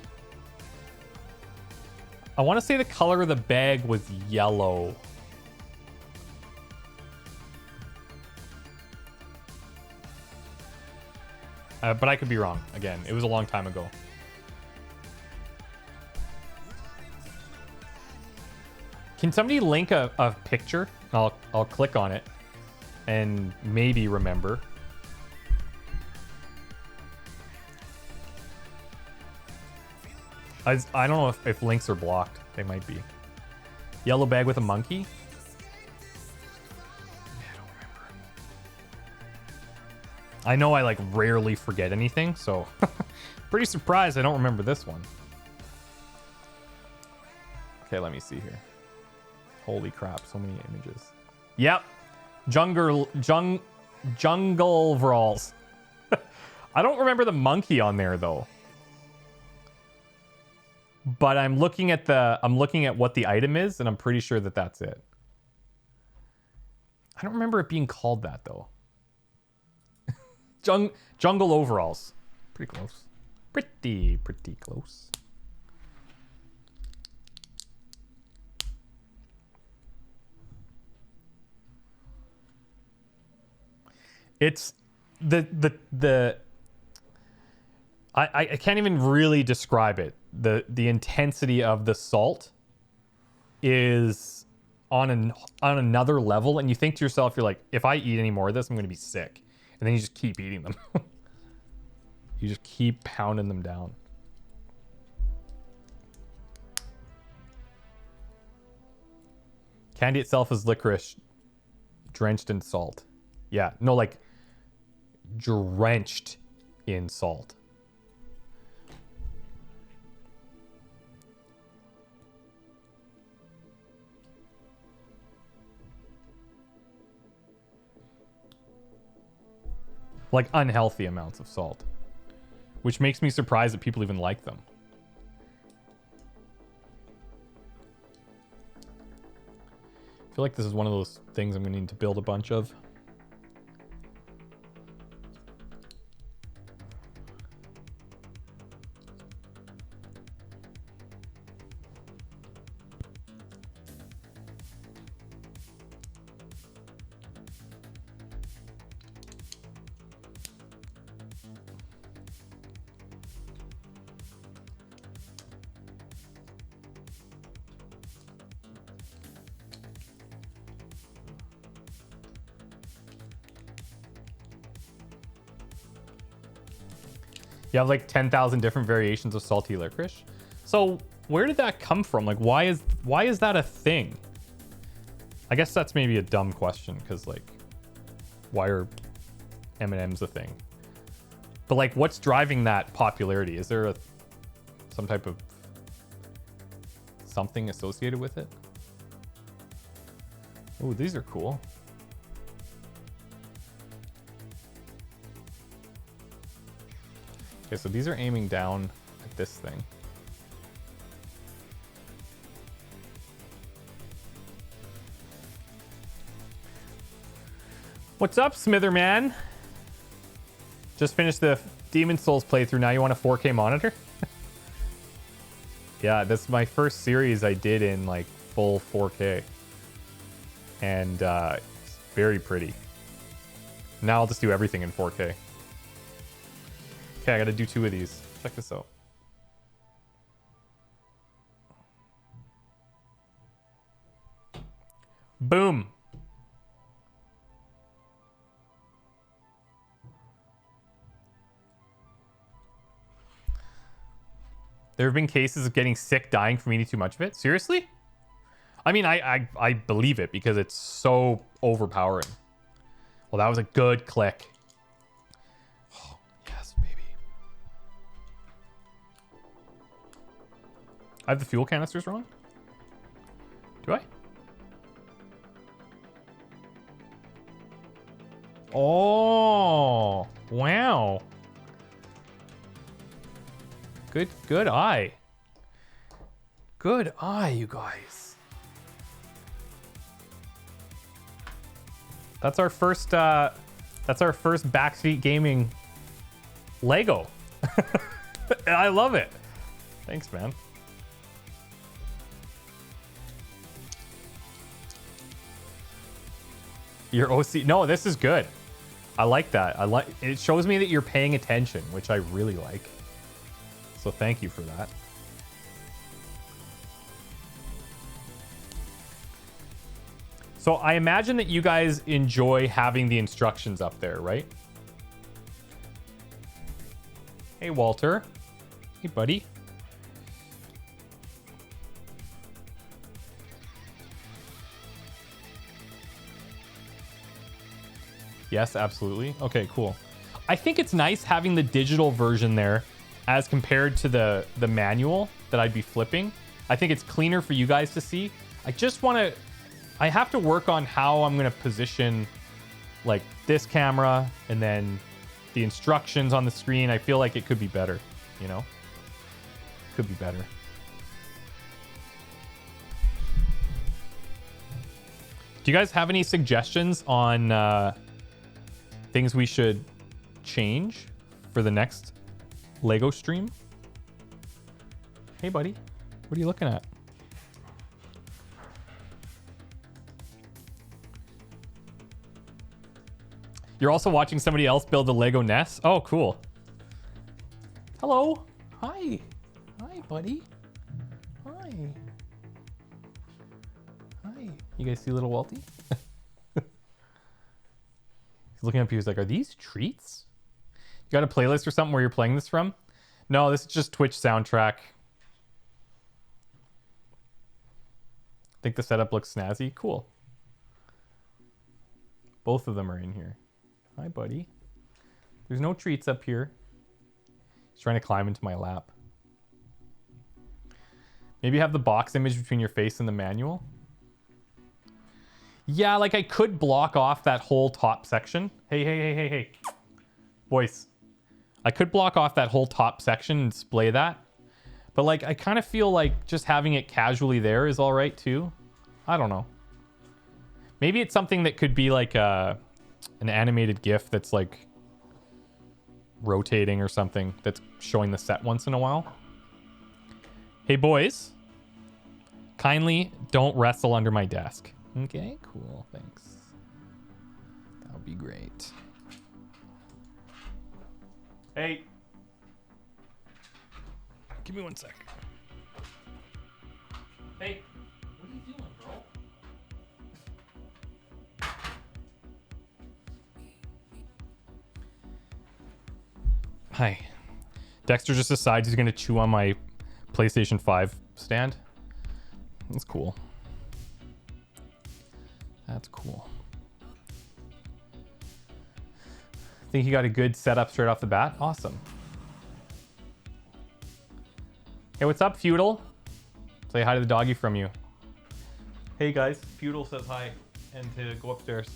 I want to say the color of the bag was yellow. But I could be wrong. Again, it was a long time ago. Can somebody link a picture? I'll click on it and maybe remember. I don't know if links are blocked. They might be. Yellow bag with a monkey? I don't remember. I know I like rarely forget anything, so pretty surprised I don't remember this one. Okay, let me see here. Holy crap, so many images. Yep. Jungle Vrawls. I don't remember the monkey on there though. But I'm looking at what the item is, and I'm pretty sure that that's it. I don't remember it being called that though. Jungle overalls. Pretty close. Pretty close. It's the I can't even really describe it. The intensity of the salt is on another level, and you think to yourself, you're like, if I eat any more of this, I'm going to be sick. And then you just keep eating them. You just keep pounding them down. Candy itself is licorice drenched in salt. Yeah, no, like drenched in salt. Like unhealthy amounts of salt, which makes me surprised that people even like them. I feel like this is one of those things I'm gonna need to build a bunch of. You have like 10,000 different variations of salty licorice. So where did that come from? Like, why is that a thing? I guess that's maybe a dumb question, because like, why are M&Ms a thing? But like, what's driving that popularity? Is there some type of something associated with it? Oh, these are cool. Okay, so these are aiming down at this thing. What's up, Smitherman? Just finished the Demon Souls playthrough. Now you want a 4K monitor? Yeah, this is my first series I did in like full 4K. And it's very pretty. Now I'll just do everything in 4K. Okay, I gotta do 2 of these. Check this out. Boom. There have been cases of getting sick, dying from eating too much of it. Seriously? I mean, I believe it because it's so overpowering. Well, that was a good click. Oh, yes, baby. I have the fuel canisters wrong? Do I? Oh, wow. Good eye. Good eye, you guys. That's our first backseat gaming Lego. I love it. Thanks, man. Your OC. No, this is good. I like that. It shows me that you're paying attention, which I really like. So thank you for that. So I imagine that you guys enjoy having the instructions up there, right? Hey, Walter. Hey, buddy. Yes, absolutely. Okay, cool. I think it's nice having the digital version there as compared to the manual that I'd be flipping. I think it's cleaner for you guys to see. I have to work on how I'm going to position like this camera and then the instructions on the screen. I feel like it could be better, you know? Could be better. Do you guys have any suggestions on things we should change for the next Lego stream? Hey, buddy. What are you looking at? You're also watching somebody else build a Lego nest? Oh, cool. Hello. Hi. Hi, buddy. Hi. Hi. You guys see little Walty? He's looking up here. He's like, are these treats? You got a playlist or something where you're playing this from? No, this is just Twitch soundtrack. I think the setup looks snazzy. Cool. Both of them are in here. Hi, buddy. There's no treats up here. He's trying to climb into my lap. Maybe have the box image between your face and the manual. Yeah, like I could block off that whole top section. Hey. Boys. I could block off that whole top section and display that. But like, I kind of feel like just having it casually there is all right too. I don't know. Maybe it's something that could be like an animated GIF that's like rotating or something that's showing the set once in a while. Hey boys, kindly don't wrestle under my desk. Okay, cool, thanks. That would be great. Hey. Give me 1 sec. Hey, what are you doing, bro? Hi. Dexter just decides he's going to chew on my PlayStation 5 stand. That's cool. That's cool. I think he got a good setup straight off the bat. Awesome. Hey, what's up, Feudal? Say hi to the doggy from you. Hey, guys. Feudal says hi and to go upstairs.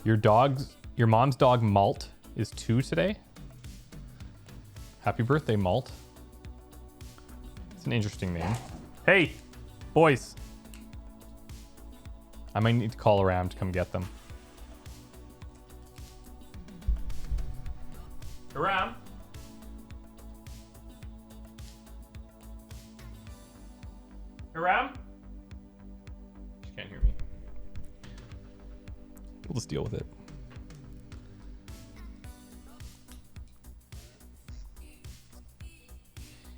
Your mom's dog Malt is 2 today. Happy birthday, Malt. It's an interesting name. Hey, boys. I might need to call around to come get them. Aram? Aram? She can't hear me. We'll just deal with it.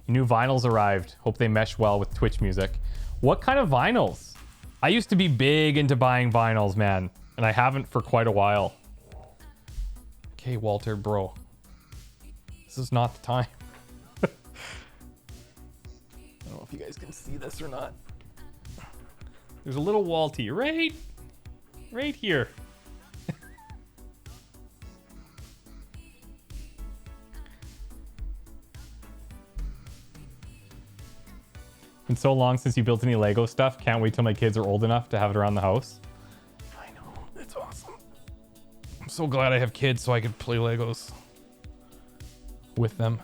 New vinyls arrived. Hope they mesh well with Twitch music. What kind of vinyls? I used to be big into buying vinyls, man. And I haven't for quite a while. Okay, Walter, bro. This is not the time. I don't know if you guys can see this or not. There's a little Walty right here. Been so long since you built any Lego stuff. Can't wait till my kids are old enough to have it around the house. I know, it's awesome. I'm so glad I have kids so I could play Legos with them.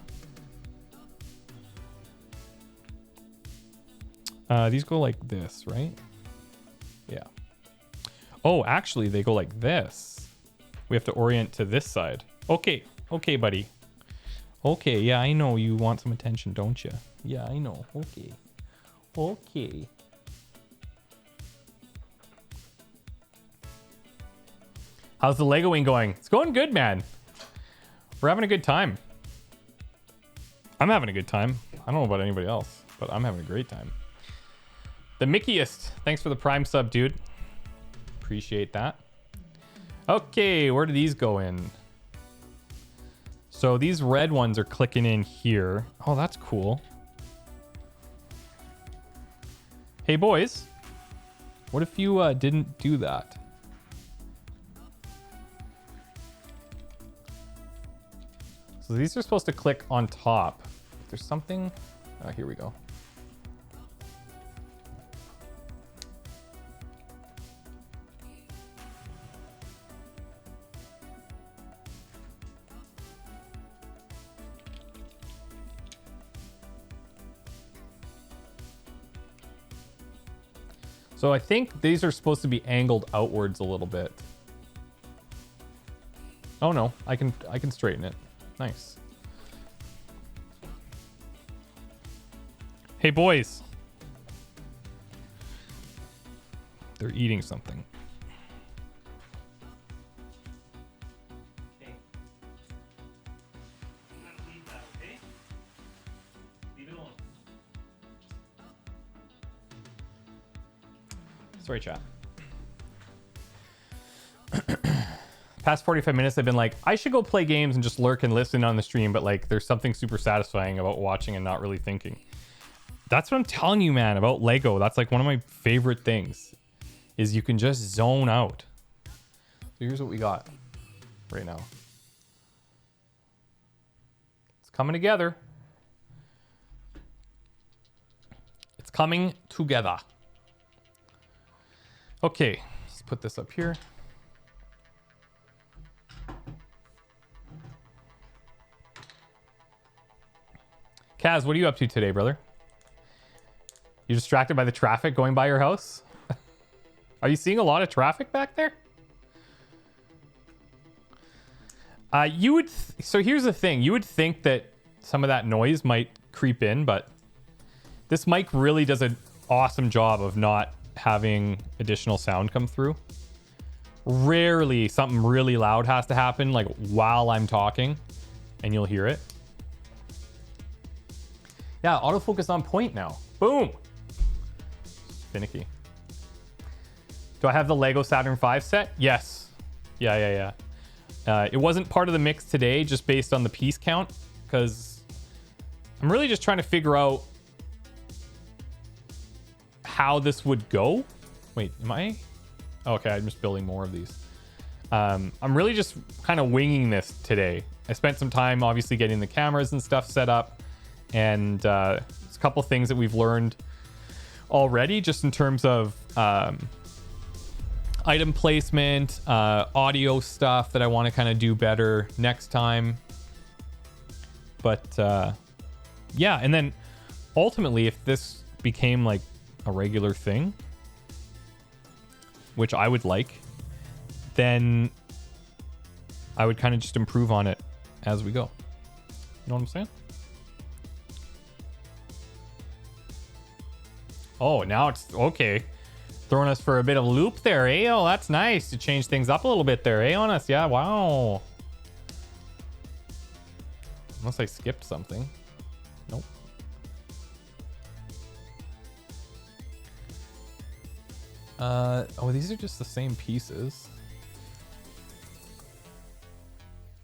These go like this, right? Yeah. Oh, actually, they go like this. We have to orient to this side. Okay, buddy. Okay, yeah, I know you want some attention, don't you? Yeah, I know. Okay. How's the Legoing going? It's going good, man. We're having a good time. I'm having a good time. I don't know about anybody else, but I'm having a great time. The Mickeyest. Thanks for the Prime sub, dude. Appreciate that. Okay, where do these go in? So these red ones are clicking in here. Oh, that's cool. Hey, boys. What if you didn't do that? So these are supposed to click on top. There's something... Oh, here we go. So I think these are supposed to be angled outwards a little bit. Oh no, I can straighten it. Nice. Hey, boys. They're eating something. Hey. I'm gonna leave that, okay? Leave it alone. Sorry, chat. Past 45 minutes, I've been like, I should go play games and just lurk and listen on the stream, but like, there's something super satisfying about watching and not really thinking. That's what I'm telling you, man, about Lego. That's like one of my favorite things, is you can just zone out. So here's what we got right now. It's coming together. It's coming together. Okay, let's put this up here. Kaz, what are you up to today, brother? You distracted by the traffic going by your house? Are you seeing a lot of traffic back there? So here's the thing. You would think that some of that noise might creep in, but this mic really does an awesome job of not having additional sound come through. Rarely something really loud has to happen, like while I'm talking, and you'll hear it. Yeah, autofocus on point now. Boom. Finicky. Do I have the Lego Saturn V set? Yes. Yeah. It wasn't part of the mix today, just based on the piece count, because I'm really just trying to figure out how this would go. Wait, am I? Okay, I'm just building more of these. I'm really just kind of winging this today. I spent some time, obviously, getting the cameras and stuff set up, and there's a couple things that we've learned already, just in terms of item placement, audio stuff that I want to kind of do better next time. But yeah, and then ultimately, if this became like a regular thing, which I would like, then I would kind of just improve on it as we go. You know what I'm saying? Oh, now it's okay. Throwing us for a bit of a loop there, eh? Oh, that's nice to change things up a little bit there, eh, on us? Yeah, wow. Unless I skipped something. Nope. Oh, these are just the same pieces.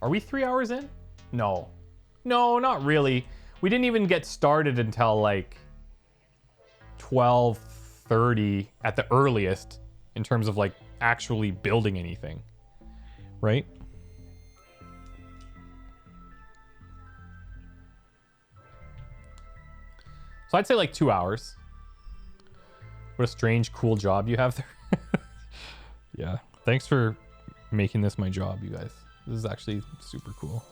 Are we 3 hours in? No. No, not really. We didn't even get started until like 12:30 at the earliest in terms of like actually building anything, right? So I'd say like 2 hours. What a strange, cool job you have there. Yeah. Thanks for making this my job, you guys. This is actually super cool.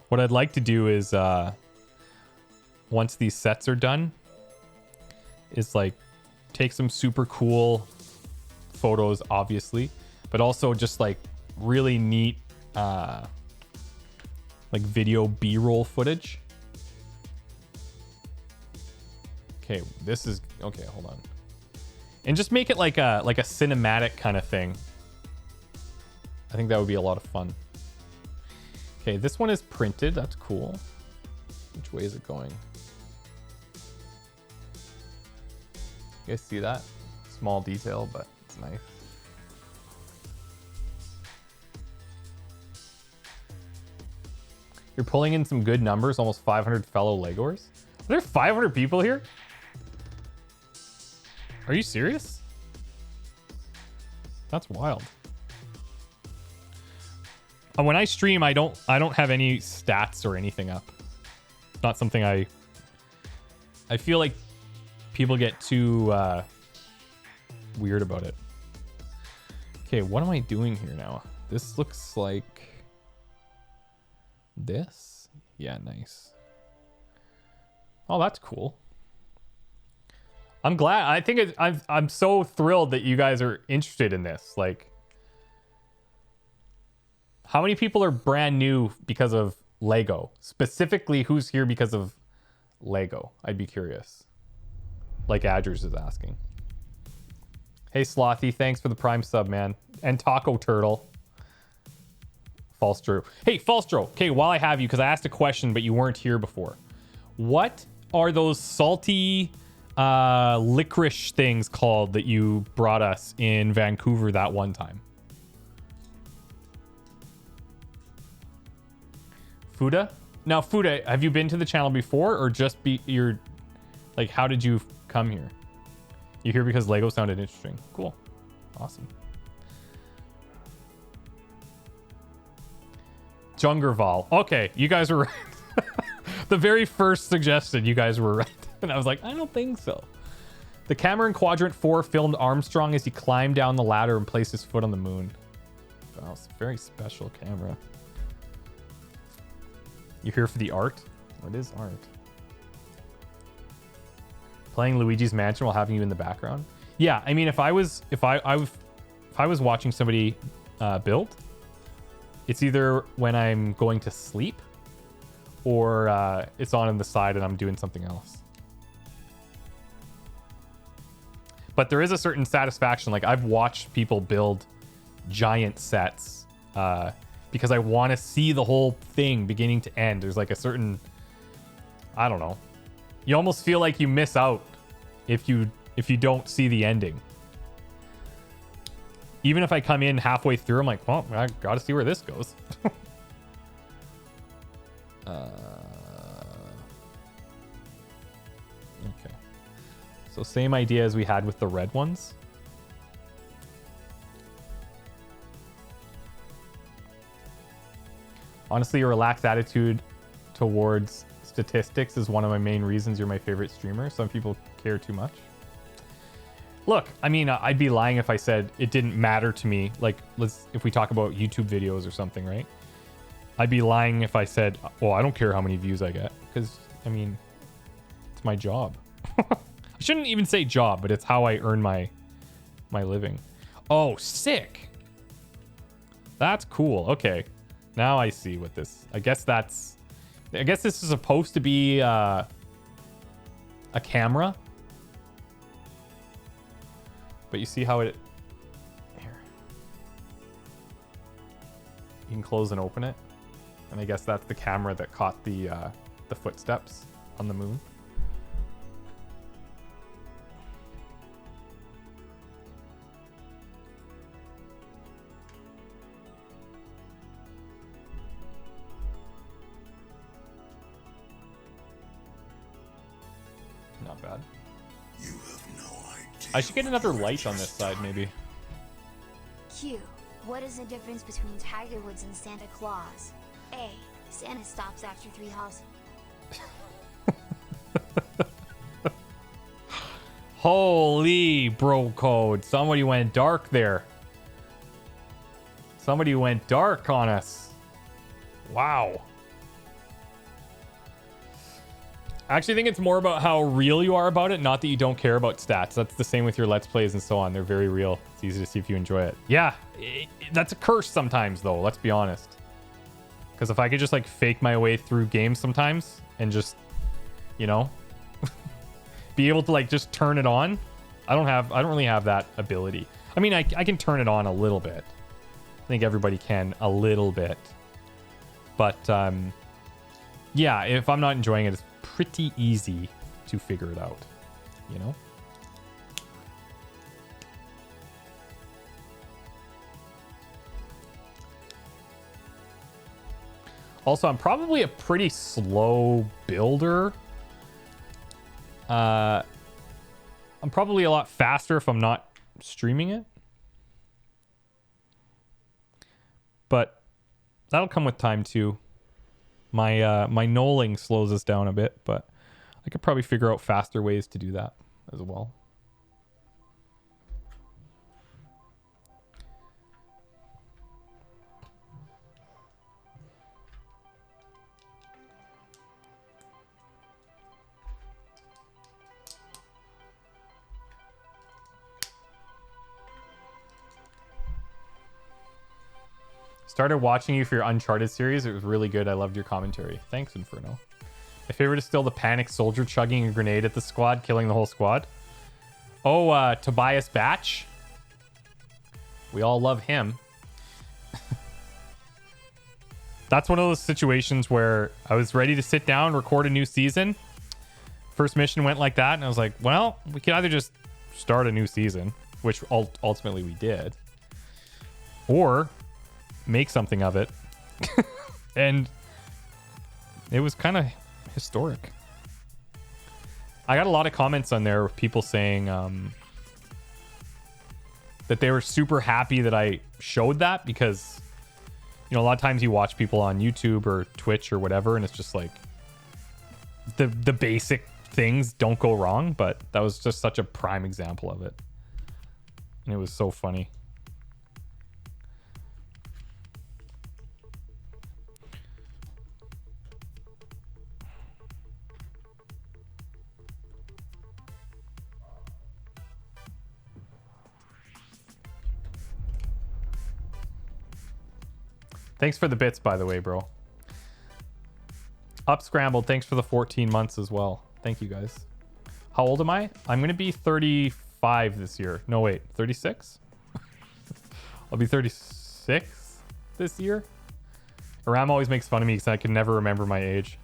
What I'd like to do is, once these sets are done, is like take some super cool photos, obviously, but also just like really neat, like video B-roll footage. Okay, this is okay. Hold on, and just make it like a cinematic kind of thing. I think that would be a lot of fun. Okay, this one is printed. That's cool. Which way is it going? You guys see that? Small detail, but it's nice. You're pulling in some good numbers, almost 500 fellow Legors. Are there 500 people here? Are you serious? That's wild. When I stream, I don't have any stats or anything up. It's not something I feel like people get too weird about it. Okay, what am I doing here now? This looks like this. Yeah, nice. Oh, that's cool. I'm glad. I think I'm so thrilled that you guys are interested in this. Like, How many people are brand new because of Lego? Specifically, who's here because of Lego? I'd be curious. Like Adgers is asking. Hey, Slothy, thanks for the Prime sub, man. And Taco Turtle. False Drew. Hey, False Drew. Okay, while I have you, because I asked a question, but you weren't here before. What are those salty licorice things called that you brought us in Vancouver that one time? Fuda? Now, Fuda, have you been to the channel before, or just you're like, how did you come here? You're here because Lego sounded interesting. Cool. Awesome. Jungerval. Okay, you guys were right. The very first suggestion, you guys were right. And I was like, I don't think so. The camera in Quadrant 4 filmed Armstrong as he climbed down the ladder and placed his foot on the moon. Wow, it's a very special camera. You're here for the art? What is art? Playing Luigi's Mansion while having you in the background? Yeah, I mean, if I was watching somebody build, it's either when I'm going to sleep or it's on in the side and I'm doing something else. But there is a certain satisfaction. Like, I've watched people build giant sets because I want to see the whole thing beginning to end. There's like a certain, I don't know. You almost feel like you miss out if you don't see the ending. Even if I come in halfway through, I'm like, well, I got to see where this goes. Okay. So same idea as we had with the red ones. Honestly, a relaxed attitude towards statistics is one of my main reasons you're my favorite streamer. Some people care too much. Look, I mean, I'd be lying if I said it didn't matter to me. Like, if we talk about YouTube videos or something, right? I'd be lying if I said, well, I don't care how many views I get. Because, I mean, it's my job. I shouldn't even say job, but it's how I earn my living. Oh, sick. That's cool. Okay. Now I see what this... I guess this is supposed to be a camera. But you see how it... Here. You can close and open it. And I guess that's the camera that caught the footsteps on the moon. Not bad. You have no idea. I should get another light on this side, maybe. Q. What is the difference between Tiger Woods and Santa Claus? A. Santa stops after 3 houses. Holy bro code. Somebody went dark there. Somebody went dark on us. Wow. I actually think it's more about how real you are about it, not that you don't care about stats. That's the same with your Let's Plays and so on. They're very real. It's easy to see if you enjoy it. Yeah, that's a curse sometimes, though. Let's be honest. Because if I could just, like, fake my way through games sometimes and just, you know, be able to, like, just turn it on. I don't really have that ability. I mean, I can turn it on a little bit. I think everybody can a little bit. But, yeah, if I'm not enjoying it, it's pretty easy to figure it out, you know? Also, I'm probably a pretty slow builder. I'm probably a lot faster if I'm not streaming it. But that'll come with time too. My knolling slows us down a bit, but I could probably figure out faster ways to do that as well. Started watching you for your Uncharted series. It was really good. I loved your commentary. Thanks, Inferno. My favorite is still the panic soldier chugging a grenade at the squad, killing the whole squad. Oh, Tobias Batch. We all love him. That's one of those situations where I was ready to sit down, record a new season. First mission went like that, and I was like, well, we could either just start a new season, which ultimately we did, or make something of it. And it was kind of historic. I got a lot of comments on there with people saying that they were super happy that I showed that, because you know, a lot of times you watch people on YouTube or Twitch or whatever, and it's just like the basic things don't go wrong, but that was just such a prime example of it. And it was so funny. Thanks for the bits, by the way, bro. Up Scrambled, thanks for the 14 months as well. Thank you, guys. How old am I? I'm going to be 35 this year. No, wait, 36? I'll be 36 this year. Aram always makes fun of me because I can never remember my age.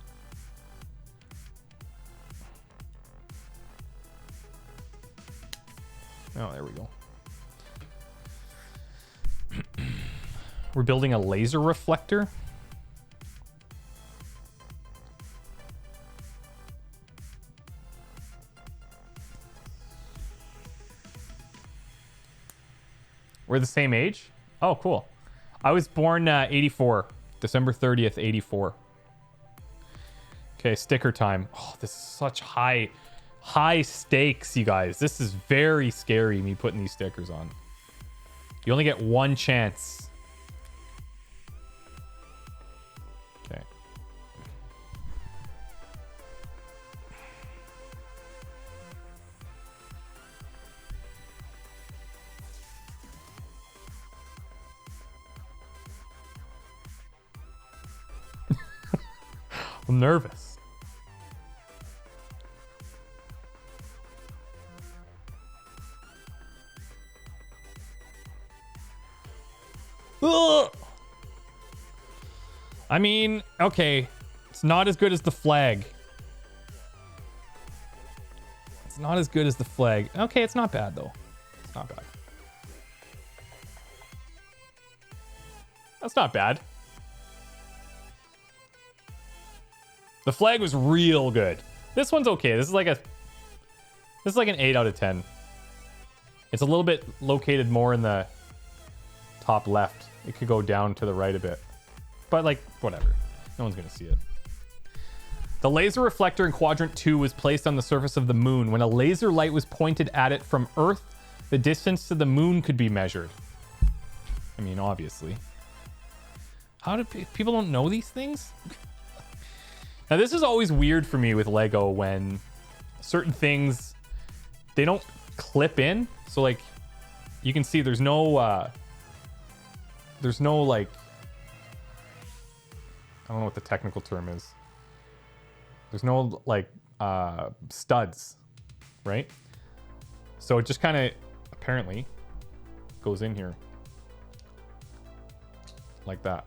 Oh, there we go. We're building a laser reflector. We're the same age? Oh, cool. I was born 84. December 30th, 84. Okay, sticker time. Oh, this is such high stakes, you guys. This is very scary, me putting these stickers on. You only get one chance. Okay. I'm nervous. Ugh. I mean, okay. It's not as good as the flag. It's not as good as the flag. Okay, it's not bad, though. It's not bad. That's not bad. The flag was real good. This one's okay. This is like an 8 out of 10. It's a little bit located more in the top left. It could go down to the right a bit. But like, whatever. No one's going to see it. The laser reflector in Quadrant 2 was placed on the surface of the moon. When a laser light was pointed at it from Earth, the distance to the moon could be measured. I mean, obviously. How do people don't know these things? Now, this is always weird for me with Lego when certain things, they don't clip in. So, like, you can see there's no, like, I don't know what the technical term is. There's no, like, studs, right? So it just kind of, apparently, goes in here. Like that.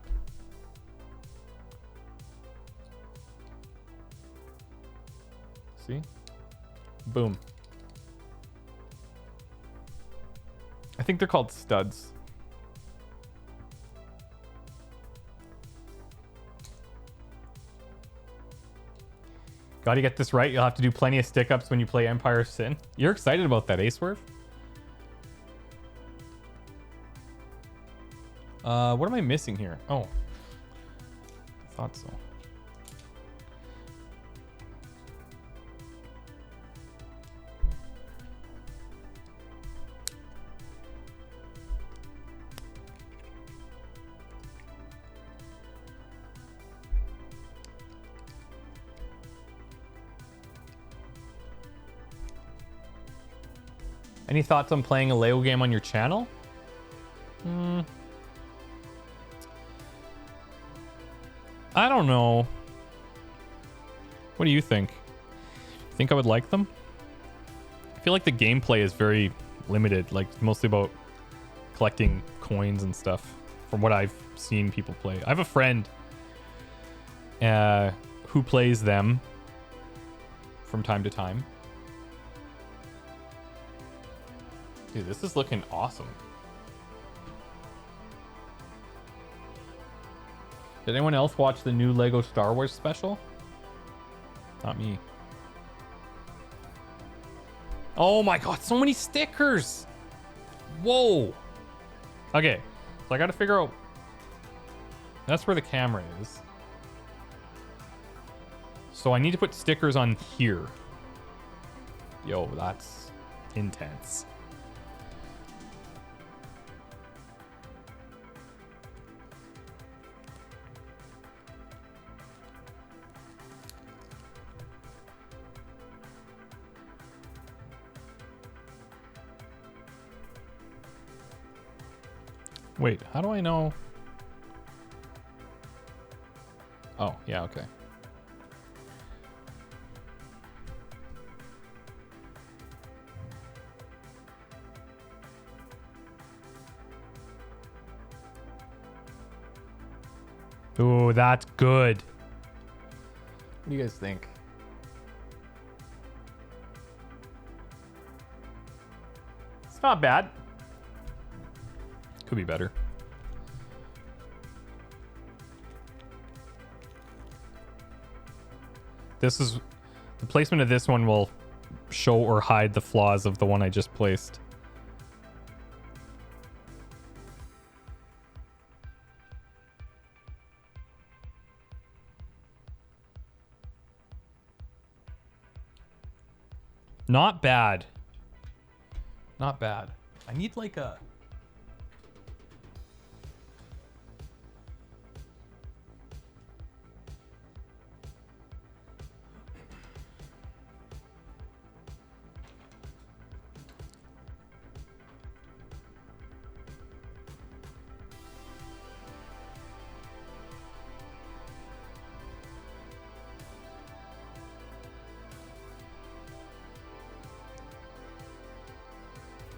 See? Boom. I think they're called studs. Gotta get this right. You'll have to do plenty of stick-ups when you play Empire of Sin. You're excited about that, Swerve? What am I missing here? Oh. I thought so. Any thoughts on playing a Lego game on your channel? I don't know. What do you think? Think I would like them? I feel like the gameplay is very limited, like mostly about collecting coins and stuff from what I've seen people play. I have a friend who plays them from time to time. Dude, this is looking awesome. Did anyone else watch the new Lego Star Wars special? Not me. Oh my god, so many stickers! Whoa! Okay, so I gotta figure out... That's where the camera is. So I need to put stickers on here. Yo, that's intense. Wait, how do I know? Oh, yeah, okay. Ooh, that's good. What do you guys think? It's not bad. Could be better. This is... The placement of this one will show or hide the flaws of the one I just placed. Not bad. Not bad. I need like a...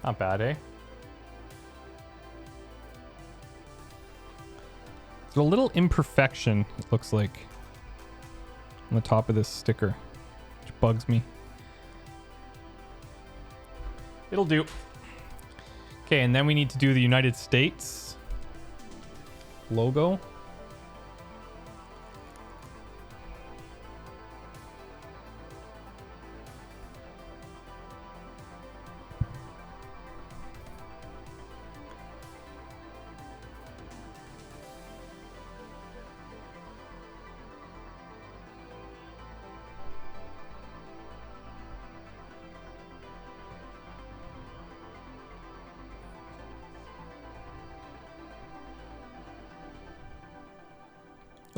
Not bad, eh? There's a little imperfection, it looks like, on the top of this sticker, which bugs me. It'll do. Okay, and then we need to do the United States logo.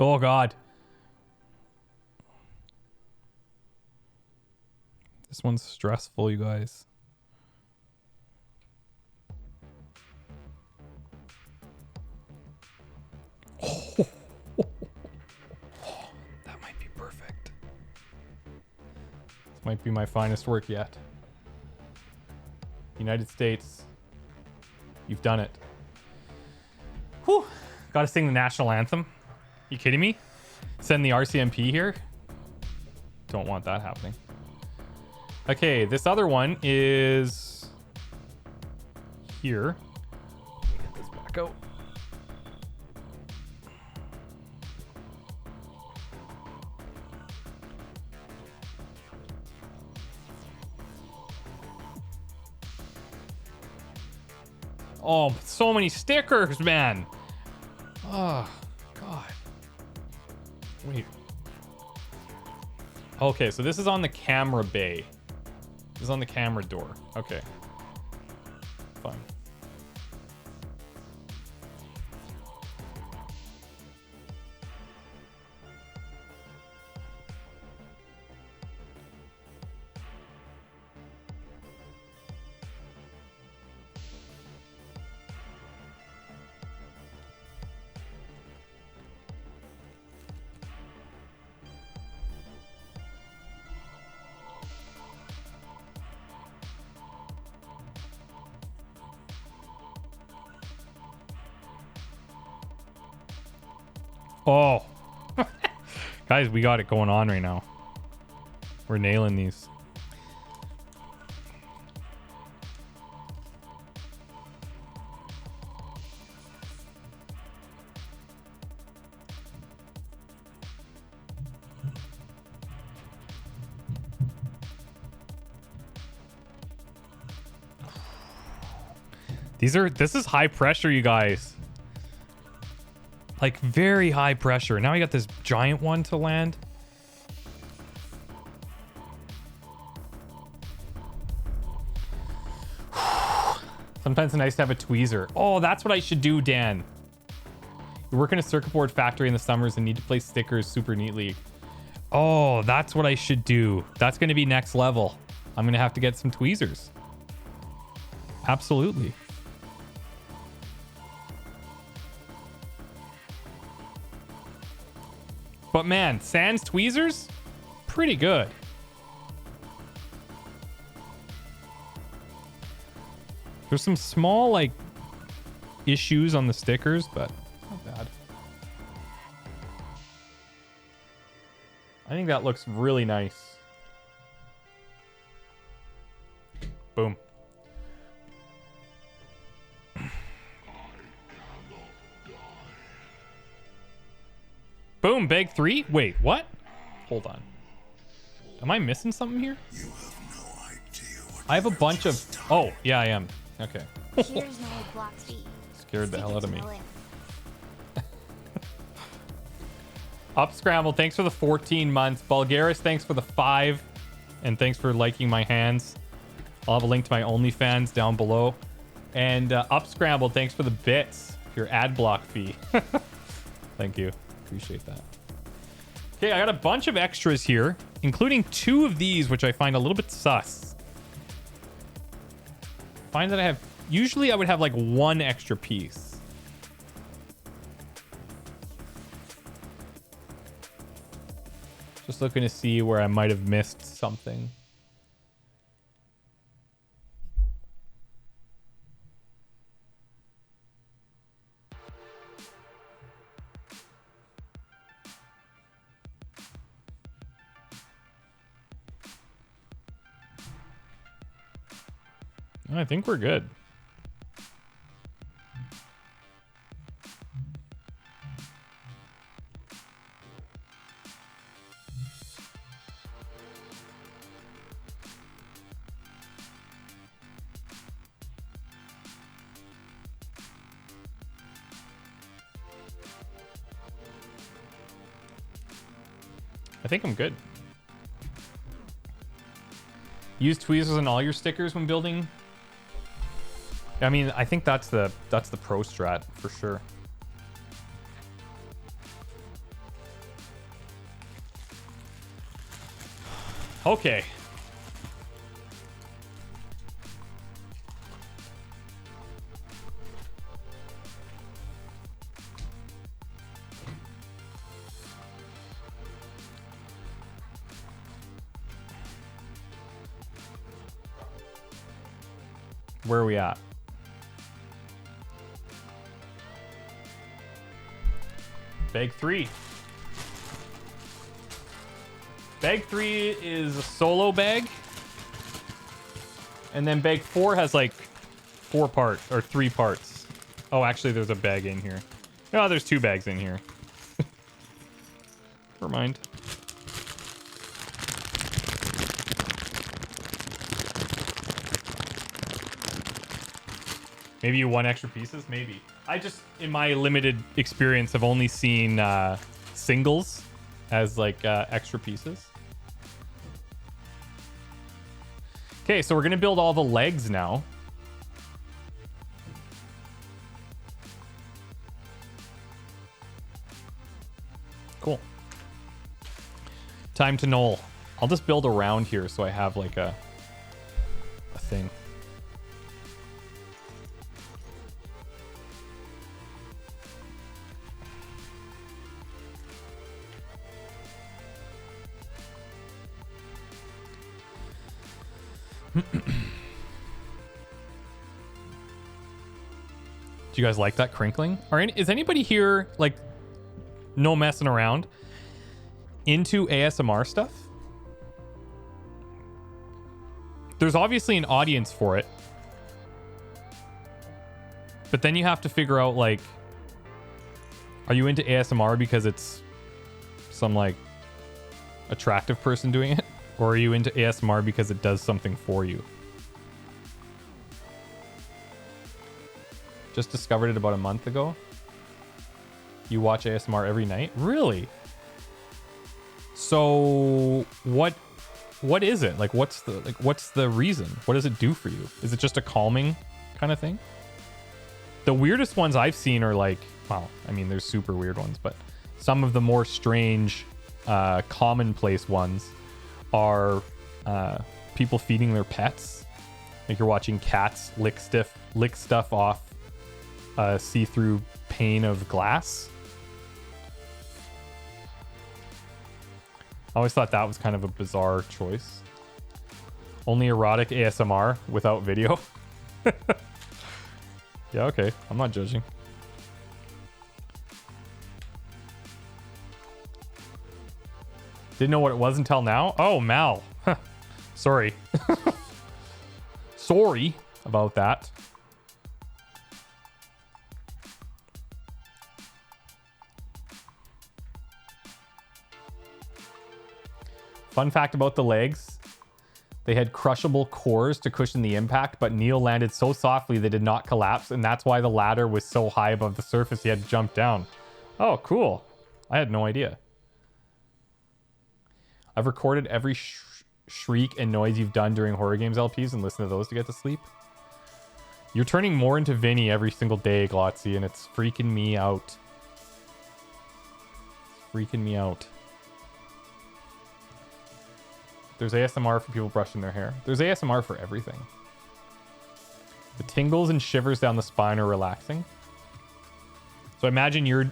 Oh, God. This one's stressful, you guys. Oh, that might be perfect. This might be my finest work yet. United States, you've done it. Whew. Gotta sing the national anthem. You kidding me? Send the RCMP here? Don't want that happening. Okay, this other one is here. Let me get this back out. Oh, so many stickers, man. Oh, God. Wait. Okay, so this is on the camera bay. This is on the camera door. Okay. Fine. Oh. Guys, we got it going on right now. We're nailing these. This is high pressure, you guys. Like very high pressure. Now I got this giant one to land. Sometimes it's nice to have a tweezer. Oh, that's what I should do, Dan. You work in a circuit board factory in the summers and need to place stickers super neatly. Oh, that's what I should do. That's going to be next level. I'm going to have to get some tweezers. Absolutely. But man, sans tweezers, pretty good. There's some small like issues on the stickers, but not bad. I think that looks really nice. Boom. Boom, bag 3? Wait, what? Hold on. Am I missing something here? You have no idea what I have a you bunch of... just done. Oh, yeah, I am. Okay. Here's no block fee. Scared the Stick hell it out of to me. the lip. Up Scramble, thanks for the 14 months. Bulgaris, thanks for the 5. And thanks for liking my hands. I'll have a link to my OnlyFans down below. And Up Scramble, thanks for the bits. Your ad block fee. Thank you. Appreciate that. Okay, I got a bunch of extras here, including 2 of these, which I find a little bit sus. Find that I have... Usually I would have like 1 extra piece. Just looking to see where I might have missed something. I think we're good. I think I'm good. Use tweezers on all your stickers when building. I mean, I think that's the pro strat for sure. Okay. Where are we at? Bag 3. Bag 3 is a solo bag. And then bag 4 has like 4 parts or 3 parts. Oh, actually there's a bag in here. Oh, there's 2 bags in here. Never mind. Maybe you won extra pieces? Maybe. I just, in my limited experience, have only seen singles as like extra pieces. Okay, so we're going to build all the legs now. Cool. Time to knoll. I'll just build around here so I have like a thing. Do you guys like that crinkling? Is anybody here like no messing around, into ASMR stuff, there's obviously an audience for it. But then you have to figure out, like, are you into ASMR because it's some, like, attractive person doing it? Or are you into ASMR because it does something for you? Just discovered it about a month ago. You watch ASMR every night? Really? So what is it? Like what's the reason? What does it do for you? Is it just a calming kind of thing? The weirdest ones I've seen are like, well, I mean there's super weird ones, but some of the more strange commonplace ones are people feeding their pets. Like you're watching cats lick stuff off see-through pane of glass. I always thought that was kind of a bizarre choice. Only erotic ASMR without video. Yeah, okay. I'm not judging. Didn't know what it was until now. Oh, Mal. Sorry. Sorry about that. Fun fact about the legs. They had crushable cores to cushion the impact, but Neil landed so softly they did not collapse, and that's why the ladder was so high above the surface he had to jump down. Oh, cool. I had no idea. I've recorded every shriek and noise you've done during horror games LPs and listened to those to get to sleep. You're turning more into Vinny every single day, Glotzy, and it's freaking me out. It's freaking me out. There's ASMR for people brushing their hair. There's ASMR for everything. The tingles and shivers down the spine are relaxing. So imagine you're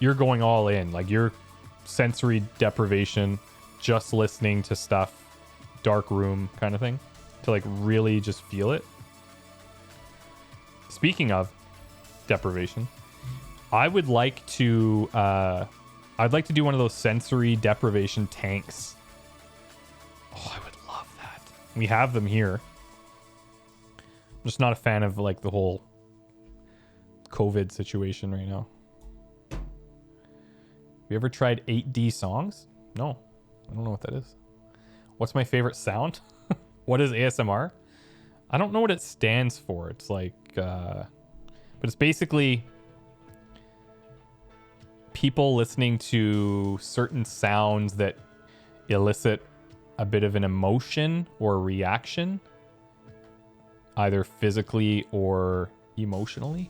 going all in. Like you're sensory deprivation, just listening to stuff, dark room kind of thing, to like really just feel it. Speaking of deprivation, I'd like to do one of those sensory deprivation tanks. Oh, I would love that. We have them here. I'm just not a fan of like the whole COVID situation right now. Have you ever tried 8D songs? No. I don't know what that is. What's my favorite sound? What is ASMR? I don't know what it stands for. It's like, but it's basically people listening to certain sounds that elicit a bit of an emotion or reaction, either physically or emotionally.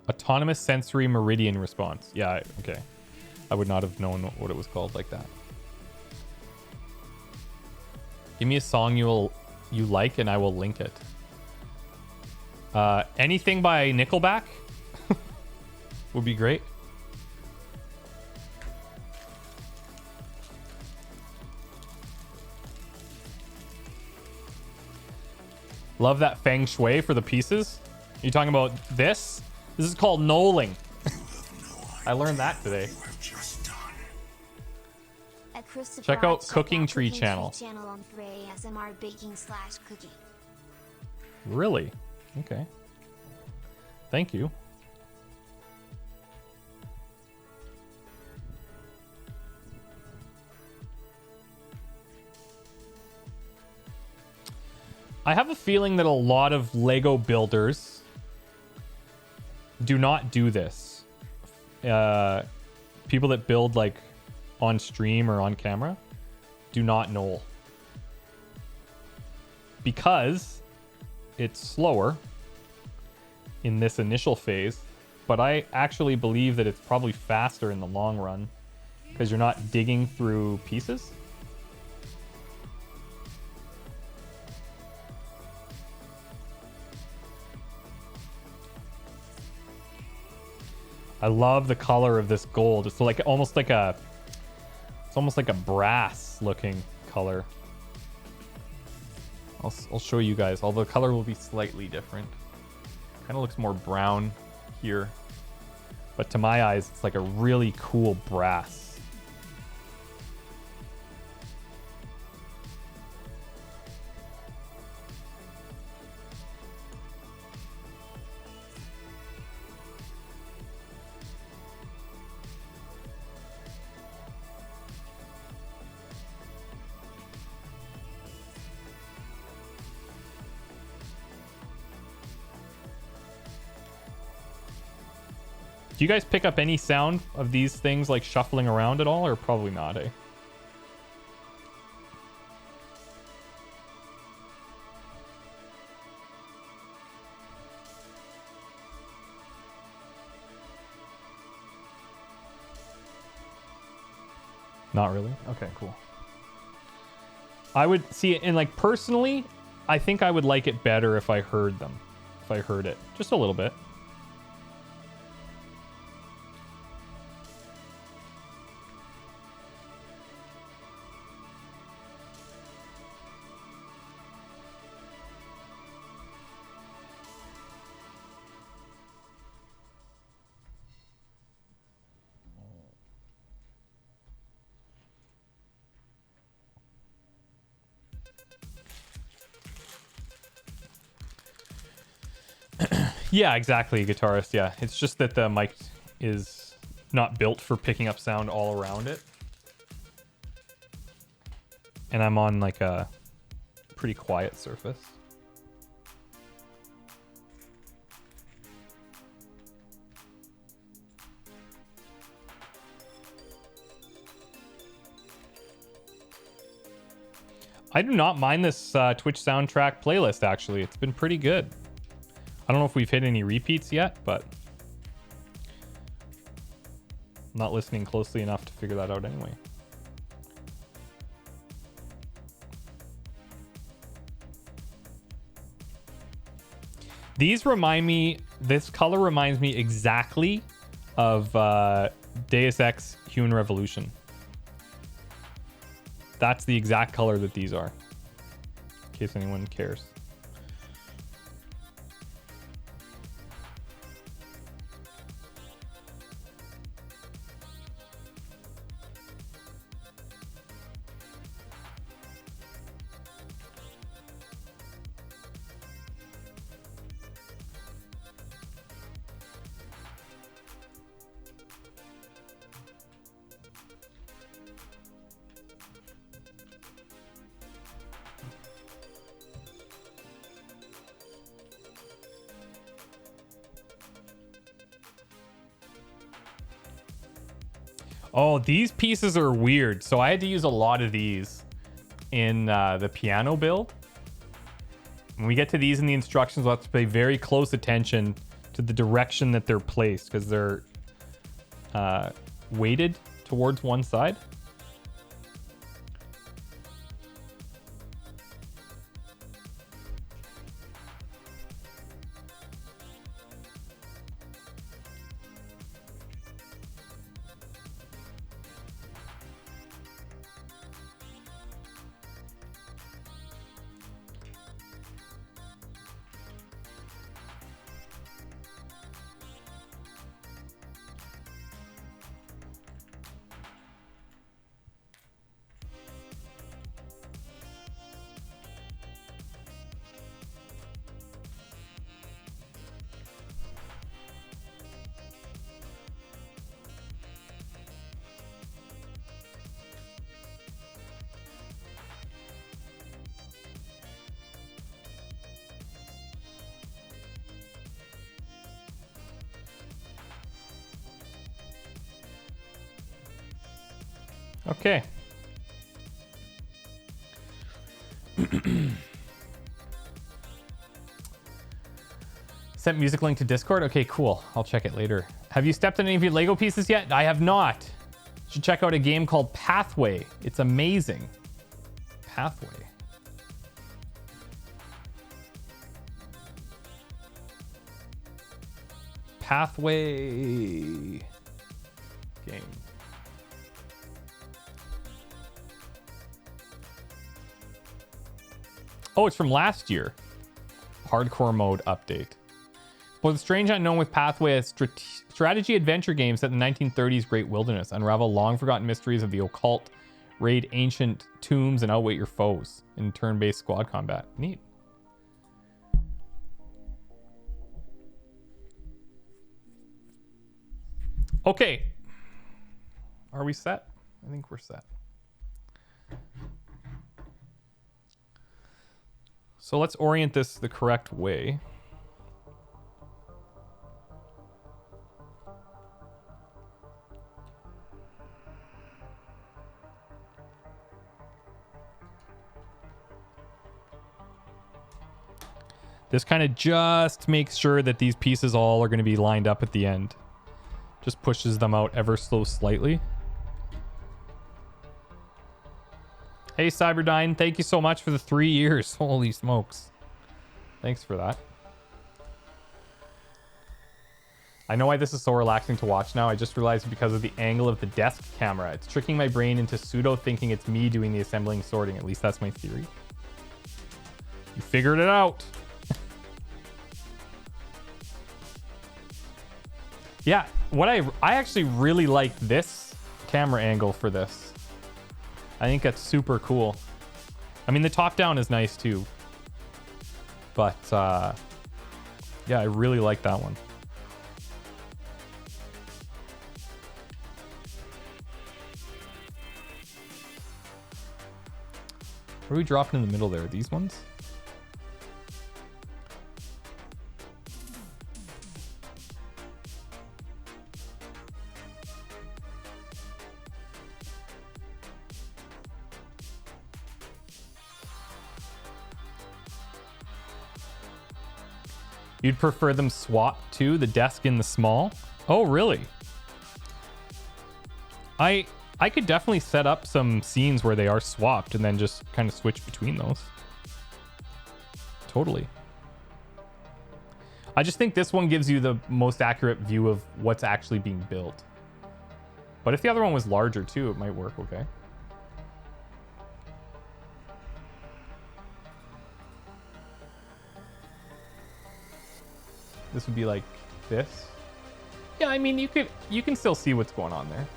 Autonomous sensory meridian response. Yeah, okay. I would not have known what it was called like that. Give me a song you like and I will link it. Anything by Nickelback would be great. Love that feng shui for the pieces. Are you talking about this? This is called knolling. I learned that today. Check out Cooking Tree channel. On ASMR baking/cooking. Really? Okay. Thank you. I have a feeling that a lot of Lego builders do not do this. People that build like on stream or on camera do not knoll. Because it's slower in this initial phase, but I actually believe that it's probably faster in the long run because you're not digging through pieces. I love the color of this gold. It's like almost like a brass looking color. I'll show you guys. Although the color will be slightly different. Kind of looks more brown here. But to my eyes, it's like a really cool brass. Do you guys pick up any sound of these things like shuffling around at all, or probably not, eh? Not really? Okay, cool. I would see it, and like personally, I think I would like it better if I heard them. If I heard it. Just a little bit. Yeah, exactly, guitarist. Yeah, it's just that the mic is not built for picking up sound all around it. And I'm on like a pretty quiet surface. I do not mind this Twitch soundtrack playlist, actually. It's been pretty good. I don't know if we've hit any repeats yet, but I'm not listening closely enough to figure that out anyway. These remind me, this color reminds me exactly of Deus Ex Human Revolution. That's the exact color that these are, in case anyone cares. Oh, these pieces are weird. So I had to use a lot of these in the piano build. When we get to these in the instructions, we'll have to pay very close attention to the direction that they're placed because they're weighted towards one side. Okay. Sent music link to Discord. Okay, cool. I'll check it later. Have you stepped on any of your Lego pieces yet? I have not. You should check out a game called Pathway. It's amazing. Pathway. Pathway game. Oh, it's from last year. Hardcore mode update. For the strange unknown with pathway as strategy adventure games set in the 1930s Great Wilderness. Unravel long forgotten mysteries of the occult, raid ancient tombs, and outwit your foes in turn-based squad combat. Neat. Okay. Are we set? I think we're set. So let's orient this the correct way. This kind of just makes sure that these pieces all are going to be lined up at the end. Just pushes them out ever so slightly. Hey, Cyberdyne, thank you so much for the 3 years. Holy smokes. Thanks for that. I know why this is so relaxing to watch now. I just realized because of the angle of the desk camera. It's tricking my brain into pseudo thinking it's me doing the assembling sorting. At least that's my theory. You figured it out. Yeah, what I actually really like this camera angle for this. I think that's super cool. I mean, the top down is nice too. But yeah, I really like that one. What are we dropping in the middle there? These ones? You'd prefer them swapped to the desk in the small? Oh, really? I could definitely set up some scenes where they are swapped and then just kind of switch between those. Totally. I just think this one gives you the most accurate view of what's actually being built. But if the other one was larger too, it might work okay. This would be like this. Yeah, I mean, you can still see what's going on there.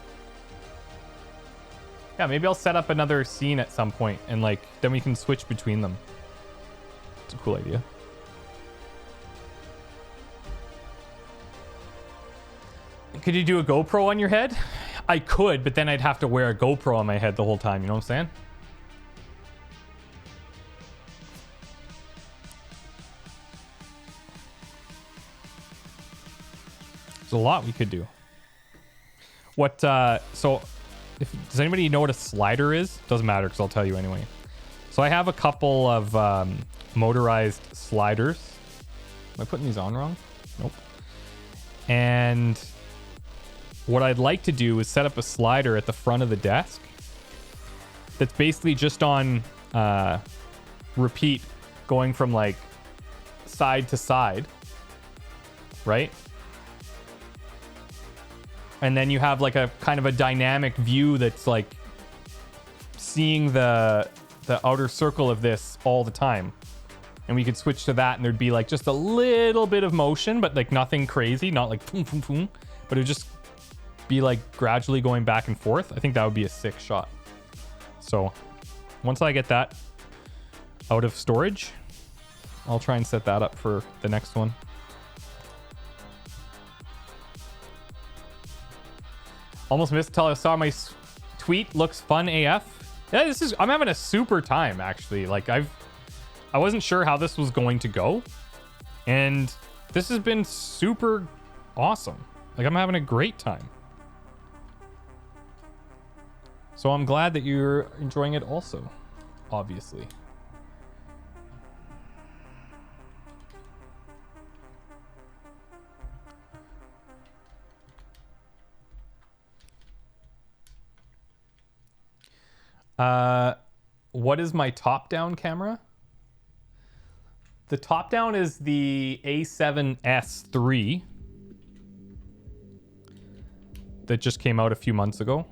Yeah, maybe I'll set up another scene at some point and like then we can switch between them. It's a cool idea. Could you do a GoPro on your head? I could, but then I'd have to wear a GoPro on my head the whole time, you know what I'm saying? There's a lot we could do. What, so, does anybody know what a slider is? Doesn't matter because I'll tell you anyway. So I have a couple of motorized sliders. Am I putting these on wrong? Nope. And what I'd like to do is set up a slider at the front of the desk that's basically just on repeat, going from like side to side, right? And then you have like a kind of a dynamic view that's like seeing the outer circle of this all the time. And we could switch to that and there'd be like just a little bit of motion, but like nothing crazy, not like boom, boom, boom. But it would just be like gradually going back and forth. I think that would be a sick shot. So once I get that out of storage, I'll try and set that up for the next one. Almost missed till I saw my tweet. Looks fun AF. Yeah, I'm having a super time actually. Like I wasn't sure how this was going to go, and this has been super awesome. Like I'm having a great time. So I'm glad that you're enjoying it also, obviously. What is my top-down camera? The top-down is the A7S III that just came out a few months ago.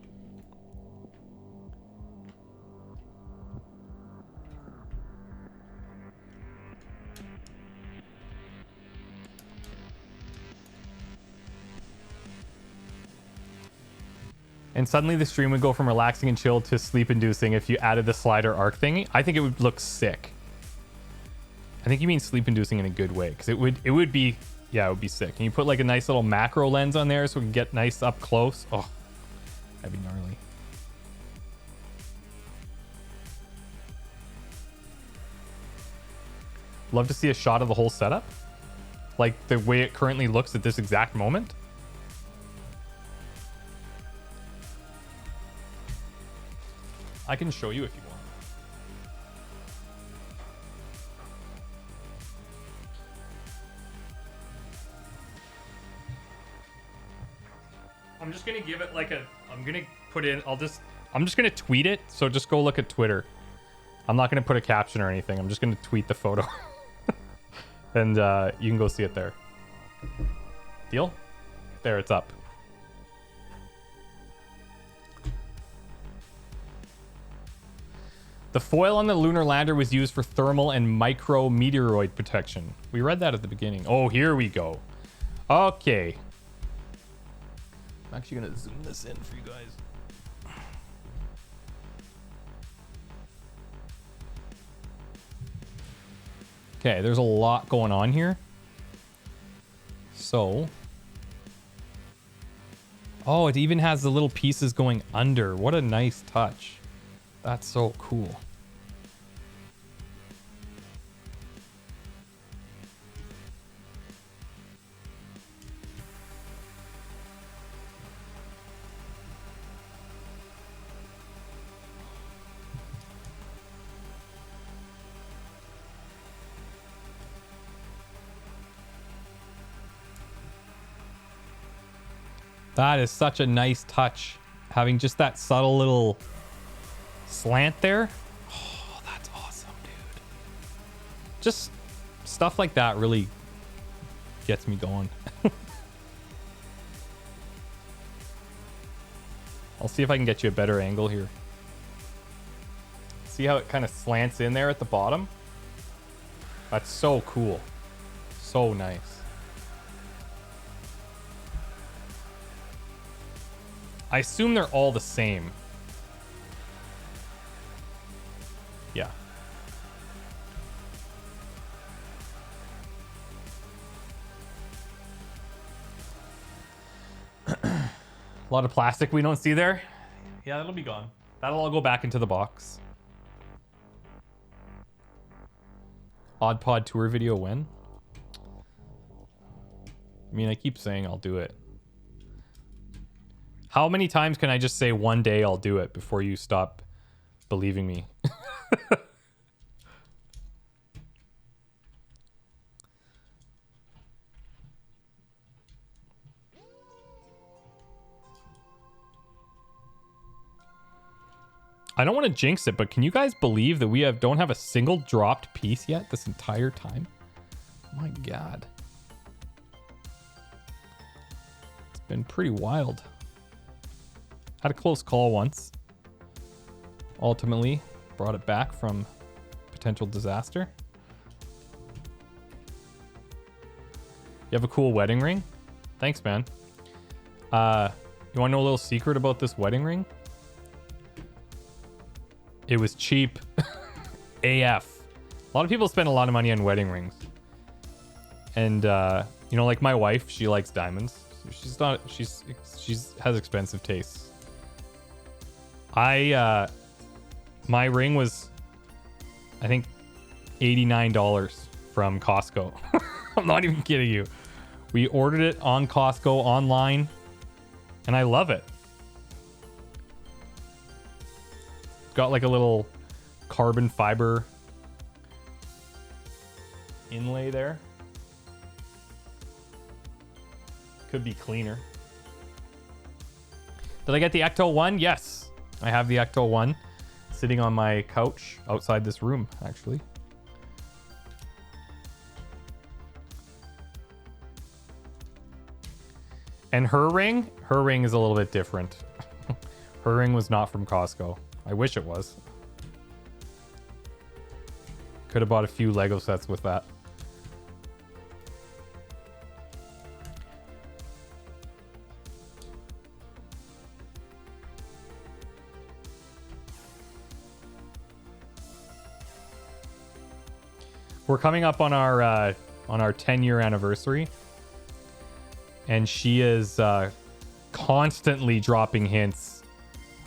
And suddenly the stream would go from relaxing and chill to sleep inducing if you added the slider arc thingy. I think it would look sick. I think you mean sleep inducing in a good way, because it would be, yeah, it would be sick. And you put like a nice little macro lens on there so we can get nice up close. Oh, that'd be gnarly. Love to see a shot of the whole setup, like the way it currently looks at this exact moment. I can show you if you want. I'm just gonna give it like I'm gonna put in, I'm just gonna tweet it, so just go look at Twitter. I'm not gonna put a caption or anything. I'm just gonna tweet the photo. And you can go see it there. Deal? There, it's up. The foil on the lunar lander was used for thermal and micro meteoroid protection. We read that at the beginning. Oh, here we go. Okay. I'm actually gonna zoom this in for you guys. Okay, there's a lot going on here. So, oh, it even has the little pieces going under. What a nice touch. That's so cool. That is such a nice touch. Having just that subtle little slant there. Oh, that's awesome, dude. Just stuff like that really gets me going. I'll see if I can get you a better angle here. See how it kind of slants in there at the bottom? That's so cool. So nice. I assume they're all the same. Yeah. A lot of plastic we don't see there. Yeah, that'll be gone. That'll all go back into the box. Odd Pod tour video when? I mean, I keep saying I'll do it. How many times can I just say one day I'll do it before you stop believing me? I don't want to jinx it, but can you guys believe that we don't have a single dropped piece yet this entire time? Oh my God. It's been pretty wild. Had a close call once. Ultimately, brought it back from potential disaster. You have a cool wedding ring? Thanks, man. You want to know a little secret about this wedding ring? It was cheap. AF. A lot of people spend a lot of money on wedding rings. And, you know, like my wife, she likes diamonds. She has expensive tastes. My ring was, I think, $89 from Costco. I'm not even kidding you. We ordered it on Costco online, and I love it. Got like a little carbon fiber inlay there. Could be cleaner. Did I get the Ecto 1? Yes. I have the Ecto 1 sitting on my couch outside this room, actually. And her ring is a little bit different. Her ring was not from Costco. I wish it was. Could have bought a few Lego sets with that. we're coming up on our 10-year anniversary, and she is constantly dropping hints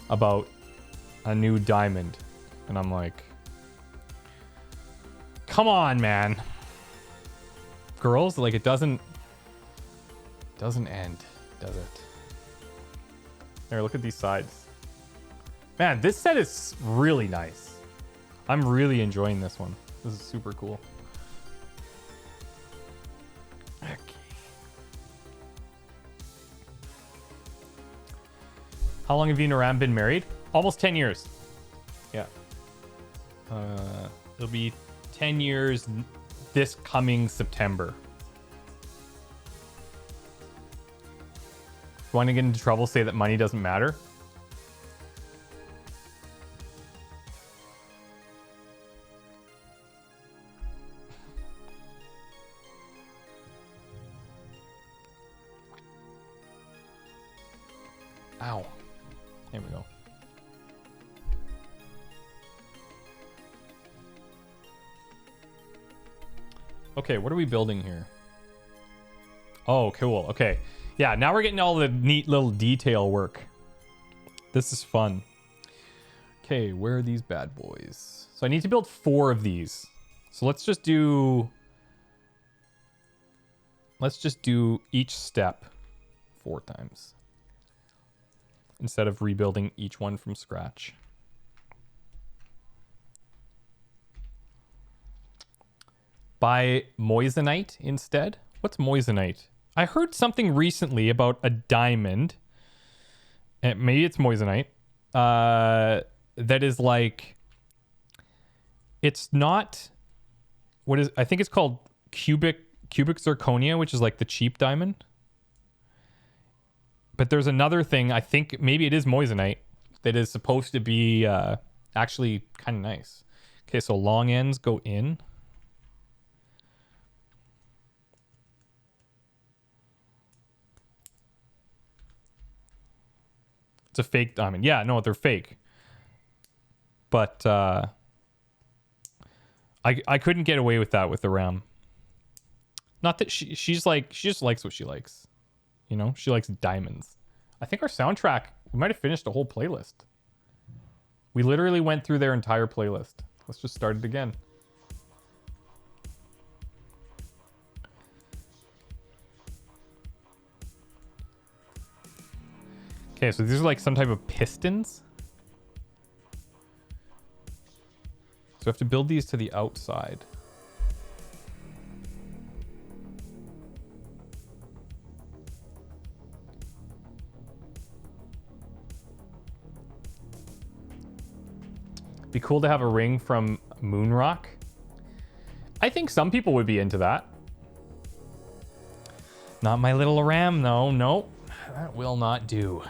about a new diamond, and I'm like, come on, man. Girls, like, it doesn't end, does it? There, look at these sides. Man, this set is really nice. I'm really enjoying this one. This is super cool. Okay. How long have you and Aram been married? Almost 10 years. Yeah. It'll be 10 years this coming September. Want to get into trouble, say that money doesn't matter? Ow. There we go. Okay, what are we building here? Oh, cool. Okay. Yeah, now we're getting all the neat little detail work. This is fun. Okay, where are these bad boys? So I need to build 4 of these. So let's just do each step 4 times instead of rebuilding each one from scratch. Buy moissanite instead. What's moissanite? I heard something recently about a diamond, and maybe it's moissanite, that is like, it's not, what is, I think it's called cubic zirconia, which is like the cheap diamond. But there's another thing, I think maybe it is moissanite, that is supposed to be actually kind of nice. Okay, so long ends go in. It's a fake diamond. Yeah, no, they're fake. But I couldn't get away with that with the Ram. Not that she just likes what she likes. You know, she likes diamonds. I think our soundtrack, we might have finished a whole playlist. We literally went through their entire playlist. Let's just start it again. Okay, so these are like some type of pistons. So we have to build these to the outside. Be cool to have a ring from Moonrock. I think some people would be into that. Not my little Ram, though. Nope. That will not do.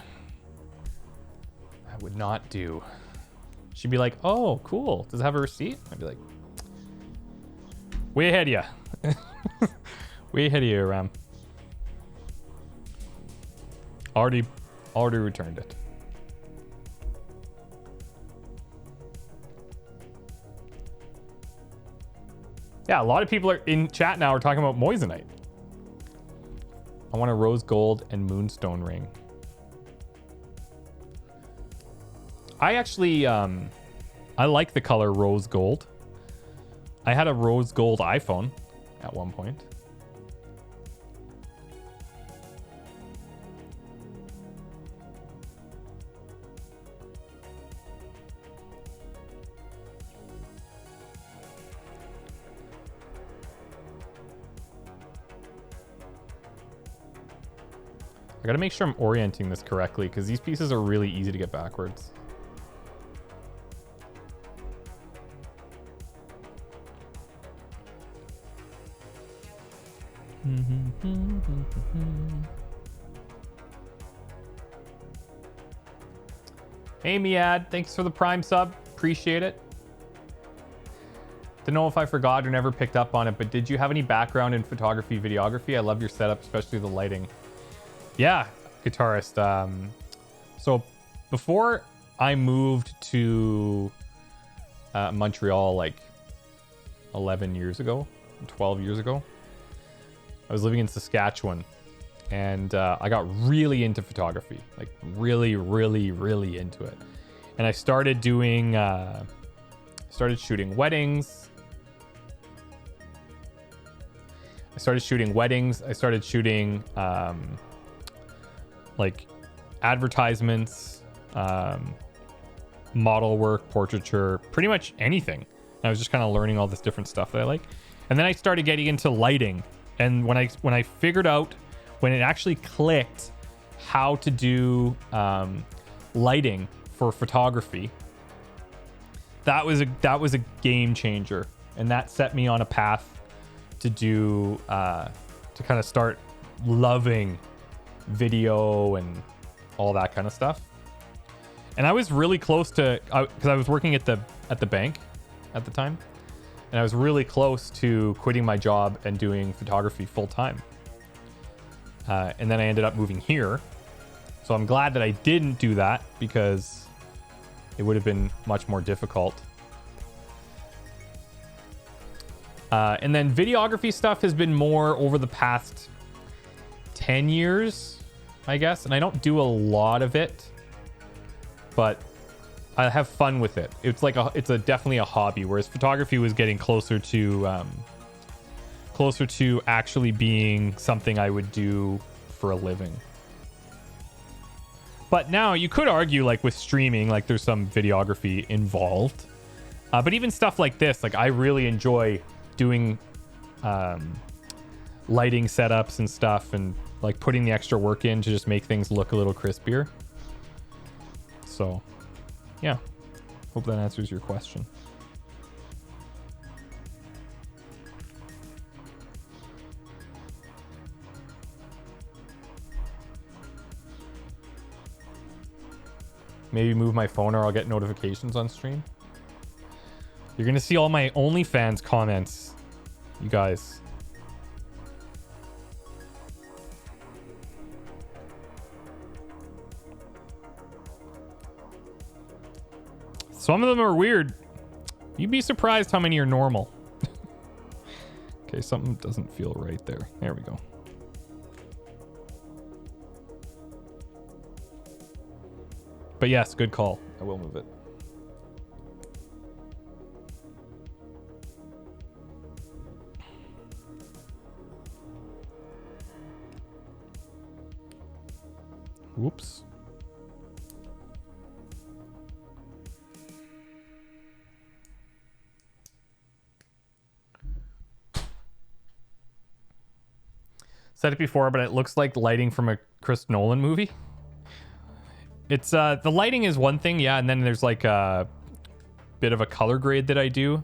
That would not do. She'd be like, oh, cool. Does it have a receipt? I'd be like, way ahead of you. Way ahead of you, Ram. Already returned it. Yeah, a lot of people are in chat now are talking about moissanite. I want a rose gold and moonstone ring. I actually, I like the color rose gold. I had a rose gold iPhone at one point. I gotta make sure I'm orienting this correctly because these pieces are really easy to get backwards. Hey Miad, thanks for the Prime sub. Appreciate it. Don't know if I forgot or never picked up on it, but did you have any background in photography, videography? I love your setup, especially the lighting. Yeah, guitarist. So before I moved to Montreal, like 11 years ago, 12 years ago. I was living in Saskatchewan, and I got really into photography, like really into it. And I started doing, started shooting weddings. I started shooting like advertisements, model work, portraiture, pretty much anything. And I was just kind of learning all this different stuff that I like. And then I started getting into lighting. And when I figured out, when it actually clicked how to do lighting for photography, that was a game changer. And that set me on a path to do to kind of start loving video and all that kind of stuff. And I was really close to, because I was working at the bank at the time, and I was really close to quitting my job and doing photography full time. And then I ended up moving here. So I'm glad that I didn't do that, because it would have been much more difficult. And then videography stuff has been more over the past 10 years, I guess. And I don't do a lot of it, but I have fun with it. It's like it's definitely a hobby, whereas photography was getting closer to actually being something I would do for a living. But now you could argue, like with streaming, like there's some videography involved. But even stuff like this, like I really enjoy doing lighting setups and stuff, and like putting the extra work in to just make things look a little crispier. So yeah, hope that answers your question. Maybe move my phone, or I'll get notifications on stream. You're gonna see all my OnlyFans comments, you guys. Some of them are weird. You'd be surprised how many are normal. Okay, something doesn't feel right there. There we go. But yes, good call. I will move it. Whoops. Said it before, but it looks like lighting from a Chris Nolan movie. It's the lighting is one thing, yeah, and then there's like a bit of a color grade that I do,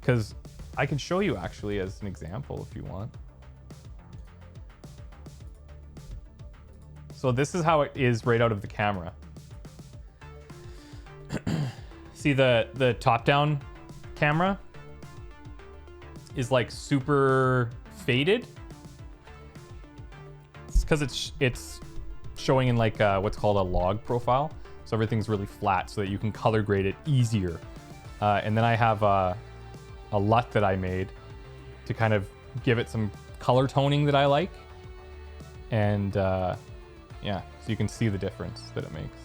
because I can show you actually as an example if you want. So this is how it is right out of the camera. See the top-down camera is like super faded. It's because it's showing in like what's called a log profile, so everything's really flat so that you can color grade it easier. And then I have a LUT that I made to kind of give it some color toning that I like, and yeah, so you can see the difference that it makes.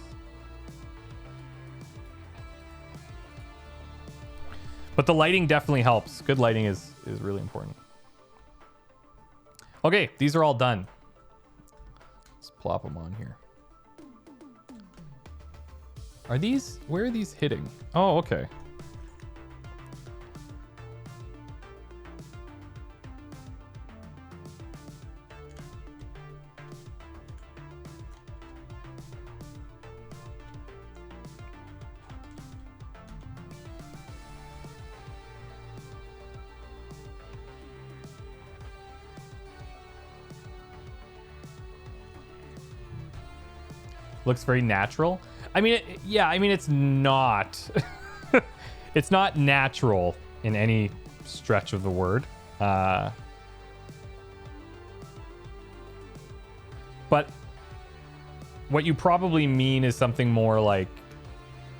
But the lighting definitely helps. Good lighting is really important. Okay, these are all done. Let's plop them on here. Are these, where are these hitting? Oh, okay. Looks very natural. I mean, yeah, I mean, it's not, it's not natural in any stretch of the word. But what you probably mean is something more like,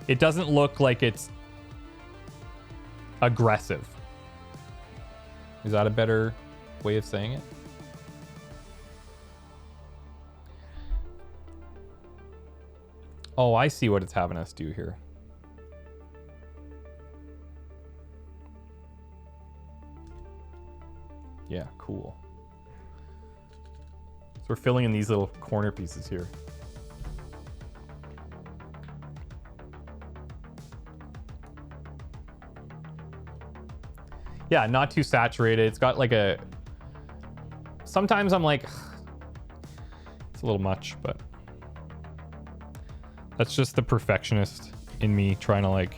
it doesn't look like it's aggressive. Is that a better way of saying it? Oh, I see what it's having us do here. Yeah, cool. So we're filling in these little corner pieces here. Yeah, not too saturated. It's got like a... Sometimes I'm like... It's a little much, but... That's just the perfectionist in me trying to like...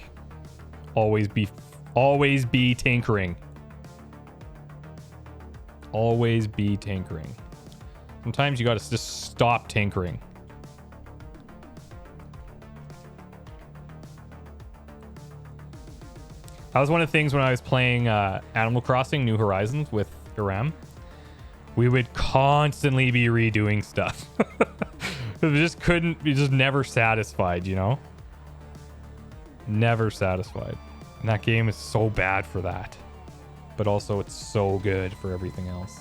Always be tinkering. Always be tinkering. Sometimes you gotta just stop tinkering. That was one of the things when I was playing Animal Crossing New Horizons with Iram. We would constantly be redoing stuff. We just couldn't, we just never satisfied, you know? Never satisfied. And that game is so bad for that. But also it's so good for everything else.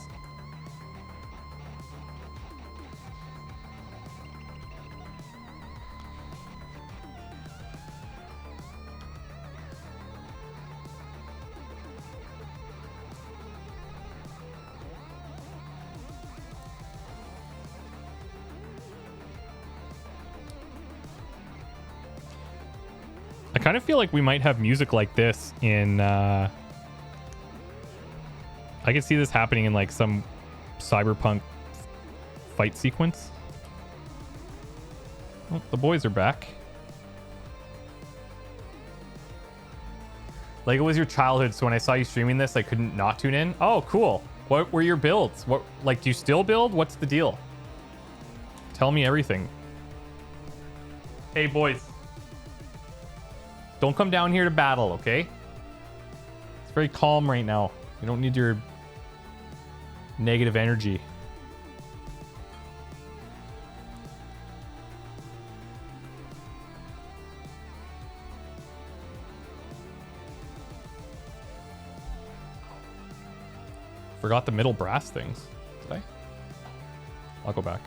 I kind of feel like we might have music like this in I can see this happening in like some cyberpunk fight sequence. Oh, the boys are back. Like, it was your childhood, so when I saw you streaming this, I couldn't not tune in. Oh, cool. What were your builds? What, like, do you still build? What's the deal? Tell me everything. Hey, boys. Don't come down here to battle, okay? It's very calm right now. You don't need your negative energy. Forgot the middle brass things. Did I? I'll go back.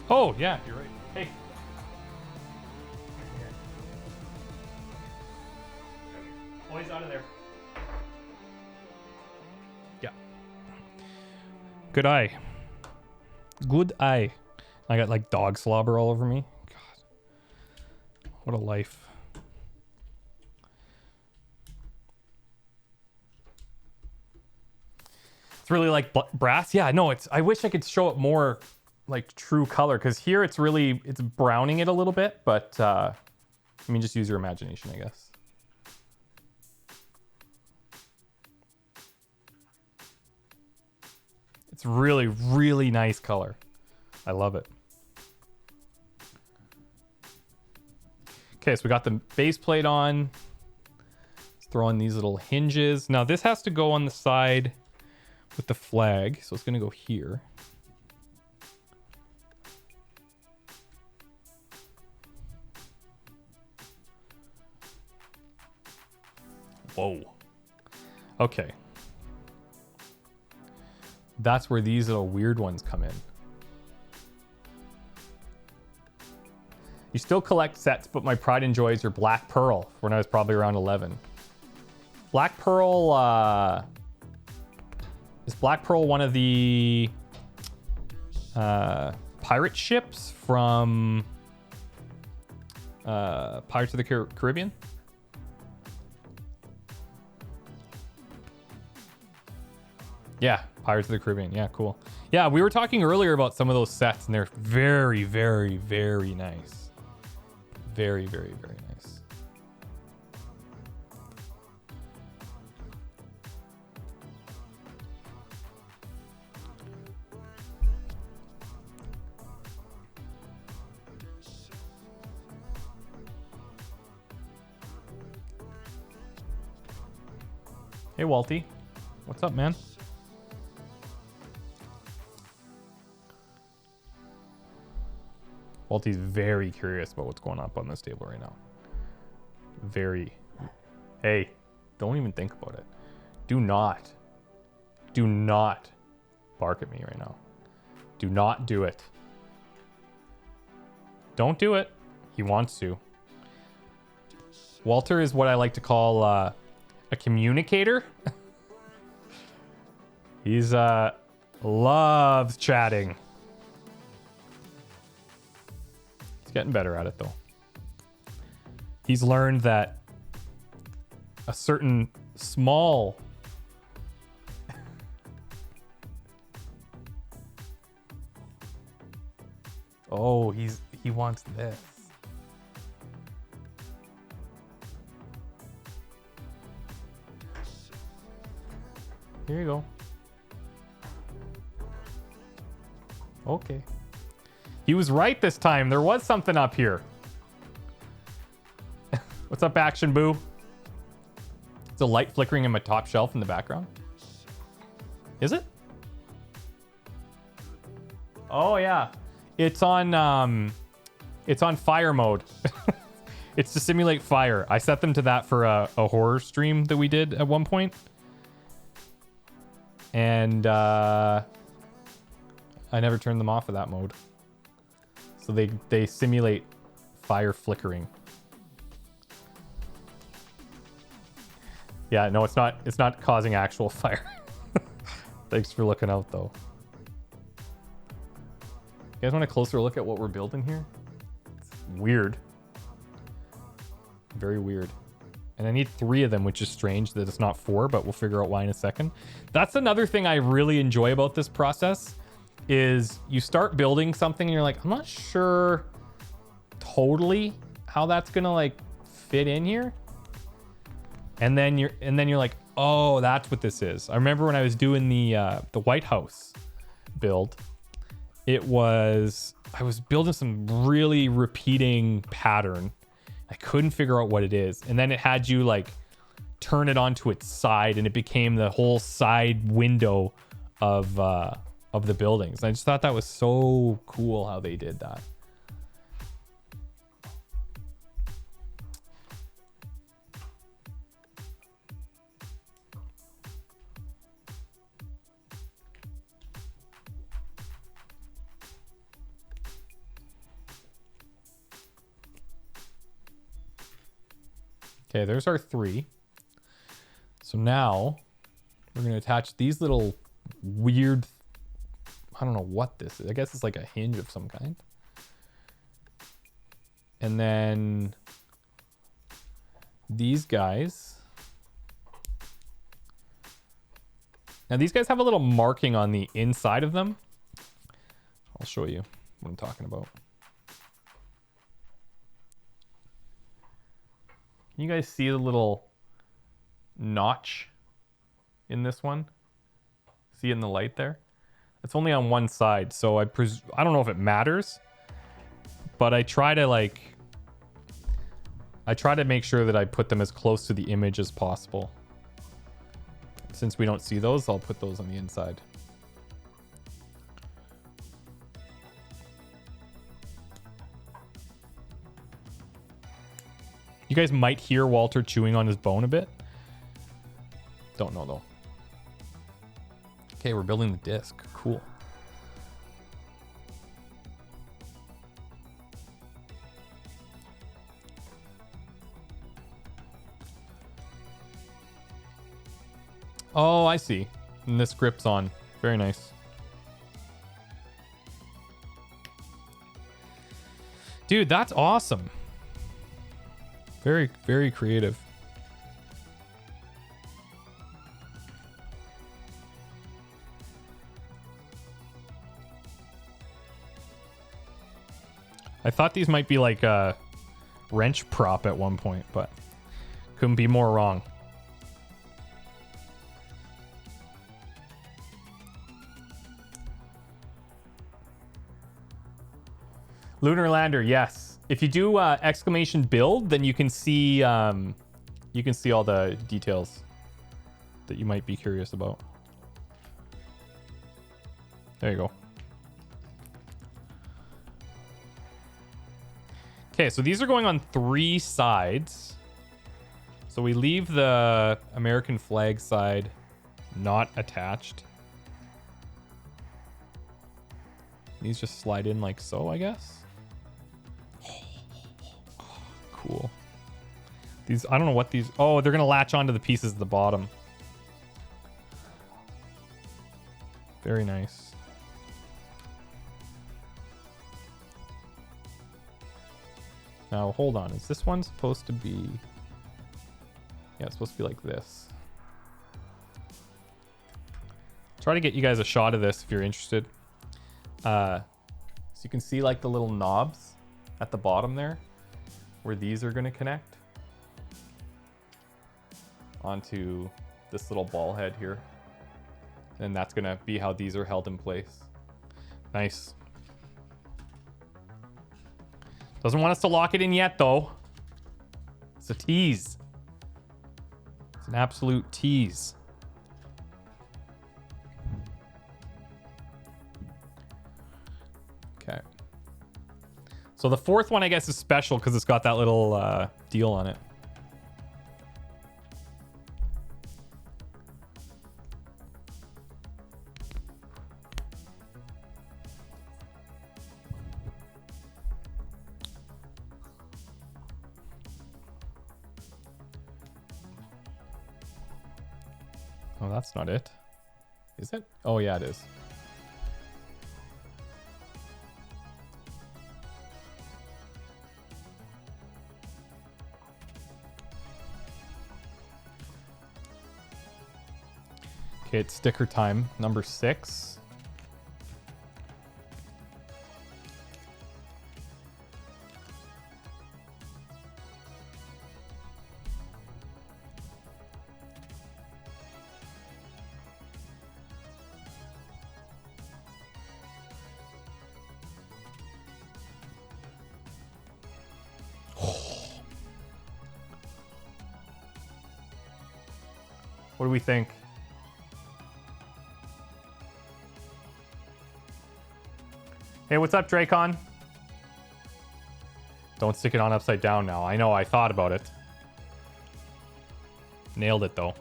Oh, yeah, you're right. Hey. Boys out of there. Yeah. Good eye. Good eye. I got like dog slobber all over me. God. What a life. It's really like brass. Yeah, no, it's, I wish I could show it more like true color, because here it's really, it's browning it a little bit, but I mean, just use your imagination, I guess. It's really, really nice color. I love it. Okay, so we got the base plate on. Let's throw on these little hinges. Now this has to go on the side with the flag, so it's gonna go here. Whoa. Okay. That's where these little weird ones come in. You still collect sets, but my pride and joys are Black Pearl when I was probably around 11. Black Pearl, is Black Pearl one of the pirate ships from Pirates of the Caribbean? Yeah, Pirates of the Caribbean. Yeah, cool. Yeah, we were talking earlier about some of those sets, and they're very, very, very nice. Very, very, very nice. Hey, Walty. What's up, man? Walty's very curious about what's going on this table right now. very... Hey, don't even think about it. Do not bark at me right now. Do not do it. Don't do it. He wants to. Walter is what I like to call a communicator. He's loves chatting. He's getting better at it though. He's learned that a certain small oh, he wants this. Here you go. Okay. He was right this time. There was something up here. What's up, Action Boo? It's a light flickering in my top shelf in the background. Is it? Oh yeah. It's on fire mode. It's to simulate fire. I set them to that for a horror stream that we did at one point. And I never turned them off of that mode. So they simulate fire flickering. Yeah, no, it's not causing actual fire. Thanks for looking out though. You guys want a closer look at what we're building here? It's weird. Very weird. And I need 3 of them, which is strange that it's not 4, but we'll figure out why in a second. That's another thing I really enjoy about this process is you start building something and you're like, I'm not sure totally how that's gonna like fit in here. And then you're like, oh, that's what this is. I remember when I was doing the White House build, I was building some really repeating pattern. I couldn't figure out what it is. And then it had you like turn it onto its side and it became the whole side window of the buildings. And I just thought that was so cool how they did that. Okay, there's our 3. So now we're going to attach these little weird, I don't know what this is. I guess it's like a hinge of some kind. And then these guys. Now these guys have a little marking on the inside of them. I'll show you what I'm talking about. Can you guys see the little notch in this one? See it in the light there? It's only on one side, so I don't know if it matters, but I try to make sure that I put them as close to the image as possible. Since we don't see those, I'll put those on the inside. You guys might hear Walter chewing on his bone a bit. Don't know though. Okay, we're building the disc. Cool. Oh, I see. And this grips on. Very nice. Dude, that's awesome. Very, very creative. I thought these might be like a wrench prop at one point, but couldn't be more wrong. Lunar lander, yes. If you do exclamation build, then you can see all the details that you might be curious about. There you go. Okay, so these are going on 3 sides. So we leave the American flag side not attached. These just slide in like so, I guess. Cool. These, I don't know what these... Oh, they're going to latch onto the pieces at the bottom. Very nice. Now, hold on. Is this one supposed to be... Yeah, it's supposed to be like this. Try to get you guys a shot of this if you're interested. So you can see like the little knobs at the bottom there, where these are going to connect onto this little ball head here. And that's going to be how these are held in place. Nice. Doesn't want us to lock it in yet, though. It's a tease. It's an absolute tease. Okay. So the fourth one, I guess, is special because it's got that little deal on it. Oh, that's not it. Is it? Oh, yeah, it is. Okay, it's sticker time. Number 6. What do we think? Hey, what's up, Dracon? Don't stick it on upside down now. I know, I thought about it. Nailed it, though.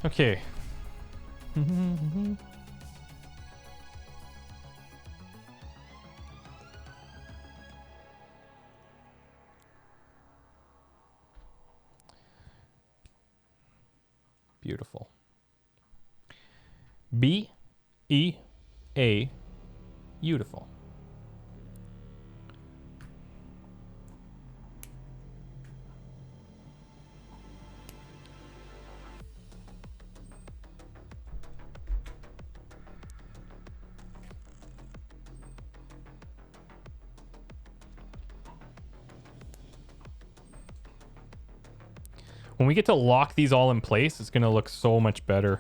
Okay. Beautiful. B-E-A, beautiful. When we get to lock these all in place, it's going to look so much better.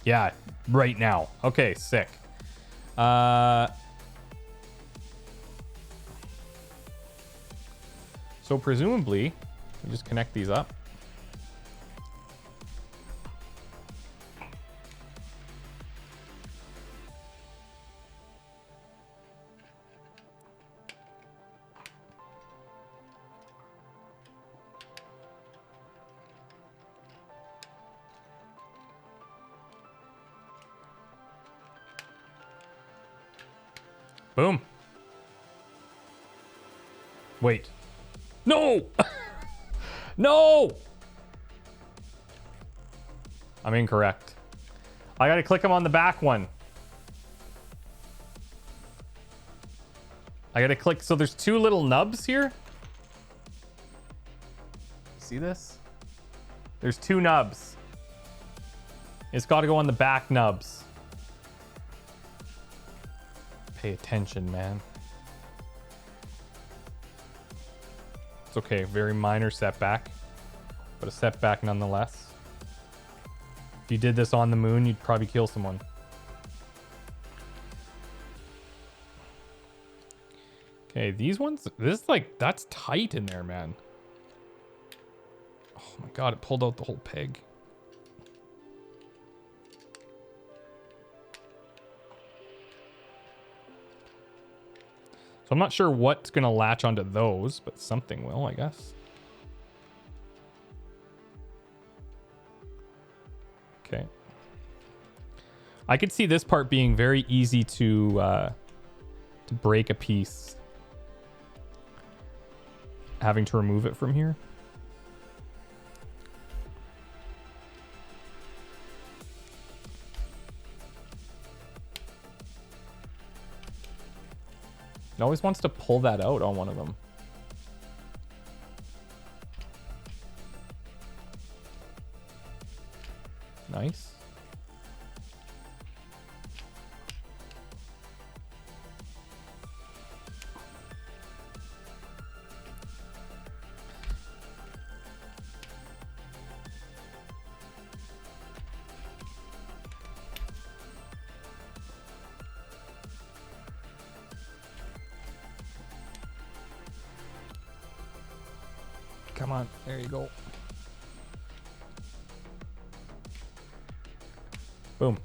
Yeah, right now. Okay, sick. So presumably, we just connect these up. Boom. Wait. No! No! I'm incorrect. I gotta click them on the back one. I gotta click. So there's two little nubs here. See this? There's two nubs. It's got to go on the back nubs. Pay attention, man. It's okay. Very minor setback, but a setback nonetheless. If you did this on the moon, you'd probably kill someone. Okay, these ones, this is like, that's tight in there, man. Oh my god, it pulled out the whole peg. I'm not sure what's going to latch onto those, but something will, I guess. Okay. I could see this part being very easy to break a piece. Having to remove it from here. It always wants to pull that out on one of them. Nice. Come on, there you go. Boom.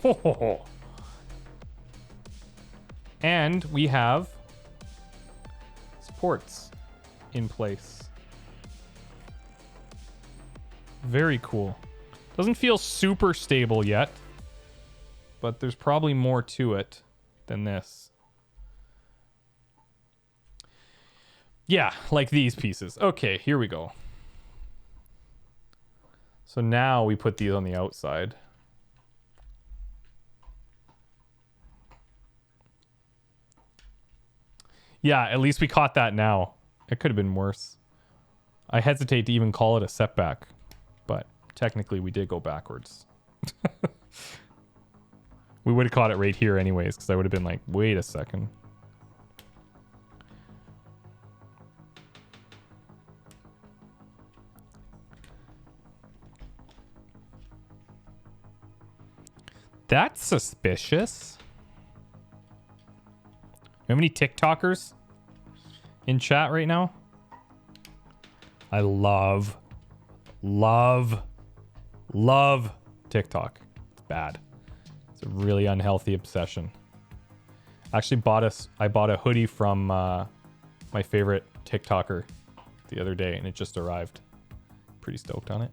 Ho, ho, ho. And we have supports in place. Very cool. Doesn't feel super stable yet, but there's probably more to it than this. Yeah, like these pieces. Okay, here we go. So now we put these on the outside. Yeah, at least we caught that now. It could have been worse. I hesitate to even call it a setback, but technically we did go backwards. We would have caught it right here anyways, because I would have been like, wait a second. That's suspicious. You have any TikTokers in chat right now? I love TikTok. It's bad. It's a really unhealthy obsession. Actually I bought a hoodie from my favorite TikToker the other day, and it just arrived. Pretty stoked on it.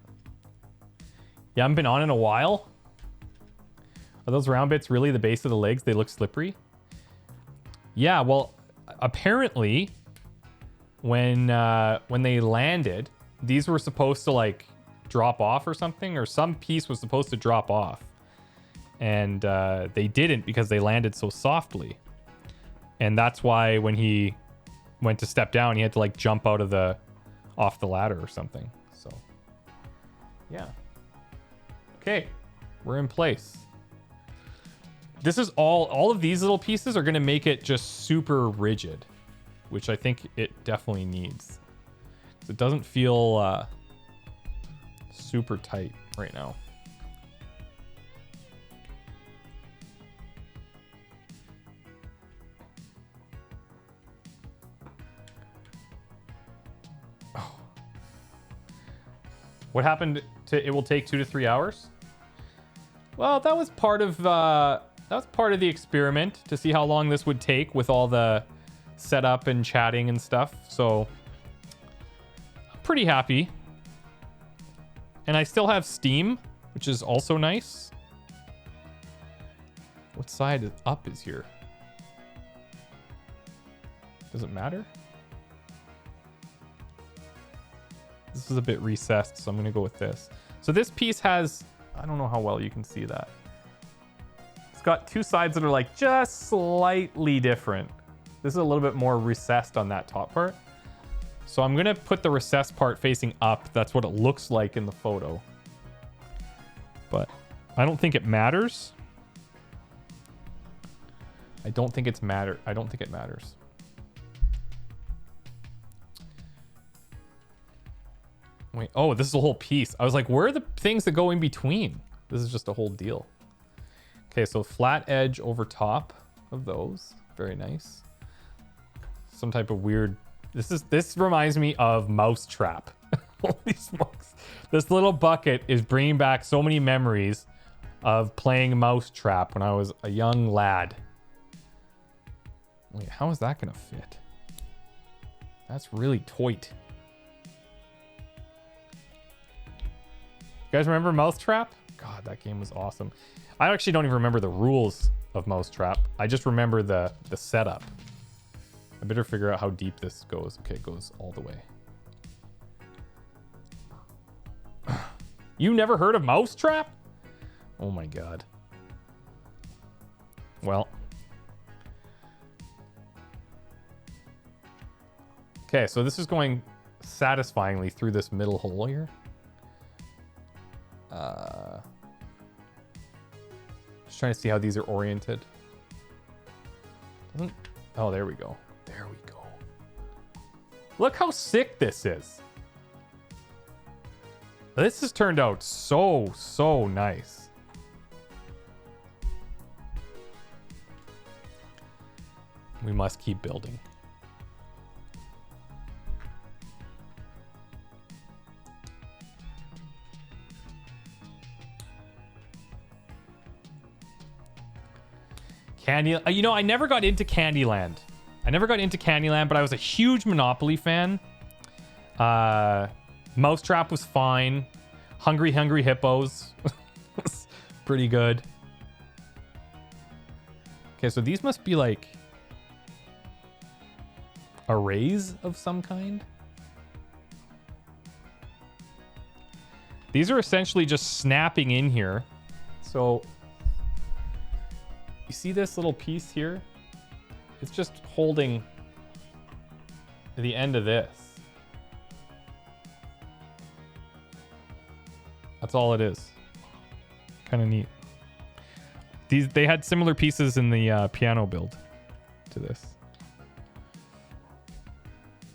Yeah, I haven't been on in a while. Are those round bits really the base of the legs? They look slippery. Yeah, well, apparently when they landed, these were supposed to like drop off or something, or some piece was supposed to drop off. And they didn't because they landed so softly. And that's why when he went to step down, he had to like jump out of off the ladder or something. So, yeah. Okay, we're in place. This is all of these little pieces are going to make it just super rigid, which I think it definitely needs. It doesn't feel super tight right now. Oh. What happened to it will take 2 to 3 hours? Well, that was part of the experiment to see how long this would take with all the setup and chatting and stuff. So I'm pretty happy. And I still have Steam, which is also nice. What side up is here? Does it matter? This is a bit recessed, so I'm going to go with this. So this piece has, I don't know how well you can see that. It's got two sides that are like just slightly different. This is a little bit more recessed on that top part. So I'm going to put the recessed part facing up. That's what it looks like in the photo. But I don't think it matters. I don't think it matters. Wait, oh, this is a whole piece. I was like, where are the things that go in between? This is just a whole deal. Okay, so flat edge over top of those. Very nice. Some type of weird... This reminds me of Mousetrap. Holy smokes. This little bucket is bringing back so many memories of playing Mousetrap when I was a young lad. Wait, how is that gonna fit? That's really tight. You guys remember Mousetrap? God, that game was awesome. I actually don't even remember the rules of Mousetrap. I just remember the setup. I better figure out how deep this goes. Okay, it goes all the way. You never heard of Mousetrap? Oh my god. Well. Okay, so this is going satisfyingly through this middle hole here. Just trying to see how these are oriented. Oh, there we go. There we go. Look how sick this is. This has turned out so nice. We must keep building. Candy, you know, I never got into Candyland. But I was a huge Monopoly fan. Mousetrap was fine. Hungry Hippos was pretty good. Okay, so these must be like arrays of some kind. These are essentially just snapping in here. So you see this little piece here? It's just holding the end of this. That's all it is. Kind of neat. They had similar pieces in the piano build to this.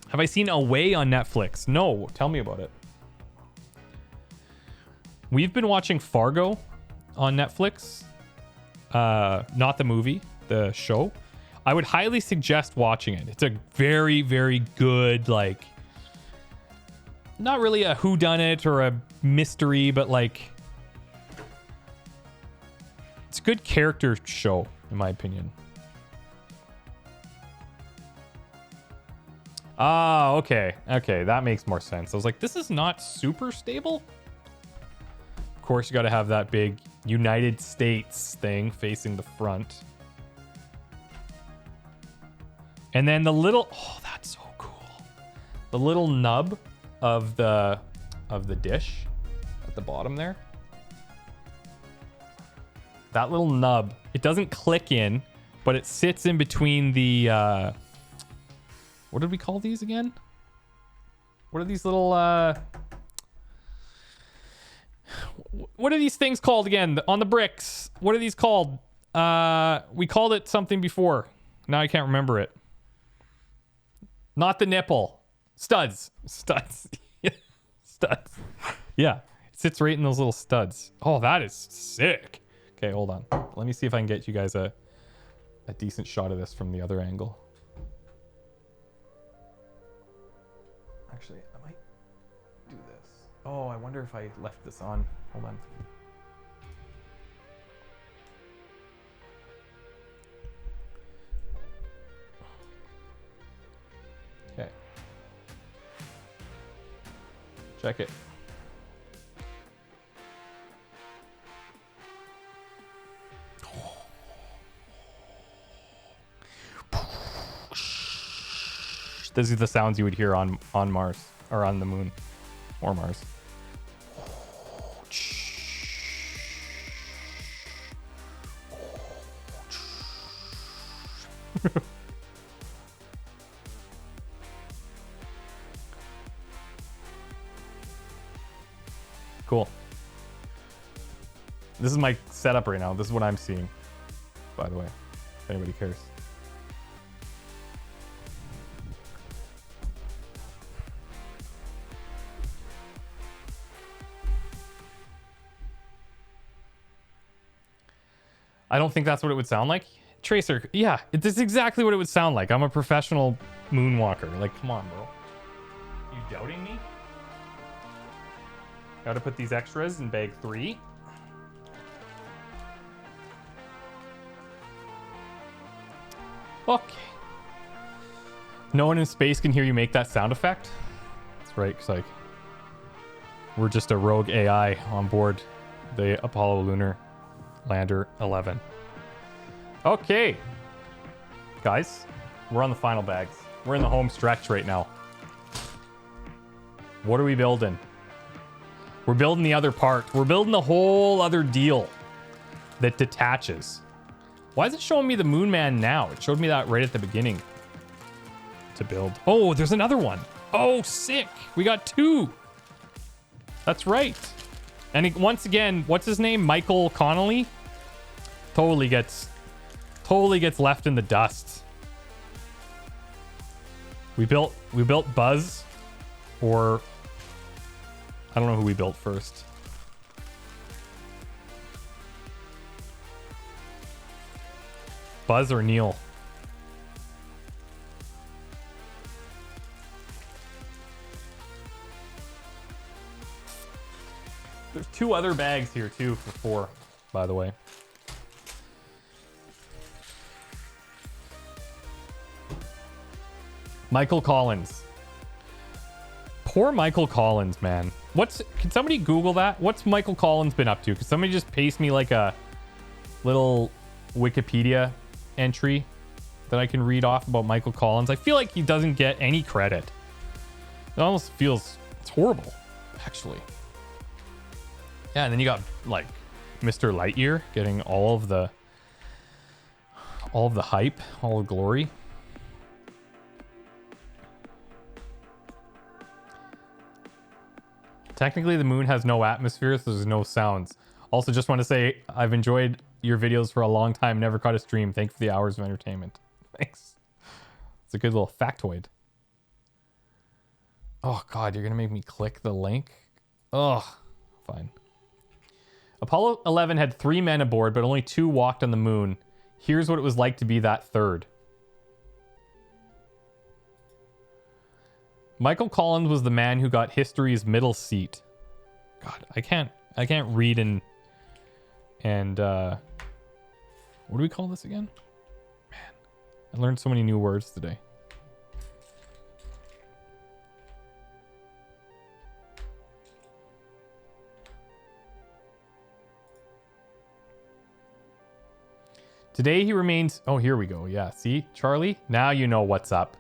Have I seen Away on Netflix? No. Tell me about it. We've been watching Fargo on Netflix. Not the movie, the show. I would highly suggest watching it. It's a very, very good, like, not really a whodunit or a mystery, but like, it's a good character show, in my opinion. Ah, okay. Okay, that makes more sense. I was like, this is not super stable. Of course, you got to have that big United States thing facing the front. And then the little, oh, that's so cool. The little nub of the dish at the bottom there. That little nub, it doesn't click in, but it sits in between the what did we call these again? What are these little what are these things called again? On the bricks. What are these called? We called it something before. Now I can't remember it. Not the nipple. Studs. Studs. Studs. Yeah. It sits right in those little studs. Oh, that is sick. Okay, hold on. Let me see if I can get you guys a decent shot of this from the other angle. Actually, I might do this. Oh, I wonder if I left this on. Hold on. Okay. Check it. These are the sounds you would hear on Mars or on the moon or Mars. Cool. This is my setup right now. This is what I'm seeing, by the way, if anybody cares. I don't think that's what it would sound like. Tracer, yeah, this is exactly what it would sound like. I'm a professional moonwalker. Like, come on, bro. You doubting me? Gotta put these extras in bag 3. Okay. No one in space can hear you make that sound effect. That's right, because like we're just a rogue AI on board the Apollo Lunar Lander 11. Okay, guys, we're on the final bags. We're in the home stretch right now. What are we building? We're building the other part. We're building the whole other deal that detaches. Why is it showing me the Moon Man now? It showed me that right at the beginning to build. Oh, there's another one. Oh, sick. We got two. That's right. And once again, what's his name? Michael Connolly? Totally gets left in the dust. We built Buzz, or I don't know who we built first. Buzz or Neil? There's two other bags here too for 4, by the way. Michael Collins. Poor Michael Collins, man. Can somebody Google that? What's Michael Collins been up to? Could somebody just paste me like a little Wikipedia entry that I can read off about Michael Collins? I feel like he doesn't get any credit. It almost feels, it's horrible, actually. Yeah, and then you got like Mr. Lightyear getting all of the hype, all the glory. Technically, the moon has no atmosphere, so there's no sounds. Also, just want to say I've enjoyed your videos for a long time. Never caught a stream. Thank you for the hours of entertainment. Thanks. It's a good little factoid. Oh, God, you're going to make me click the link? Oh, fine. Apollo 11 had 3 men aboard, but only 2 walked on the moon. Here's what it was like to be that third. Michael Collins was the man who got history's middle seat. God, I can't read and what do we call this again? Man, I learned so many new words today. Today he remains... Oh, here we go. Yeah, see, Charlie? Now you know what's up.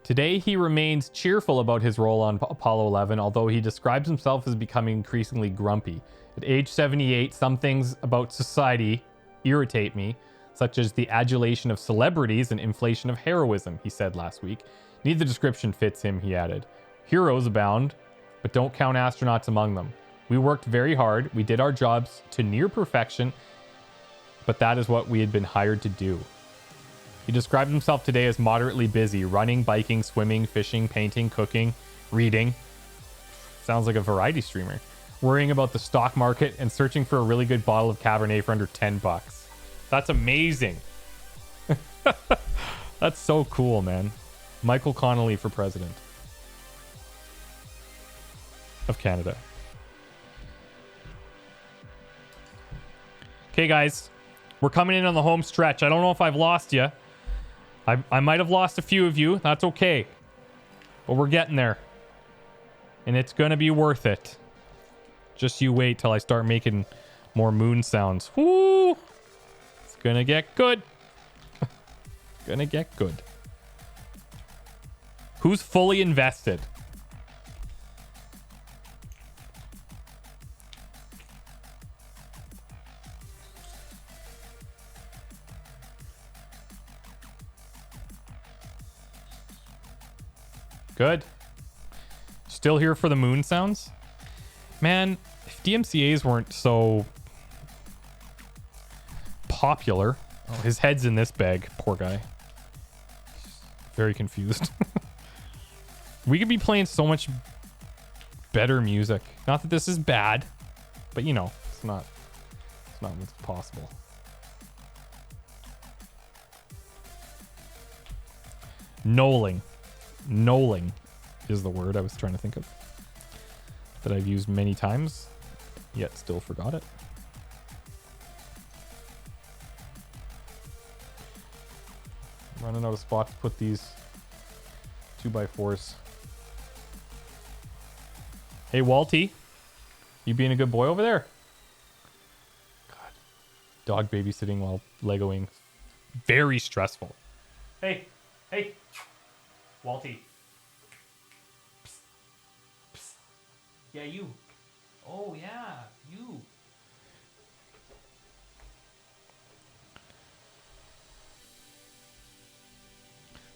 Today he remains cheerful about his role on Apollo 11, although he describes himself as becoming increasingly grumpy. At age 78, some things about society irritate me, such as the adulation of celebrities and inflation of heroism, he said last week. Neither description fits him, he added. Heroes abound, but don't count astronauts among them. We worked very hard, we did our jobs to near perfection, but that is what we had been hired to do. He described himself today as moderately busy, running, biking, swimming, fishing, painting, cooking, reading. Sounds like a variety streamer. Worrying about the stock market and searching for a really good bottle of Cabernet for under $10. That's amazing. That's so cool, man. Michael Connolly for president of Canada. Okay, guys. We're coming in on the home stretch. I don't know if I've lost you. I might have lost a few of you. That's okay. But we're getting there. And it's going to be worth it. Just you wait till I start making more moon sounds. Woo! It's going to get good. Going to get good. Who's fully invested? Good. Still here for the moon sounds? Man, if DMCAs weren't so popular... Oh, his head's in this bag. Poor guy. Very confused. We could be playing so much better music. Not that this is bad, but you know, it's not what's possible. Knolling is the word I was trying to think of, that I've used many times, yet still forgot it. Running out of spot to put these 2x4s. Hey, Walty. You being a good boy over there? God. Dog babysitting while Legoing. Very stressful. Hey. Hey. Walty. Psst. Psst. Yeah, you. Oh, yeah. You.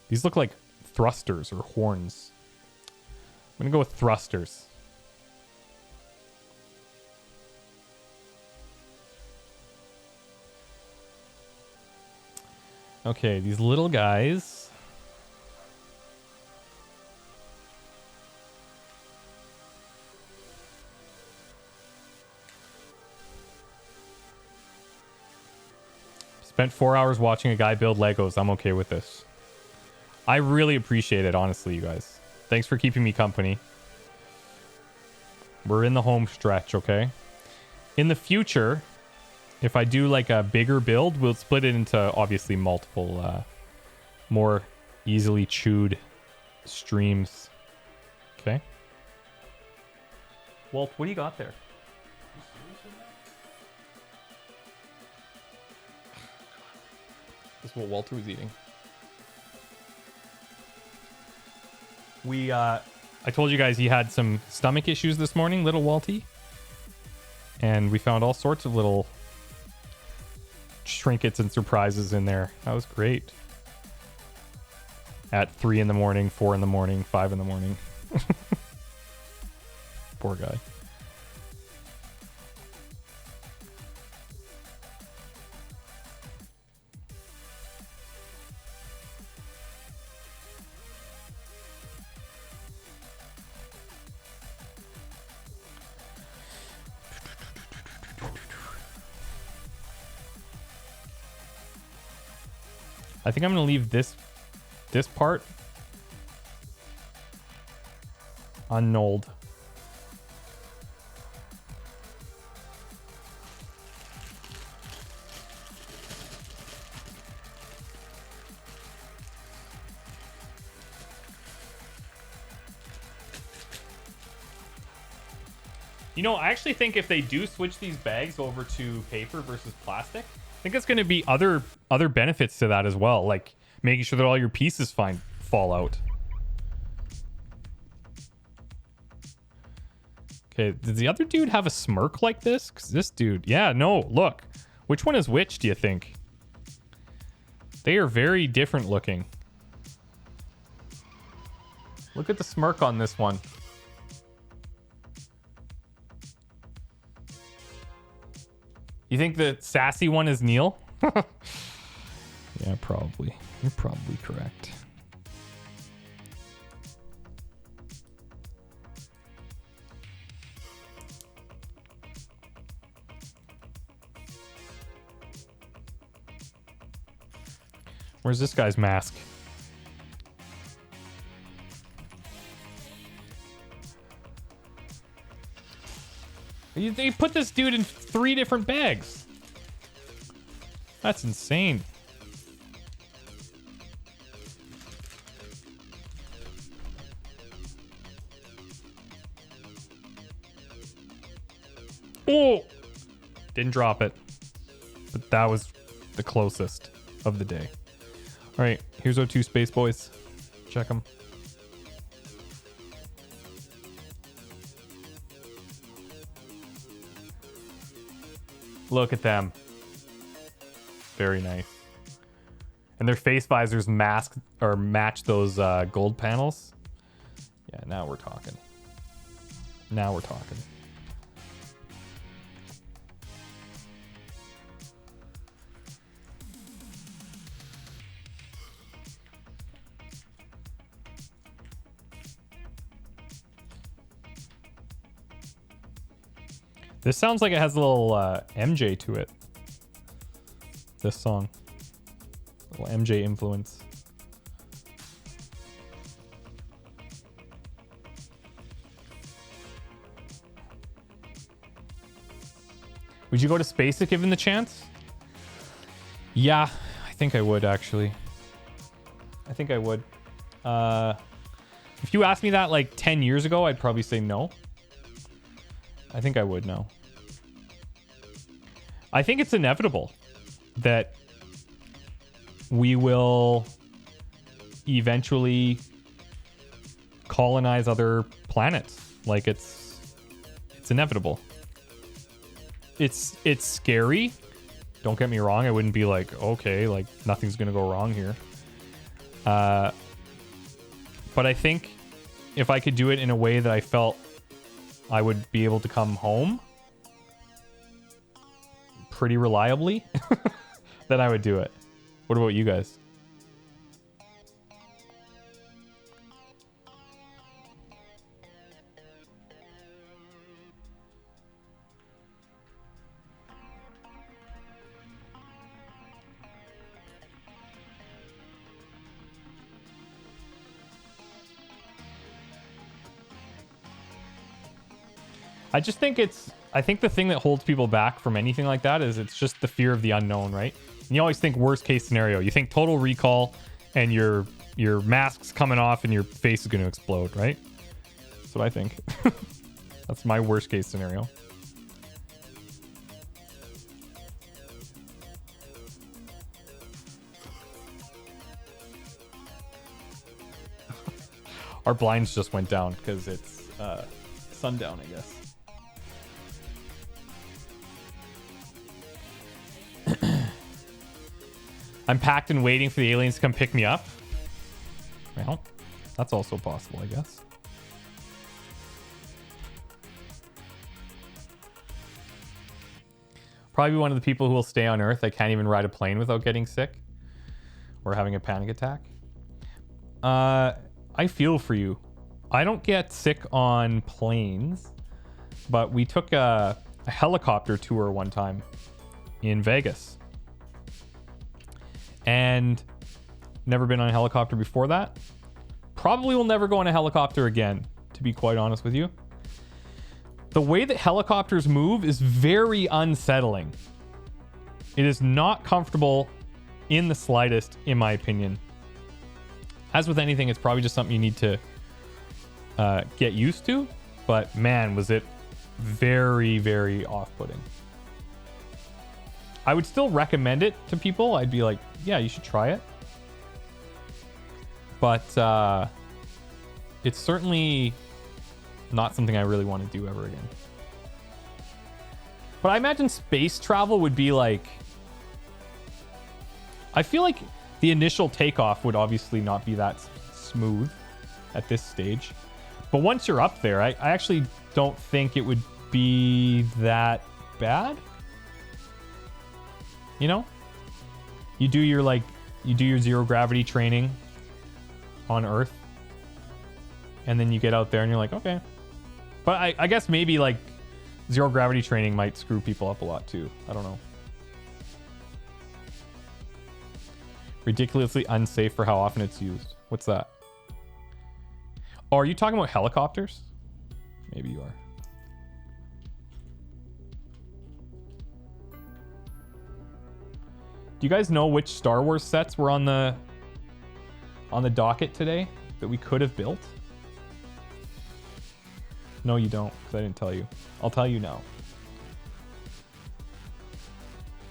These look like thrusters or horns. I'm going to go with thrusters. Okay, these little guys. Spent 4 hours watching a guy build Legos. I'm okay with this. I really appreciate it, honestly, you guys. Thanks for keeping me company. We're in the home stretch, okay? In the future, if I do like a bigger build, we'll split it into obviously multiple, more easily chewed streams. Okay? Walt, what do you got there? This is what Walter was eating. I told you guys he had some stomach issues this morning, little Walty. And we found all sorts of little trinkets and surprises in there. That was great. At 3 in the morning, 4 in the morning, 5 in the morning. Poor guy. I think I'm going to leave this part unknolled. You know, I actually think if they do switch these bags over to paper versus plastic, I think it's going to be other benefits to that as well, like making sure that all your pieces fall out. Okay, does the other dude have a smirk like this? Because this dude, yeah, no, look. Which one is which, do you think? They are very different looking. Look at the smirk on this one. You think the sassy one is Neil? Yeah, probably. You're probably correct. Where's this guy's mask? They put this dude in 3 different bags. That's insane. Oh! Didn't drop it. But that was the closest of the day. All right, here's our 2 Space Boys. Check them. Look at them. Very nice. And their face visors mask or match those gold panels. Yeah, now we're talking. Now we're talking. This sounds like it has a little MJ to it. This song. A little MJ influence. Would you go to space if given the chance? Yeah, I think I would actually. I think I would. If you asked me that like 10 years ago, I'd probably say no. I think I would now. I think it's inevitable that we will eventually colonize other planets. Like it's inevitable. It's scary. Don't get me wrong. I wouldn't be like, okay, like nothing's gonna go wrong here. But I think if I could do it in a way that I felt I would be able to come home pretty reliably, then I would do it. What about you guys? I just think I think the thing that holds people back from anything like that is it's just the fear of the unknown, right? And you always think worst case scenario. You think total recall and your mask's coming off and your face is going to explode, right? That's what I think. That's my worst case scenario. Our blinds just went down because it's sundown, I guess. I'm packed and waiting for the aliens to come pick me up. Well, that's also possible, I guess. Probably one of the people who will stay on Earth. I can't even ride a plane without getting sick or having a panic attack. I feel for you. I don't get sick on planes, but we took a helicopter tour one time in Vegas. And never been on a helicopter before that. Probably will never go on a helicopter again, to be quite honest with you. The way that helicopters move is very unsettling. It is not comfortable in the slightest, in my opinion. As with anything, it's probably just something you need to get used to. But man, was it very, very off-putting. I would still recommend it to people. I'd be like, yeah, you should try it. But it's certainly not something I really want to do ever again. But I imagine space travel would be like... I feel like the initial takeoff would obviously not be that smooth at this stage. But once you're up there, I actually don't think it would be that bad. You know, you do your zero gravity training on Earth, and then you get out there and you're like, okay. But I guess maybe like zero gravity training might screw people up a lot too. I don't know. Ridiculously unsafe for how often it's used. What's that? Oh, are you talking about helicopters? Maybe you are. Do you guys know which Star Wars sets were on the docket today that we could have built? No, you don't, because I didn't tell you. I'll tell you now.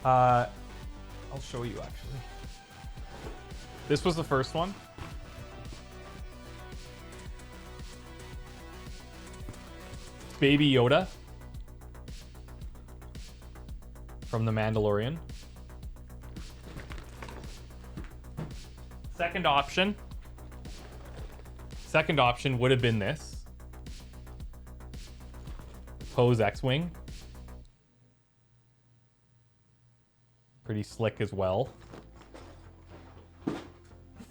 I'll show you, actually. This was the first one. Baby Yoda from The Mandalorian. Second option would have been this. Poe's X-Wing. Pretty slick as well.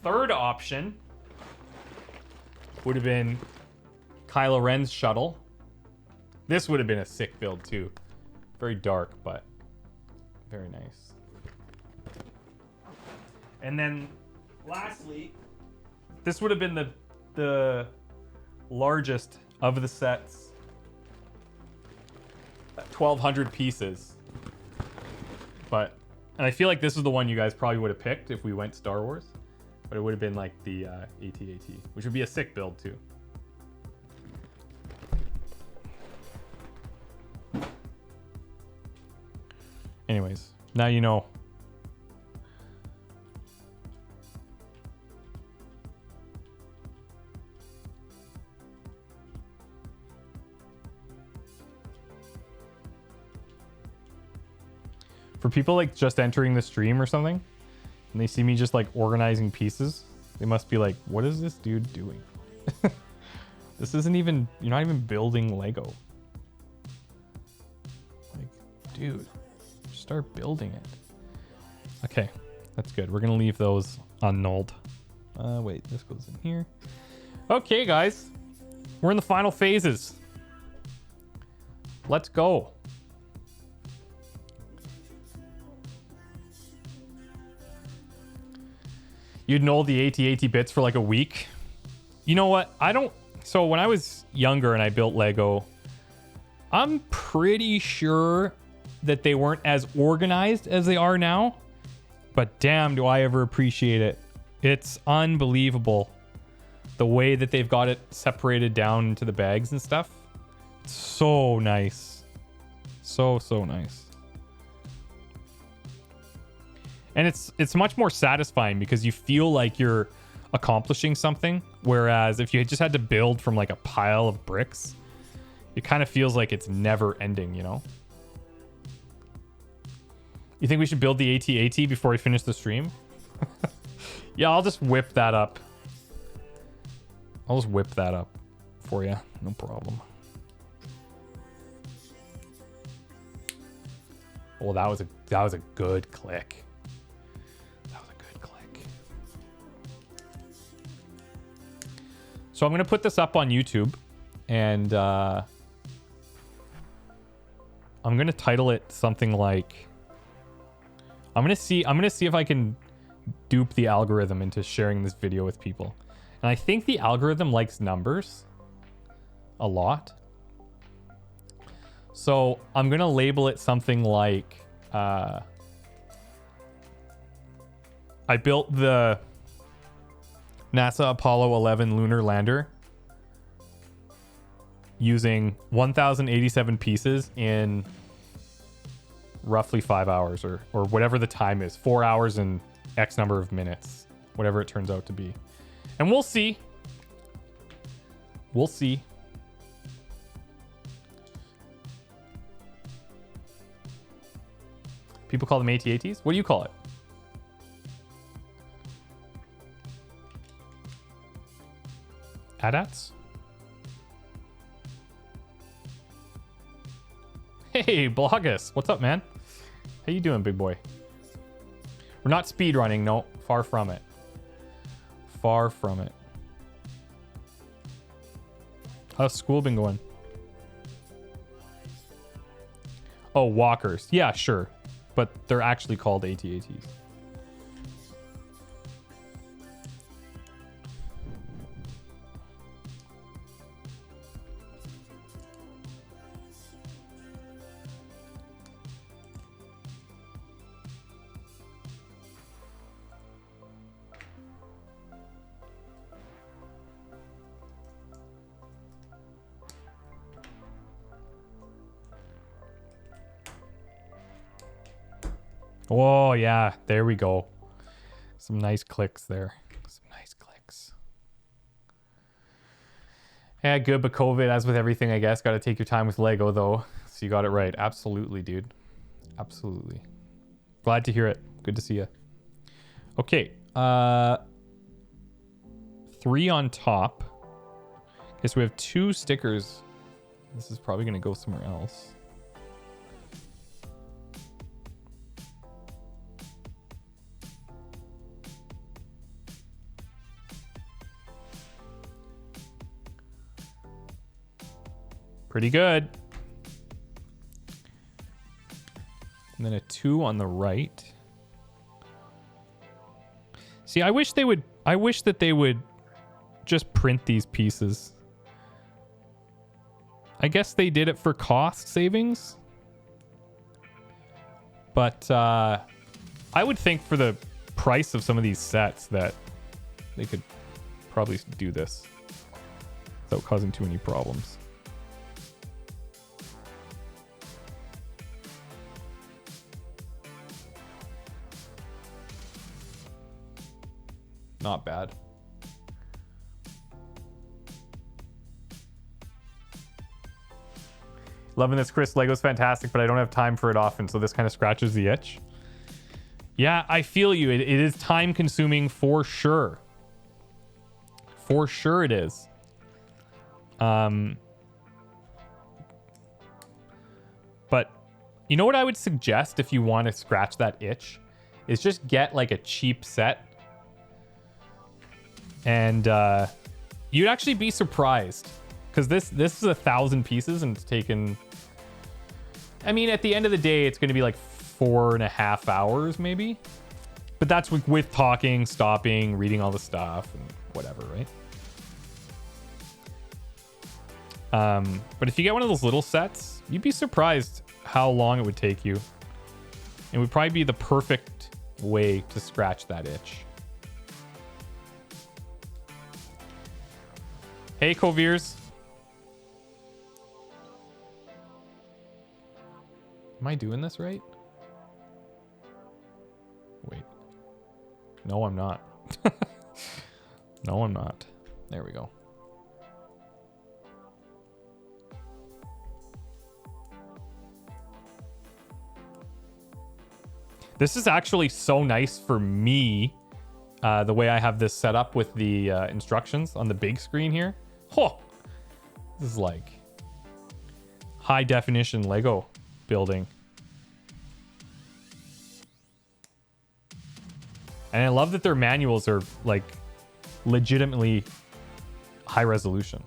Third option would have been Kylo Ren's shuttle. This would have been a sick build too. Very dark, but very nice. And then lastly, this would have been the largest of the sets. 1,200 pieces. And I feel like this is the one you guys probably would have picked if we went Star Wars. But it would have been like the AT-AT, which would be a sick build too. Anyways, now you know. For people like just entering the stream or something, and they see me just like organizing pieces, they must be like, what is this dude doing? This isn't even, you're not even building Lego. Like, dude, start building it. Okay, that's good. We're gonna leave those unnulled. Wait, this goes in here. Okay, guys, we're in the final phases. Let's go. You'd null the AT-AT bits for like a week. You know what? So when I was younger and I built Lego, I'm pretty sure that they weren't as organized as they are now. But damn, do I ever appreciate it. It's unbelievable the way that they've got it separated down into the bags and stuff. It's so nice. So nice. And it's much more satisfying because you feel like you're accomplishing something. Whereas if you just had to build from like a pile of bricks, it kind of feels like it's never ending, you know? You think we should build the AT-AT before we finish the stream? Yeah, I'll just whip that up. I'll just whip that up for you. No problem. Oh, that was a good click. That was a good click. So I'm gonna put this up on YouTube, and I'm gonna title it something like. I'm gonna see if I can dupe the algorithm into sharing this video with people. And I think the algorithm likes numbers a lot. So I'm going to label it something like, I built the NASA Apollo 11 lunar lander using 1,087 pieces in roughly 5 hours or whatever the time is, 4 hours and X number of minutes, whatever it turns out to be. And we'll see. We'll see. People call them AT-ATs? What do you call it? AT-ATs? Hey, Blogus. What's up, man? How you doing, big boy? We're not speedrunning, no. Far from it. Far from it. How's school been going? Oh, walkers. Yeah, sure. But they're actually called AT-ATs. Oh, yeah. There we go. Some nice clicks there. Some nice clicks. Yeah, good, but COVID, as with everything, I guess, got to take your time with Lego, though. So you got it right. Absolutely, dude. Absolutely. Glad to hear it. Good to see you. Okay. 3 on top. Okay, so we have 2 stickers. This is probably going to go somewhere else. Pretty good. And then a 2 on the right. See, I wish that they would just print these pieces. I guess they did it for cost savings. But I would think for the price of some of these sets that they could probably do this without causing too many problems. Not bad. Loving this, Chris. Lego's fantastic, but I don't have time for it often, so this kind of scratches the itch. Yeah, I feel you. It is time consuming for sure. For sure it is. But you know what I would suggest if you want to scratch that itch is just get like a cheap set. And you'd actually be surprised, because this is 1,000 pieces and it's taken, I mean, at the end of the day, it's going to be like 4.5 hours maybe. But that's with talking, stopping, reading all the stuff and whatever, right? But if you get one of those little sets, you'd be surprised how long it would take you. It would probably be the perfect way to scratch that itch. Hey, Coviers. Am I doing this right? Wait. No, I'm not. No, I'm not. There we go. This is actually so nice for me, the way I have this set up with the instructions on the big screen here. Oh, this is like high definition Lego building. And I love that their manuals are like legitimately high resolution.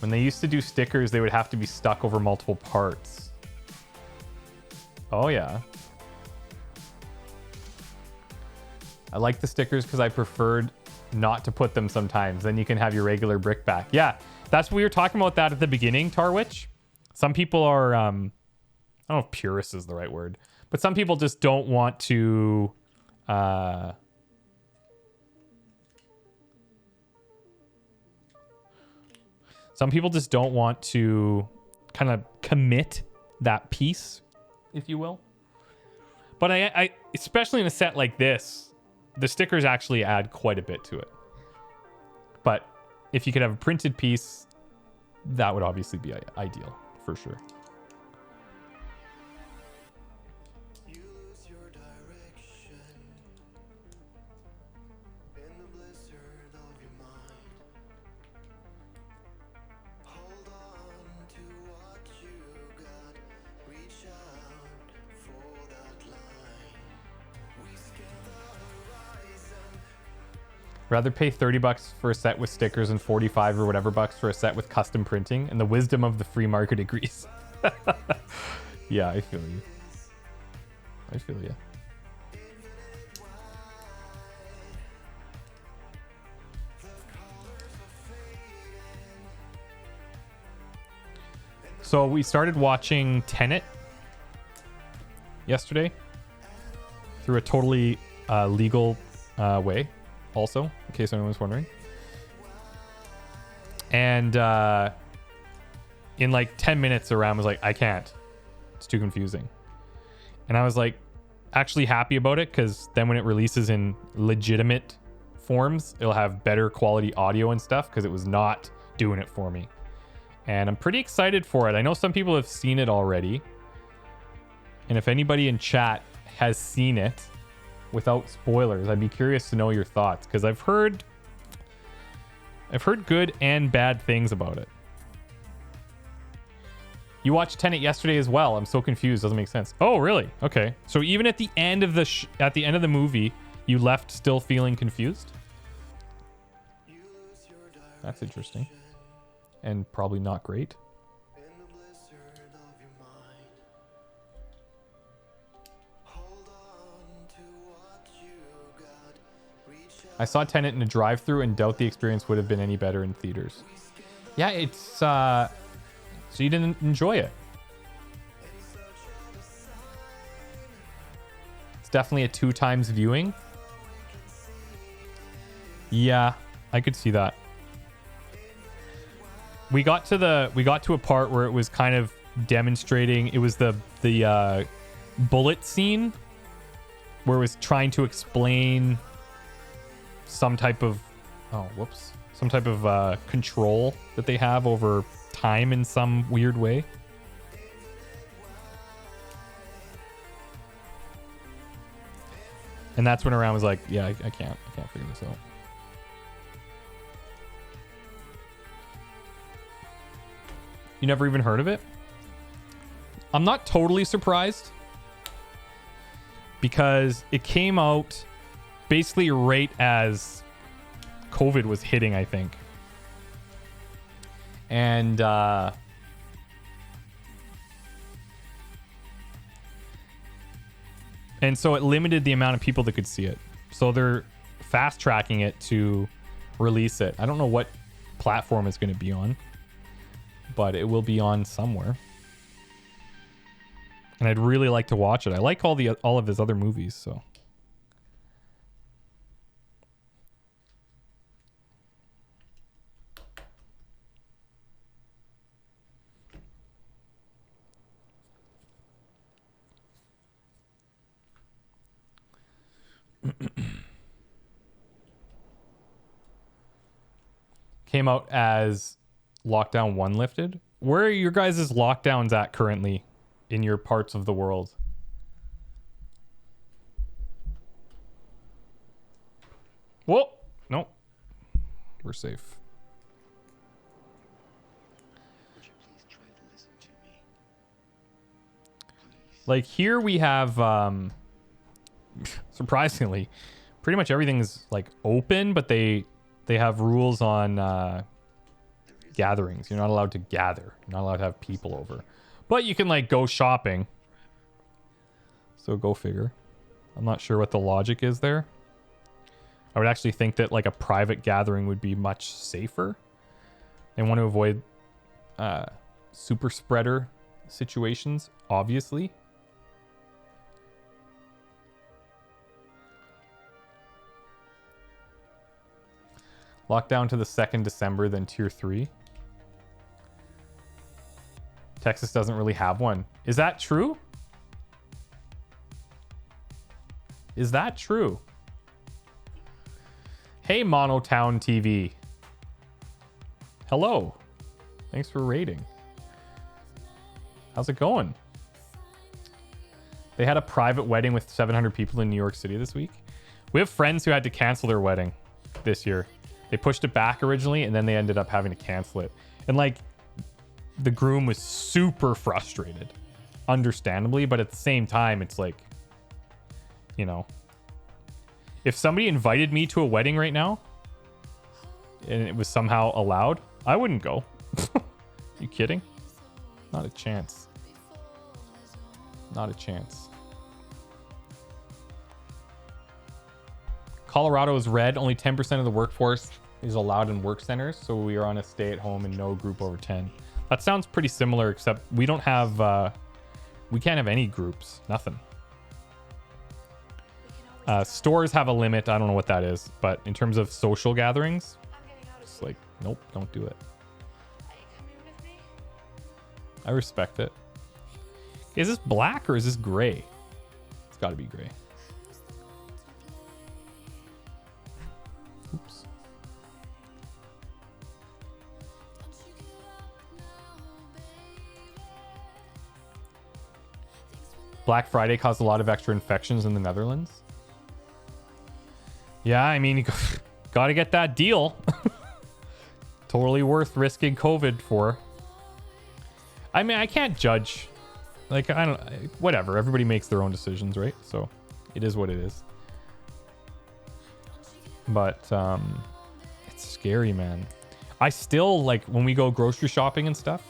When they used to do stickers, they would have to be stuck over multiple parts. Oh, yeah. I like the stickers because I preferred not to put them sometimes. Then you can have your regular brick back. Yeah, that's what we were talking about that at the beginning, Tarwitch. Some people are, I don't know if purist is the right word, but some people just don't want to, some people just don't want to kind of commit that piece, if you will. But I especially in a set like this, the stickers actually add quite a bit to it. But if you could have a printed piece, that would obviously be ideal for sure. Rather pay $30 for a set with stickers and 45 or whatever bucks for a set with custom printing, and the wisdom of the free market agrees. Yeah, I feel you. I feel you. So we started watching Tenet yesterday through a totally legal way. Also, in case anyone was wondering. And in like 10 minutes, Aram was like, I can't. It's too confusing. And I was like, actually happy about it, because then when it releases in legitimate forms, it'll have better quality audio and stuff, because it was not doing it for me. And I'm pretty excited for it. I know some people have seen it already. And if anybody in chat has seen it, without spoilers, I'd be curious to know your thoughts, because I've heard good and bad things about it. You watched Tenet yesterday as well. I'm so confused. Doesn't make sense. Oh, really? Okay. So even at the end of the movie, you left still feeling confused? That's interesting. And probably not great. I saw Tenet in a drive-thru and doubt the experience would have been any better in theaters. Yeah, it's So you didn't enjoy it. It's definitely a 2 times viewing. Yeah, I could see that. We got to a part where it was kind of demonstrating. It was the bullet scene where it was trying to explain some type of control that they have over time in some weird way. And that's when Aram was like, yeah, I can't figure this out. You never even heard of it? I'm not totally surprised because it came out basically right as COVID was hitting, I think. And so it limited the amount of people that could see it. So they're fast tracking it to release it. I don't know what platform it's going to be on, but it will be on somewhere. And I'd really like to watch it. I like all of his other movies, so. Came out as Lockdown 1 lifted. Where are your guys' lockdowns at currently in your parts of the world? Whoa! Nope. We're safe. Would you please try to listen to me? Please. Like here we have surprisingly pretty much everything's like open, but they have rules on gatherings. You're not allowed to gather. You're not allowed to have people over. But you can like go shopping. So go figure. I'm not sure what the logic is there. I would actually think that like a private gathering would be much safer. They want to avoid super spreader situations, obviously. Lockdown to the 2nd December, then tier 3. Texas doesn't really have one. Is that true? Is that true? Hey, Monotown TV. Hello. Thanks for rating. How's it going? They had a private wedding with 700 people in New York City this week. We have friends who had to cancel their wedding this year. They pushed it back originally, and then they ended up having to cancel it. And like, the groom was super frustrated, understandably, but at the same time, it's like, you know, if somebody invited me to a wedding right now and it was somehow allowed, I wouldn't go. You kidding? Not a chance. Not a chance. Colorado is red. Only 10% of the workforce is allowed in work centers, so we are on a stay-at-home and no group over 10. That sounds pretty similar, except we don't have... we can't have any groups. Nothing. Stores have a limit. I don't know what that is, but in terms of social gatherings, it's like, nope, don't do it. I respect it. Is this black or is this gray? It's got to be gray. Oops. Black Friday caused a lot of extra infections in the Netherlands. Yeah, I mean, you got to get that deal. Totally worth risking COVID for. I mean, I can't judge. Like, I don't... Whatever. Everybody makes their own decisions, right? So, it is what it is. But, it's scary, man. I still, like, when we go grocery shopping and stuff,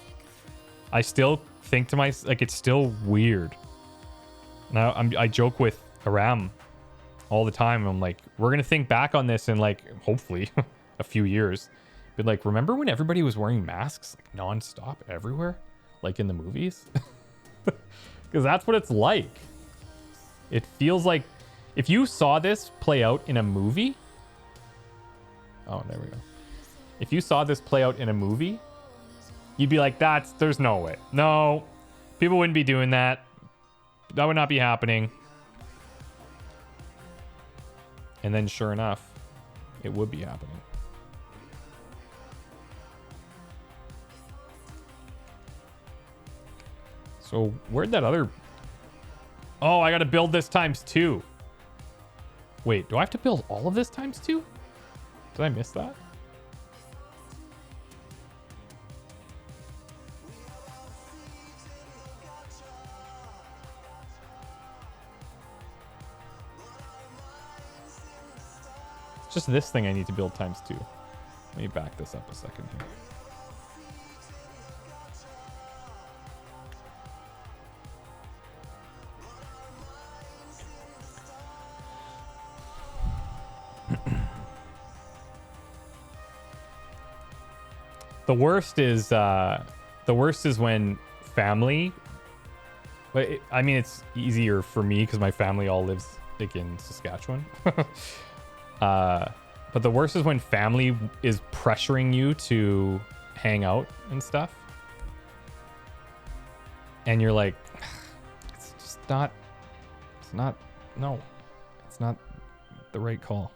I still think to myself, like, it's still weird. Now, I joke with Aram all the time. I'm like, we're going to think back on this in, like, hopefully a few years. But, like, remember when everybody was wearing masks, like, nonstop everywhere? like in the movies. Because that's what it's like. It feels like if you saw this play out in a movie. Oh, there we go. If you saw this play out in a movie, you'd be like, there's no way. No, people wouldn't be doing that. That would not be happening. And then sure enough, it would be happening. So where'd that other... Oh, I got to build this times 2. Wait, do I have to build all of this times 2? Did I miss that? It's just this thing I need to build times 2. Let me back this up a second here. The worst is when family. But I mean, it's easier for me because my family all lives like in Saskatchewan. But the worst is when family is pressuring you to hang out and stuff, and you're like, it's just not. It's not. No, it's not the right call.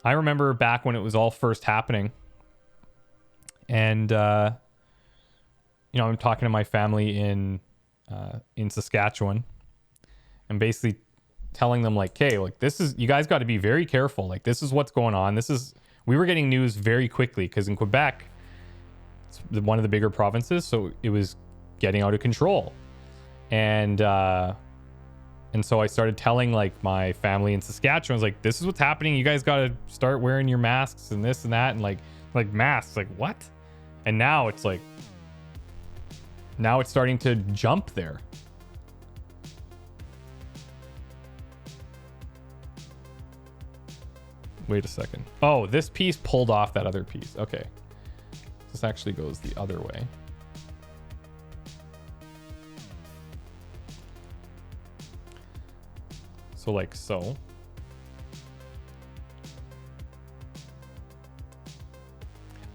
I remember back when it was all first happening, and I'm talking to my family in Saskatchewan, and basically telling them like, "Okay, like this is, you guys got to be very careful. Like this is what's going on. We were getting news very quickly because in Quebec, it's one of the bigger provinces, so it was getting out of control, and so I started telling like my family in Saskatchewan, I was like, this is what's happening. You guys got to start wearing your masks and this and that. And like masks, like what? And now it's like, now it's starting to jump there. Wait a second. Oh, this piece pulled off that other piece. Okay. This actually goes the other way. So like so.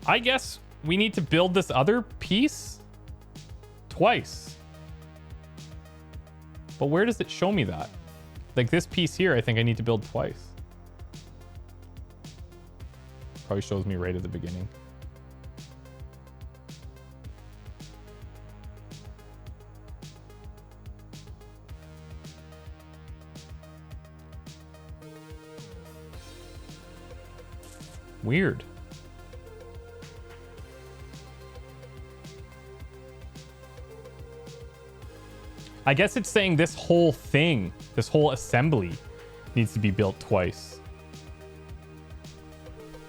I guess we need to build this other piece twice. But where does it show me that? Like this piece here, I think I need to build twice. Probably shows me right at the beginning. Weird. I guess it's saying this whole thing, this whole assembly needs to be built twice.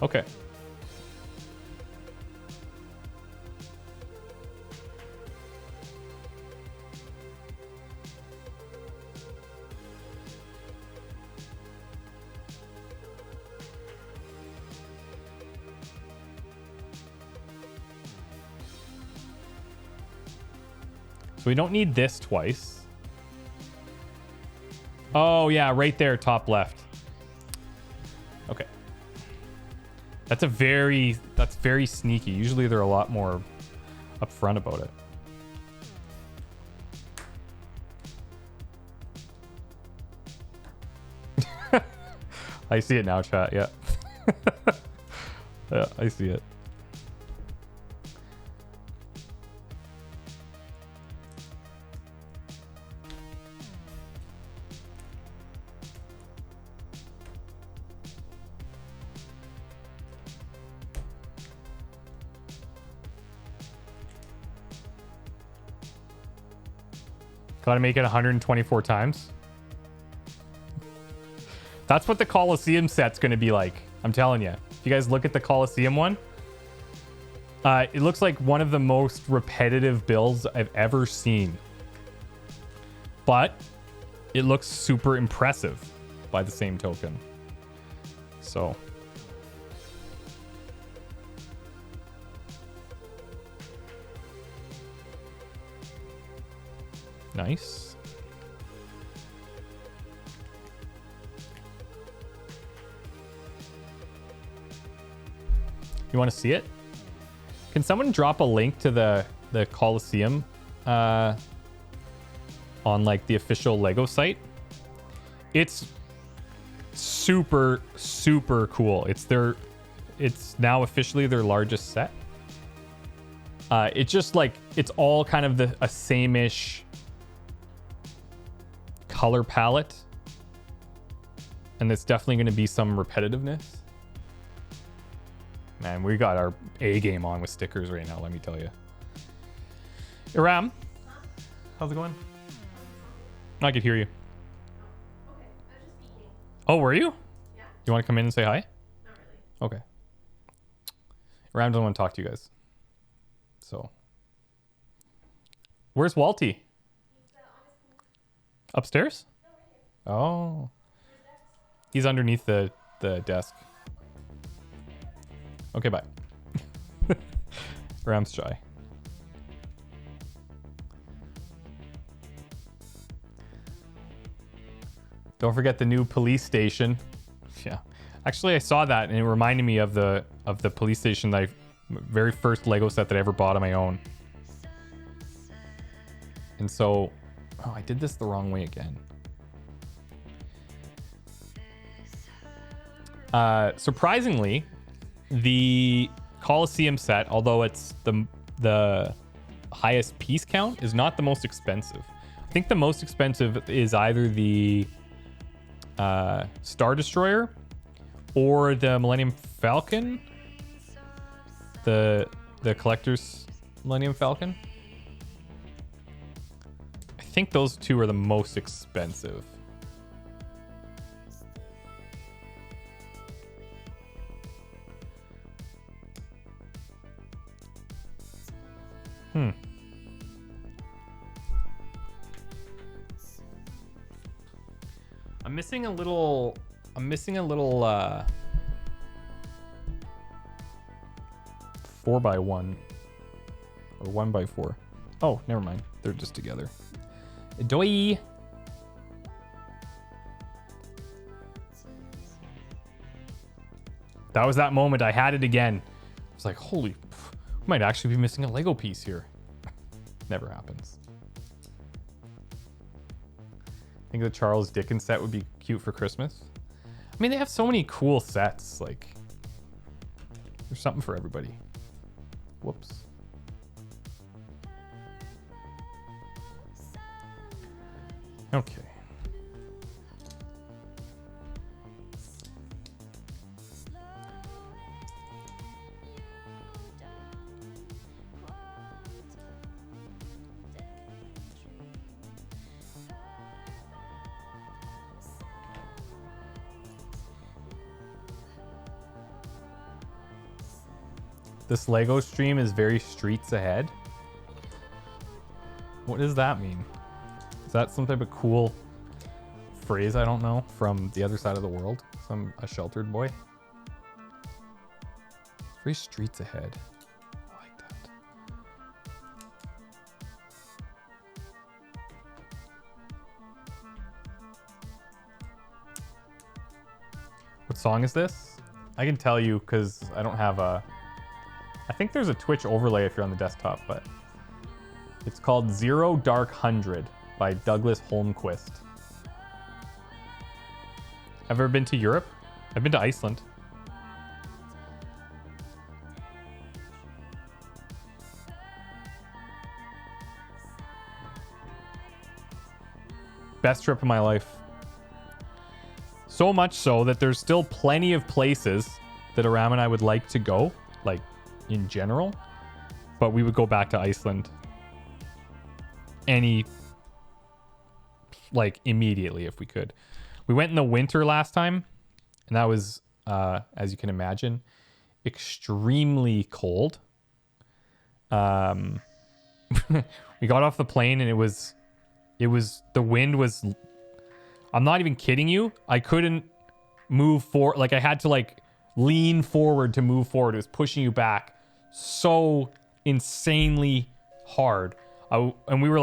Okay. So we don't need this twice. Oh yeah, right there, top left. Okay. That's very sneaky. Usually they're a lot more upfront about it. I see it now, chat. Yeah. Yeah, I see it. Gotta make it 124 times. That's what the Coliseum set's gonna be like. I'm telling you. If you guys look at the Coliseum one, it looks like one of the most repetitive builds I've ever seen. But it looks super impressive by the same token. So Nice. You want to see it? Can someone drop a link to the Coliseum on like the official Lego site? It's super cool. It's now officially their largest set. It's just like it's all kind of a same-ish color palette, and there's definitely going to be some repetitiveness. Man, we got our A game on with stickers right now, let me tell you. Iram, how's it going? I could hear you. Oh, were you? Yeah. You want to come in and say hi? Not really. Okay. Iram doesn't want to talk to you guys. So. Where's Walty? Upstairs? No, right here. Oh. He's underneath the desk. Okay, bye. Ram's shy. Don't forget the new police station. Yeah. Actually, I saw that and it reminded me of the police station that very first Lego set that I ever bought on my own. And so, oh, I did this the wrong way again. Surprisingly, the Coliseum set, although it's the highest piece count, is not the most expensive. I think the most expensive is either the Star Destroyer or the Millennium Falcon, the collector's Millennium Falcon. I think those two are the most expensive. I'm missing a little 4x1 or 1x4. Oh, never mind. They're just together. Doi. That was that moment. I had it again. I was like, holy, we might actually be missing a Lego piece here. Never happens. I think the Charles Dickens set would be cute for Christmas. I mean, they have so many cool sets. Like, there's something for everybody. Whoops. Okay. This Lego stream is very streets ahead. What does that mean? Is that some type of cool phrase I don't know from the other side of the world? A sheltered boy? Very streets ahead. I like that. What song is this? I can tell you because I don't have a... I think there's a Twitch overlay if you're on the desktop, but it's called Zero Dark 100 by Douglas Holmquist. Have you ever been to Europe? I've been to Iceland. Best trip of my life. So much so that there's still plenty of places that Aram and I would like to go, like in general, but we would go back to Iceland immediately if we could. We went in the winter last time, and that was, as you can imagine, extremely cold. We got off the plane and it was the wind was, I'm not even kidding you, I couldn't move forward. Like, I had to lean forward to move forward. It was pushing you back so insanely hard. And we were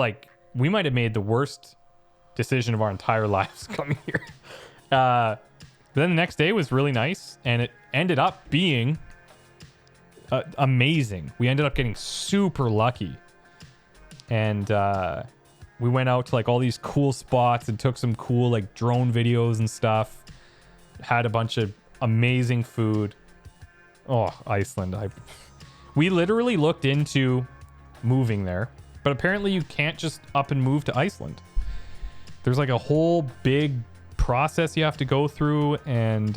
we might have made the worst decision of our entire lives coming here. But then the next day was really nice, and it ended up being amazing. We ended up getting super lucky, and we went out to like all these cool spots and took some cool like drone videos and stuff. Had a bunch of amazing food. Oh, Iceland. We literally looked into moving there, but apparently you can't just up and move to Iceland. There's like a whole big process you have to go through, and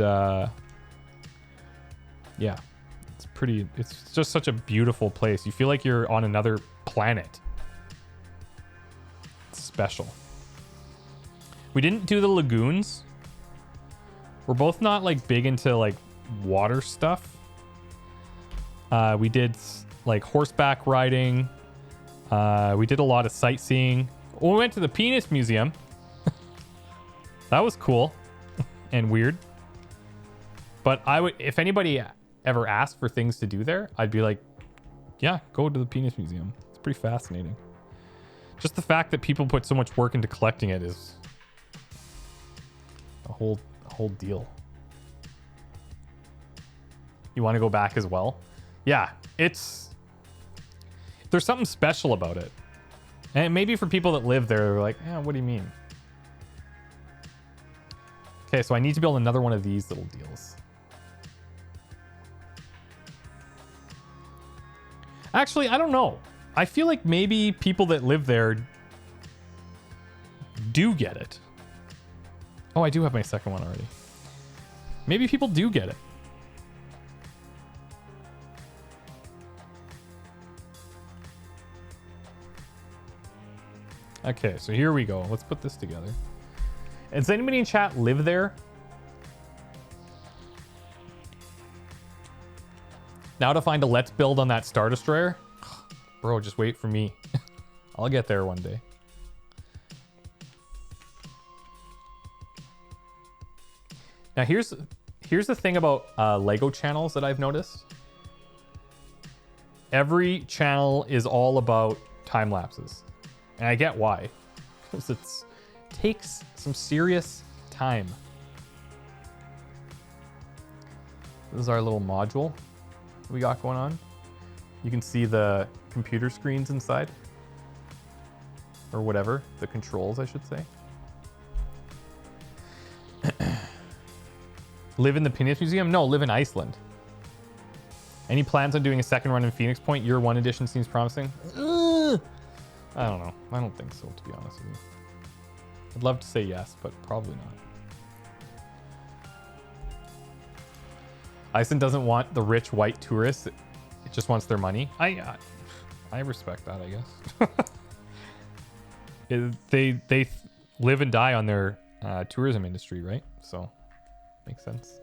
yeah, it's just such a beautiful place. You feel like you're on another planet. It's special. We didn't do the lagoons. We're both not like big into like water stuff. We did like horseback riding. We did a lot of sightseeing. We went to the Penis Museum. That was cool and weird. But I would, if anybody ever asked for things to do there, I'd be like, yeah, go to the Penis Museum. It's pretty fascinating. Just the fact that people put so much work into collecting it is a whole deal. You want to go back as well? Yeah, there's something special about it. And maybe for people that live there, they're like, yeah, what do you mean? Okay, so I need to build another one of these little deals. Actually, I don't know. I feel like maybe people that live there do get it. Oh, I do have my second one already. Maybe people do get it. Okay, so here we go. Let's put this together. And does anybody in chat live there? Now to find a let's build on that Star Destroyer? Bro, just wait for me. I'll get there one day. Now here's the thing about Lego channels that I've noticed. Every channel is all about time lapses. And I get why. Because it takes some serious time. This is our little module we got going on. You can see the computer screens inside. Or whatever. The controls, I should say. Live in the Penis Museum? No, live in Iceland. Any plans on doing a second run in Phoenix Point? Year 1 edition seems promising. I don't know. I don't think so, to be honest with you. I'd love to say yes, but probably not. Iceland doesn't want the rich white tourists. It just wants their money. I respect that, I guess. They live and die on their tourism industry, right? So makes sense.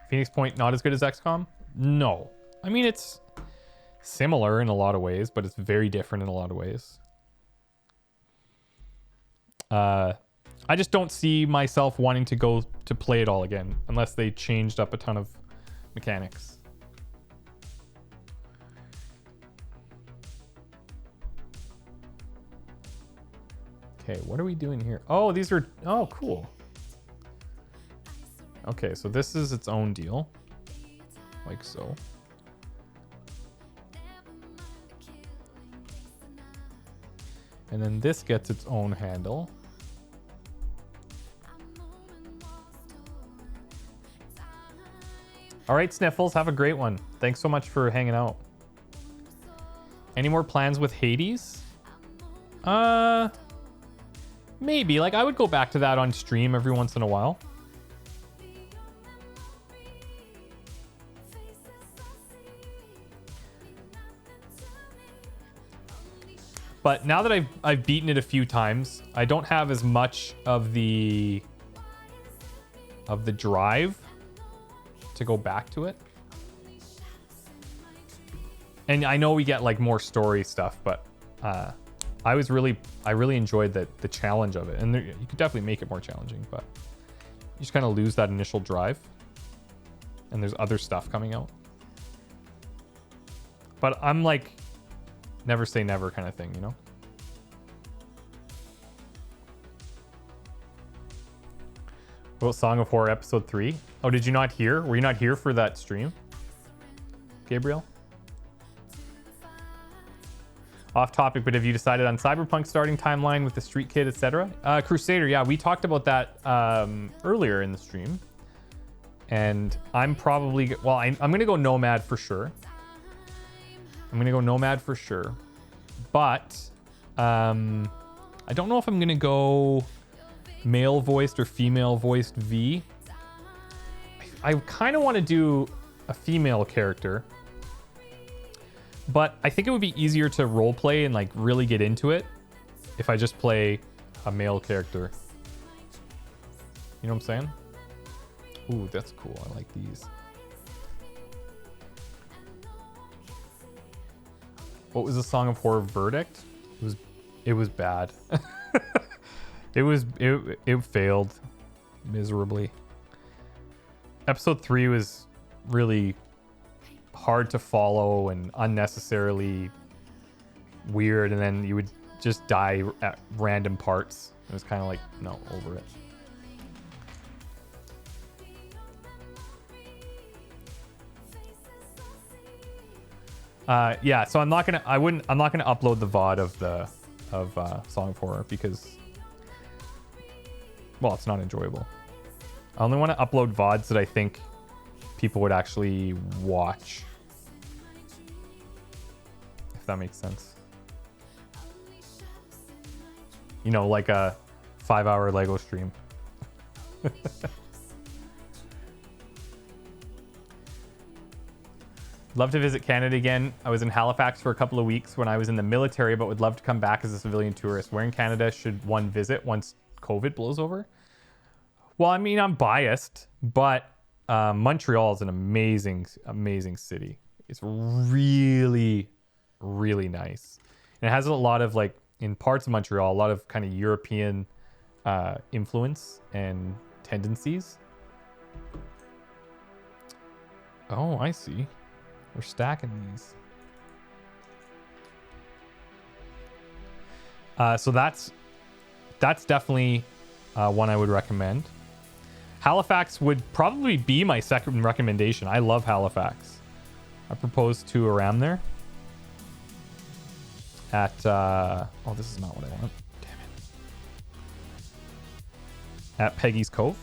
Phoenix Point not as good as XCOM? No. I mean, it's similar in a lot of ways, but it's very different in a lot of ways. I just don't see myself wanting to go to play it all again unless they changed up a ton of mechanics. Okay, what are we doing here? Oh, these are... Oh, cool. Okay, so this is its own deal. Like so. And then this gets its own handle. All right, Sniffles, have a great one. Thanks so much for hanging out. Any more plans with Hades? Maybe. Like, I would go back to that on stream every once in a while. But now that I've beaten it a few times, I don't have as much of the drive to go back to it. And I know we get like more story stuff, but I really enjoyed the challenge of it. And you could definitely make it more challenging, but you just kind of lose that initial drive. and there's other stuff coming out. But I'm like, never say never kind of thing, you know? What about Song of Horror episode 3? Oh, did you not hear? Were you not here for that stream, Gabriel? Off topic, but have you decided on Cyberpunk starting timeline with the Street Kid, etc.? Crusader, yeah, we talked about that earlier in the stream. And I'm probably, well, I'm going to go Nomad for sure. I'm going to go Nomad for sure. But I don't know if I'm going to go male voiced or female voiced V. I kind of want to do a female character. But I think it would be easier to roleplay and like really get into it if I just play a male character. You know what I'm saying? Ooh, that's cool. I like these. What was the Song of Horror verdict? It was bad. it failed miserably. Episode 3 was really hard to follow and unnecessarily weird, and then you would just die at random parts. It was kind of like, no, over it. Yeah, so I'm not gonna upload the VOD of Song of Horror because, well, it's not enjoyable. I only want to upload VODs that I think people would actually watch, if that makes sense. You know, like a 5-hour Lego stream. Love to visit Canada again. I was in Halifax for a couple of weeks when I was in the military, but would love to come back as a civilian tourist. Where in Canada should one visit once COVID blows over? Well, I mean, I'm biased, but Montreal is an amazing, amazing city. It's really, really nice. And it has a lot of, like, in parts of Montreal, a lot of kind of European influence and tendencies. Oh, I see. We're stacking these. So that's definitely one I would recommend. Halifax would probably be my second recommendation. I love Halifax. I proposed to Aram there. At oh, this is not what I want. Damn it. At Peggy's Cove.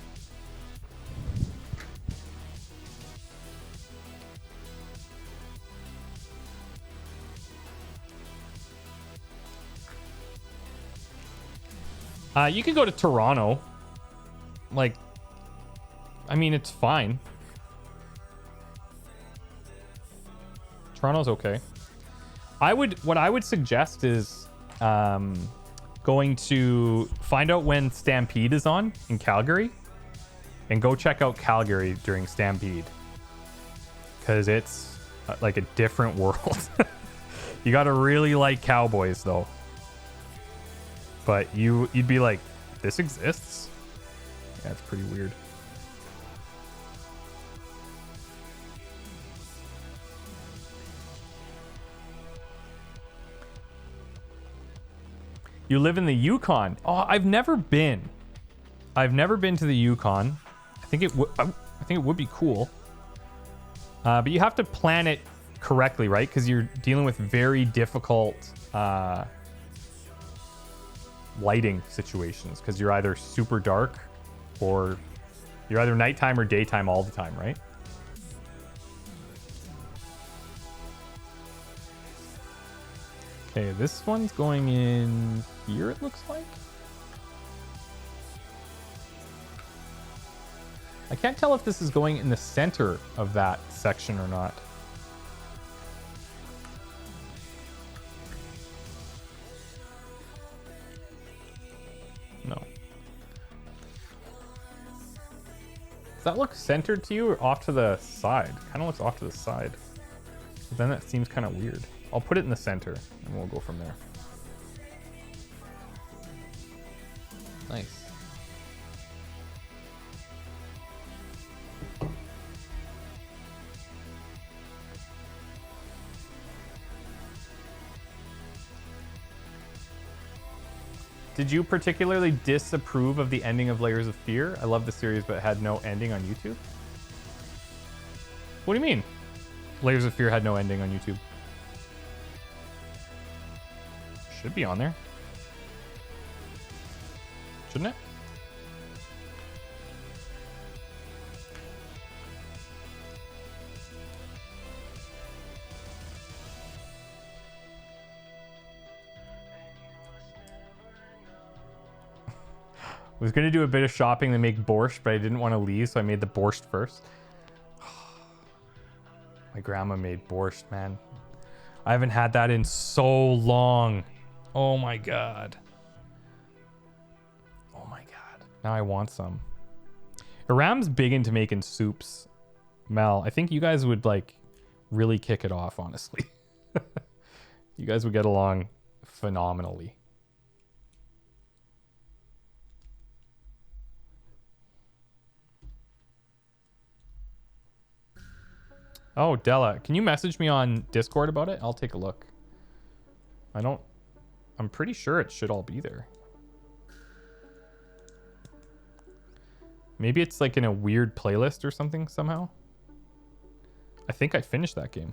You can go to Toronto. Like, I mean, it's fine. Toronto's okay. What I would suggest is going to find out when Stampede is on in Calgary and go check out Calgary during Stampede, because it's like a different world. You got to really like cowboys though. But you'd be like, this exists? Yeah, it's pretty weird. You live in the Yukon. Oh, I've never been. I've never been to the Yukon. I think it would be cool. But you have to plan it correctly, right? Because you're dealing with very difficult lighting situations, because you're either super dark or you're either nighttime or daytime all the time, right? Okay, this one's going in here, it looks like. I can't tell if this is going in the center of that section or not. No. Does that look centered to you or off to the side? Kind of looks off to the side. But then that seems kind of weird. I'll put it in the center and we'll go from there. Nice. Did you particularly disapprove of the ending of Layers of Fear? I love the series, but it had no ending on YouTube. What do you mean? Layers of Fear had no ending on YouTube. Should be on there. Shouldn't it? I was going to do a bit of shopping to make borscht, but I didn't want to leave, so I made the borscht first. My grandma made borscht, man. I haven't had that in so long. Oh my god. Oh my god. Now I want some. Iram's big into making soups. Mel, I think you guys would like really kick it off, honestly. You guys would get along phenomenally. Oh, Della, can you message me on Discord about it? I'll take a look. I'm pretty sure it should all be there. Maybe it's like in a weird playlist or something somehow. I think I finished that game.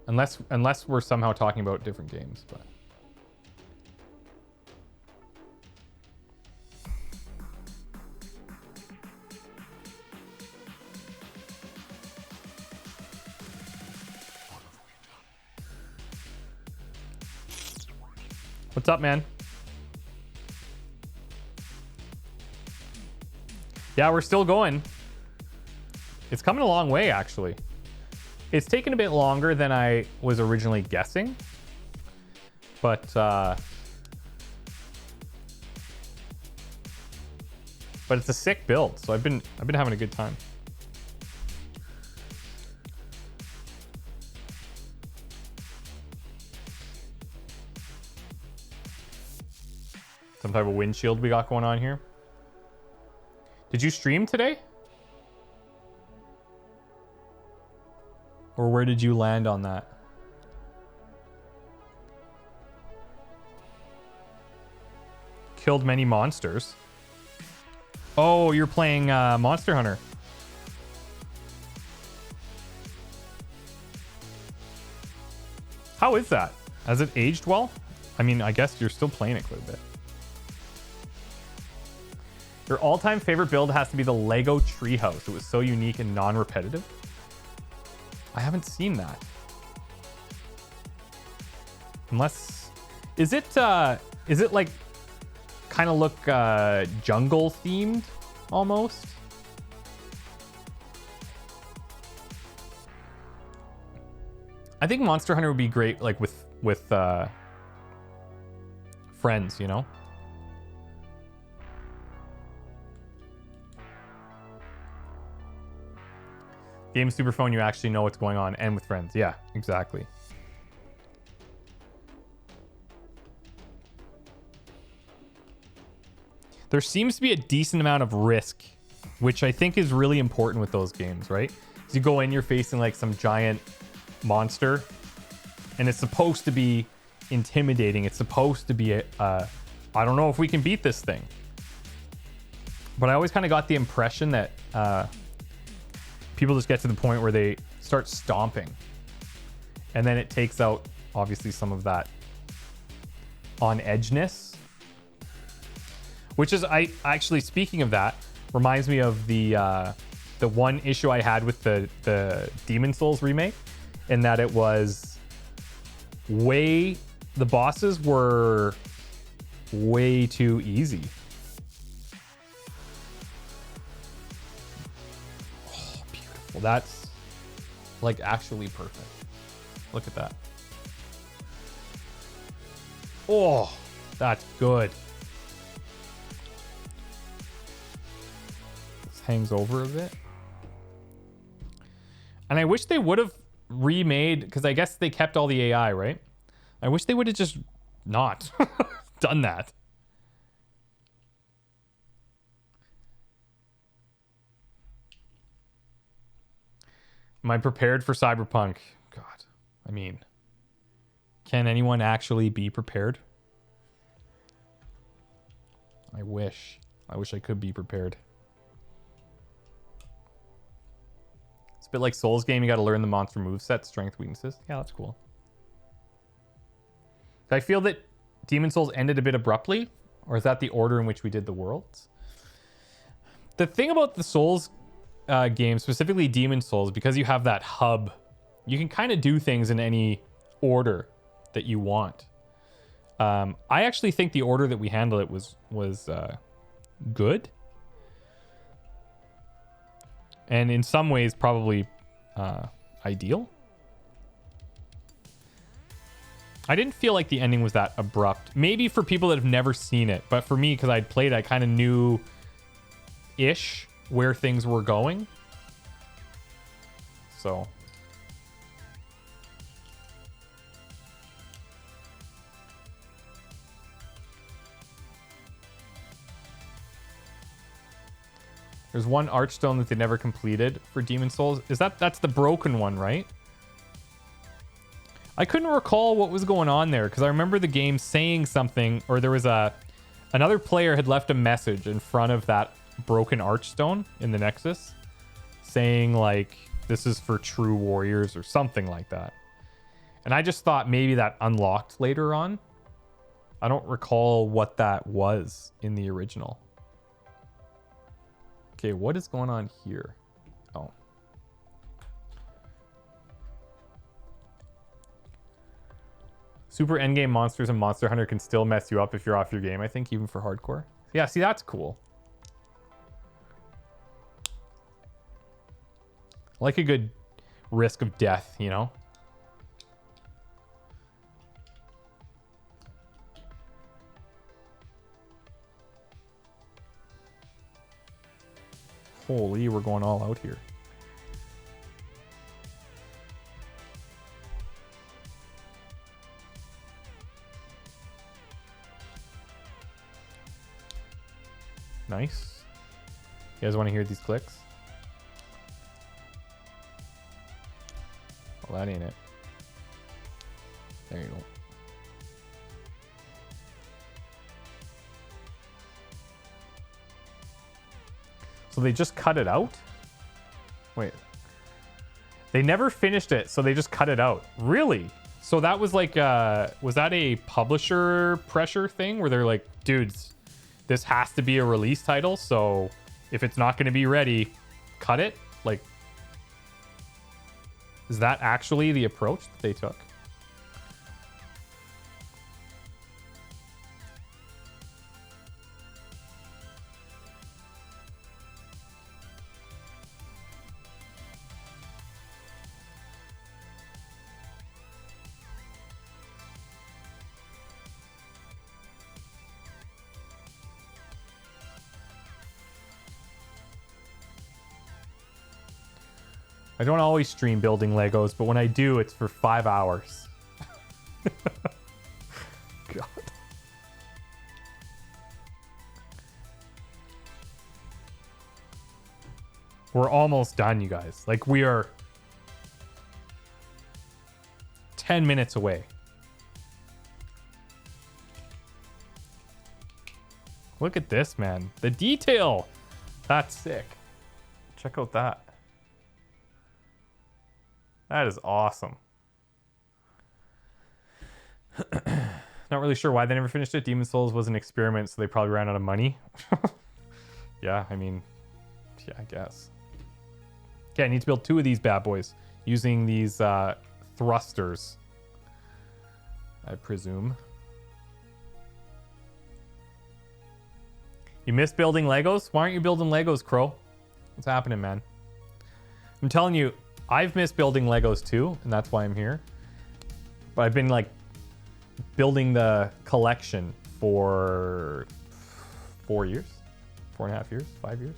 Unless we're somehow talking about different games, but what's up, man? Yeah, we're still going. It's coming a long way, actually. It's taken a bit longer than I was originally guessing. But it's a sick build, so I've been having a good time. Some type of windshield we got going on here. Did you stream today? Or where did you land on that? Killed many monsters. Oh, you're playing Monster Hunter. How is that? Has it aged well? I mean, I guess you're still playing it quite a bit. Your all-time favorite build has to be the Lego Treehouse. It was so unique and non-repetitive. I haven't seen that. Unless... Is it like kind of look jungle themed almost? I think Monster Hunter would be great like with friends, you know? Game Superphone, you actually know what's going on, and with friends. Yeah, exactly. There seems to be a decent amount of risk, which I think is really important with those games, right? So you go in, you're facing like some giant monster, and it's supposed to be intimidating. It's supposed to be I don't know if we can beat this thing. But I always kind of got the impression that people just get to the point where they start stomping, and then it takes out obviously some of that on edgeness, which is, I actually, speaking of that, reminds me of the one issue I had with the Demon Souls remake, in that it was the bosses were way too easy. Well, that's like actually perfect. Look at that. Oh, that's good. This hangs over a bit. And I wish they would have remade, because I guess they kept all the AI, right? I wish they would have just not done that. Am I prepared for Cyberpunk? God, I mean, can anyone actually be prepared? I wish I could be prepared. It's a bit like Souls game. You got to learn the monster moveset, strength, weaknesses. Yeah, that's cool. I feel that Demon Souls ended a bit abruptly, or is that the order in which we did the worlds? The thing about the Souls game, specifically Demon Souls, because you have that hub, you can kind of do things in any order that you want. I actually think the order that we handled it was good, and in some ways probably ideal. I didn't feel like the ending was that abrupt. Maybe for people that have never seen it, but for me, because I'd played, I kind of knew ish where things were going. So there's one archstone that they never completed for Demon Souls. That's the broken one, right? I couldn't recall what was going on there because I remember the game saying something, or there was another player had left a message in front of that broken archstone in the Nexus saying like, this is for true warriors or something like that. And I just thought maybe that unlocked later on. I don't recall what that was in the original. Okay, what is going on here? Oh. Super endgame monsters and Monster Hunter can still mess you up if you're off your game, I think, even for hardcore. Yeah, see, that's cool. I like a good risk of death, you know? Holy, we're going all out here. Nice. You guys want to hear these clicks? Well, that ain't it. There you go. So they just cut it out? Wait. They never finished it, so they just cut it out. Really? So that was like, was that a publisher pressure thing where they're like, dudes, this has to be a release title, so if it's not going to be ready, cut it? Like, is that actually the approach that they took? I don't always stream building Legos, but when I do, it's for 5 hours. God. We're almost done, you guys. Like, we are 10 minutes away. Look at this, man. The detail. That's sick. Check out that. That is awesome. Not really sure why they never finished it. Demon Souls was an experiment, so they probably ran out of money. Yeah, I mean, yeah, I guess. Okay, I need to build 2 of these bad boys using these thrusters, I presume. You miss building Legos? Why aren't you building Legos, Crow? What's happening, man? I'm telling you, I've missed building Legos too, and that's why I'm here. But I've been like building the collection for 4 years, 4.5 years, 5 years.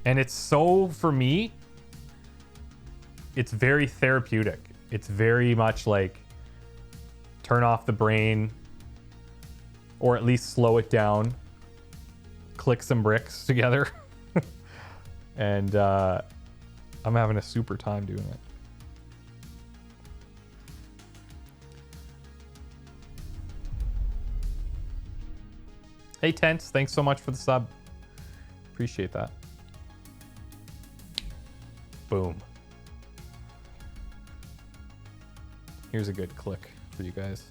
And it's so, for me, it's very therapeutic. It's very much like turn off the brain, or at least slow it down, click some bricks together. And I'm having a super time doing it. Hey, Tense, thanks so much for the sub. Appreciate that. Boom. Here's a good click for you guys.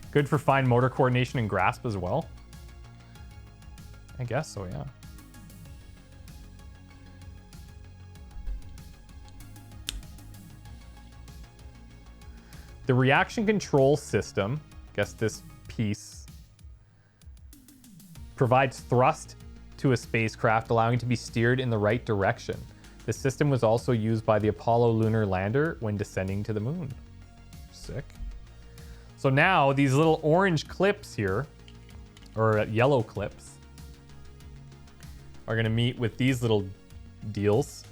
Good for fine motor coordination and grasp as well. I guess so, yeah. The reaction control system, guess this piece, provides thrust to a spacecraft, allowing it to be steered in the right direction. The system was also used by the Apollo lunar lander when descending to the moon. Sick. So now these little orange clips here, or yellow clips, are going to meet with these little deals.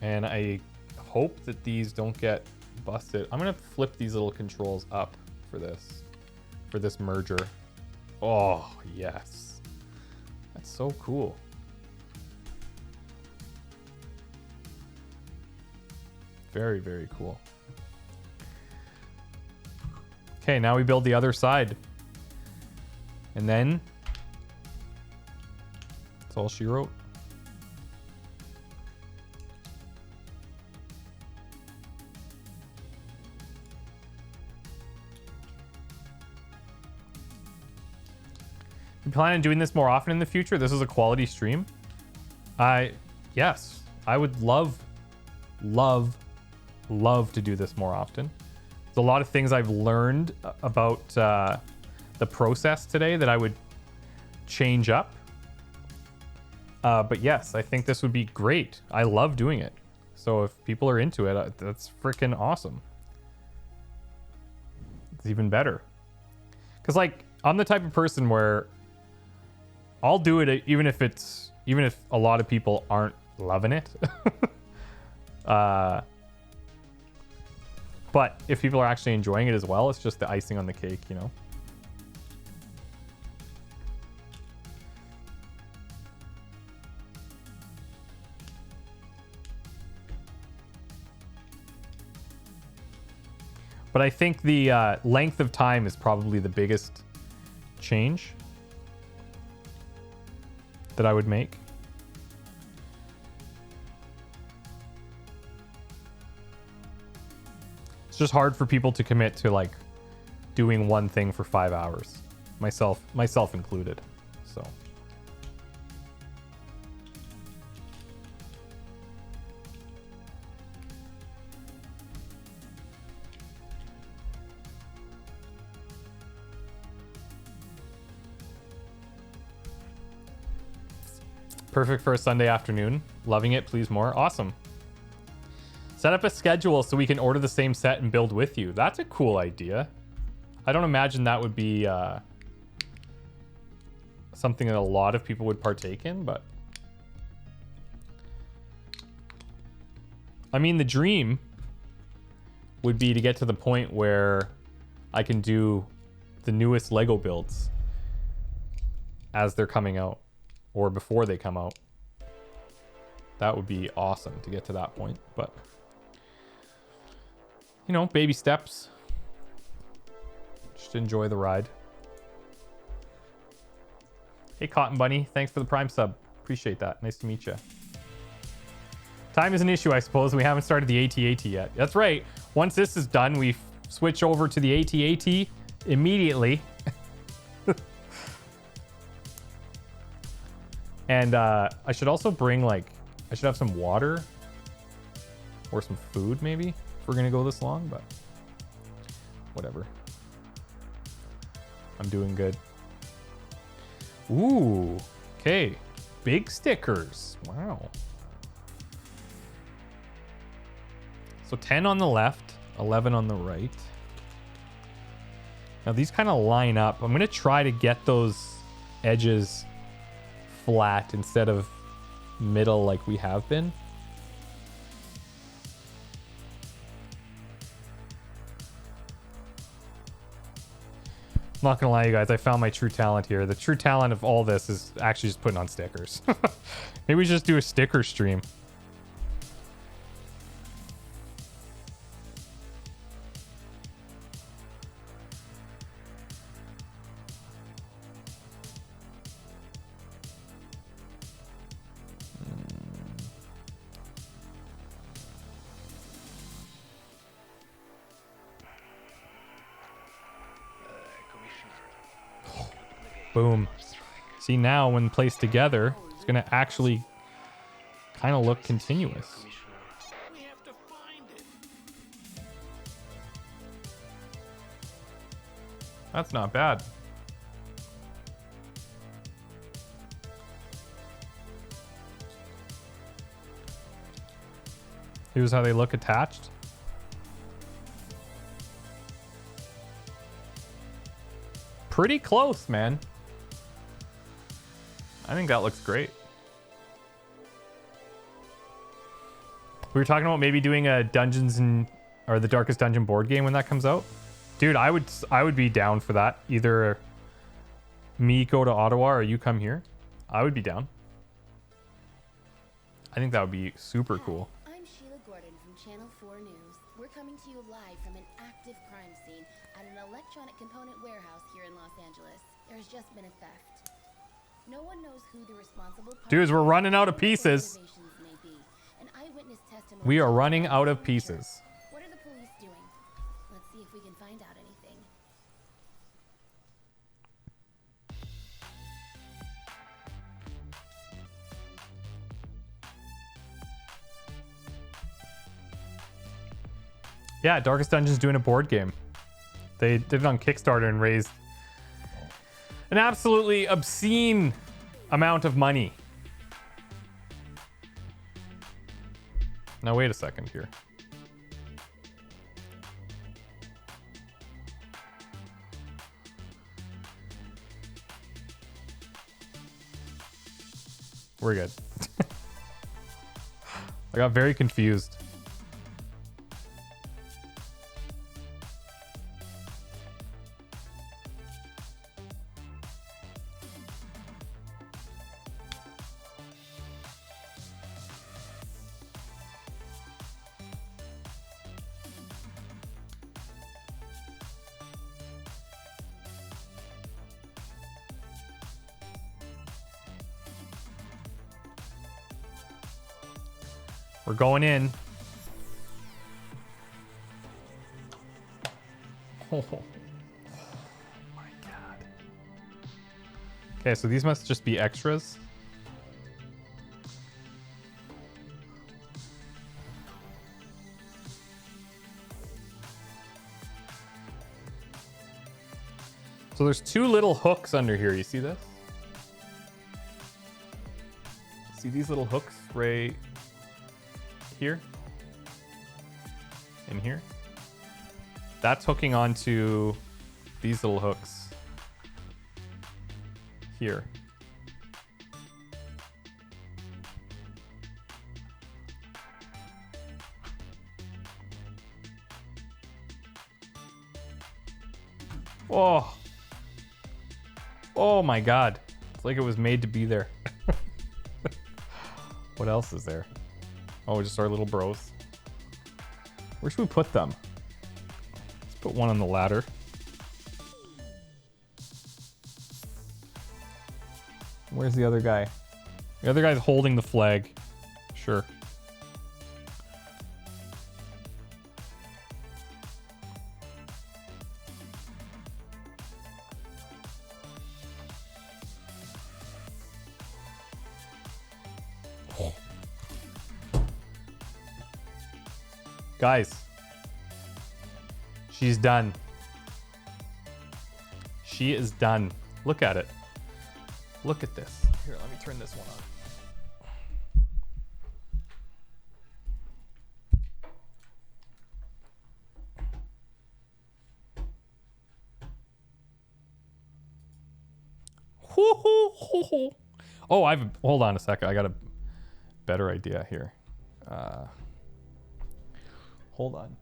And I hope that these don't get busted. I'm going to flip these little controls up for this merger. Oh, yes. That's so cool. Very, very cool. Okay, now we build the other side. And then that's all she wrote. You plan on doing this more often in the future? This is a quality stream. Yes, I would love to do this more often. There's a lot of things I've learned about the process today that I would change up. But yes, I think this would be great. I love doing it. So if people are into it, that's freaking awesome. It's even better. Because like, I'm the type of person where I'll do it even if a lot of people aren't loving it. But if people are actually enjoying it as well, it's just the icing on the cake, you know? But I think the length of time is probably the biggest change that I would make. It's just hard for people to commit to like doing one thing for 5 hours, myself included. So perfect for a Sunday afternoon. Loving it. Please more. Awesome. Set up a schedule so we can order the same set and build with you. That's a cool idea. I don't imagine that would be something that a lot of people would partake in, but I mean, the dream would be to get to the point where I can do the newest Lego builds as they're coming out or before they come out. That would be awesome to get to that point, but you know, baby steps. Just enjoy the ride. Hey, Cotton Bunny. Thanks for the Prime sub. Appreciate that. Nice to meet you. Time is an issue, I suppose. We haven't started the AT-AT yet. That's right. Once this is done, we switch over to the AT-AT immediately. And I should also bring, like, I should have some water or some food, maybe, if we're going to go this long, but whatever. I'm doing good. Ooh, okay. Big stickers. Wow. So 10 on the left, 11 on the right. Now these kind of line up. I'm going to try to get those edges flat instead of middle like we have been. not gonna lie, you guys, I found my true talent here. The true talent of all this is actually just putting on stickers. Maybe we should just do a sticker stream. Boom. See, now when placed together, it's going to actually kind of look continuous. That's not bad. Here's how they look attached. Pretty close, man. I think that looks great. We were talking about maybe doing a or the Darkest Dungeon board game when that comes out. Dude, I would be down for that. Either me go to Ottawa or you come here. I would be down. I think that would be super cool. I'm Sheila Gordon from Channel 4 News. We're coming to you live from an active crime scene at an electronic component warehouse here in Los Angeles. There's just been a theft. No one knows who the responsible party Dudes, we're running out of pieces. may be. An eyewitness testimony. We are running out of pieces. What are the police doing? Let's see if we can find out anything. Yeah, Darkest Dungeon's doing a board game. They did it on Kickstarter and raised an absolutely obscene amount of money. Now wait a second here. We're good. I got very confused. We're going in. Oh my god. Okay, so these must just be extras. So there's two little hooks under here. You see this? See these little hooks right here? In here? That's hooking onto these little hooks here. Oh. Oh my god. It's like it was made to be there. What else is there? Oh, just our little bros. Where should we put them? Let's put one on the ladder. Where's the other guy? The other guy's holding the flag. Sure. Guys, she's done. She is done. Look at it. Look at this. Here, let me turn this one on. Oh, hold on a second. I got a better idea here. Hold on.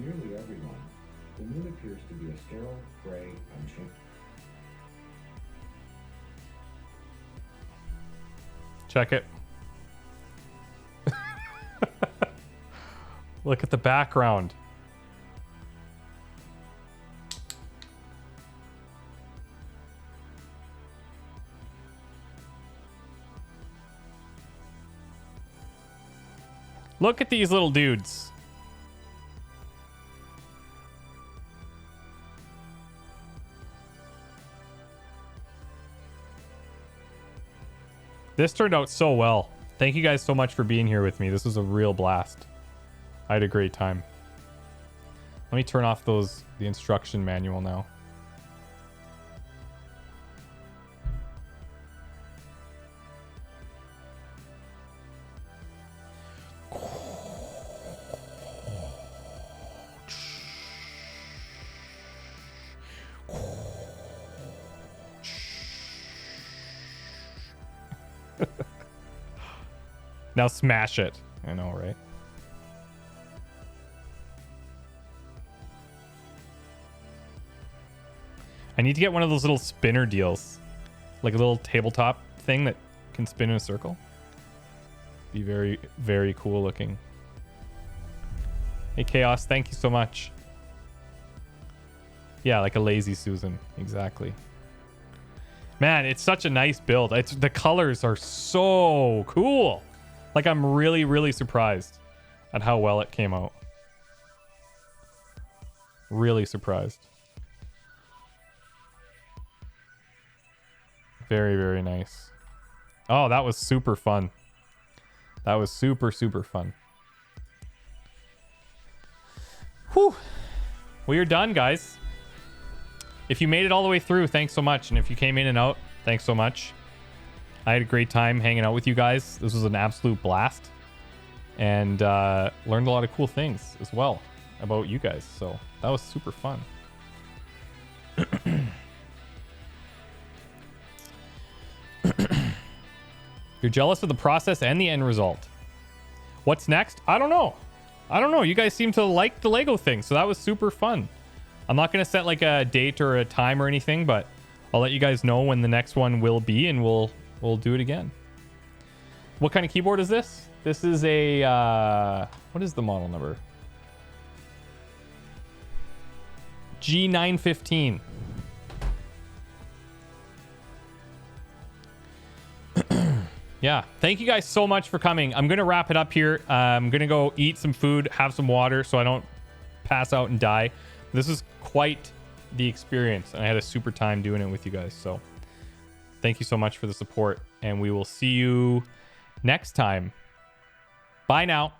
nearly everyone, the moon appears to be a sterile, gray, unchanged. Check it. Look at the background. Look at these little dudes. This turned out so well. Thank you guys so much for being here with me. This was a real blast. I had a great time. Let me turn off the instruction manual now. Now smash it. I know, right? I need to get one of those little spinner deals. Like a little tabletop thing that can spin in a circle. Be very, very cool looking. Hey, Chaos, thank you so much. Yeah, like a lazy Susan. Exactly. Man, it's such a nice build. The colors are so cool. Like, I'm really, really surprised at how well it came out. Really surprised. Very, very nice. Oh, that was super fun. That was super, super fun. Whew. We are done, guys. If you made it all the way through, thanks so much. And if you came in and out, thanks so much. I had a great time hanging out with you guys. This was an absolute blast. And learned a lot of cool things as well about you guys. So that was super fun. You're jealous of the process and the end result. What's next? I don't know. I don't know. You guys seem to like the Lego thing. So that was super fun. I'm not going to set like a date or a time or anything, but I'll let you guys know when the next one will be, and we'll do it again. What kind of keyboard is this? This is a what is the model number? G915. Yeah, thank you guys so much for coming. I'm gonna wrap it up here. I'm gonna go eat some food, have some water so I don't pass out and die. This is quite the experience, and I had a super time doing it with you guys. So thank you so much for the support, and we will see you next time. Bye now.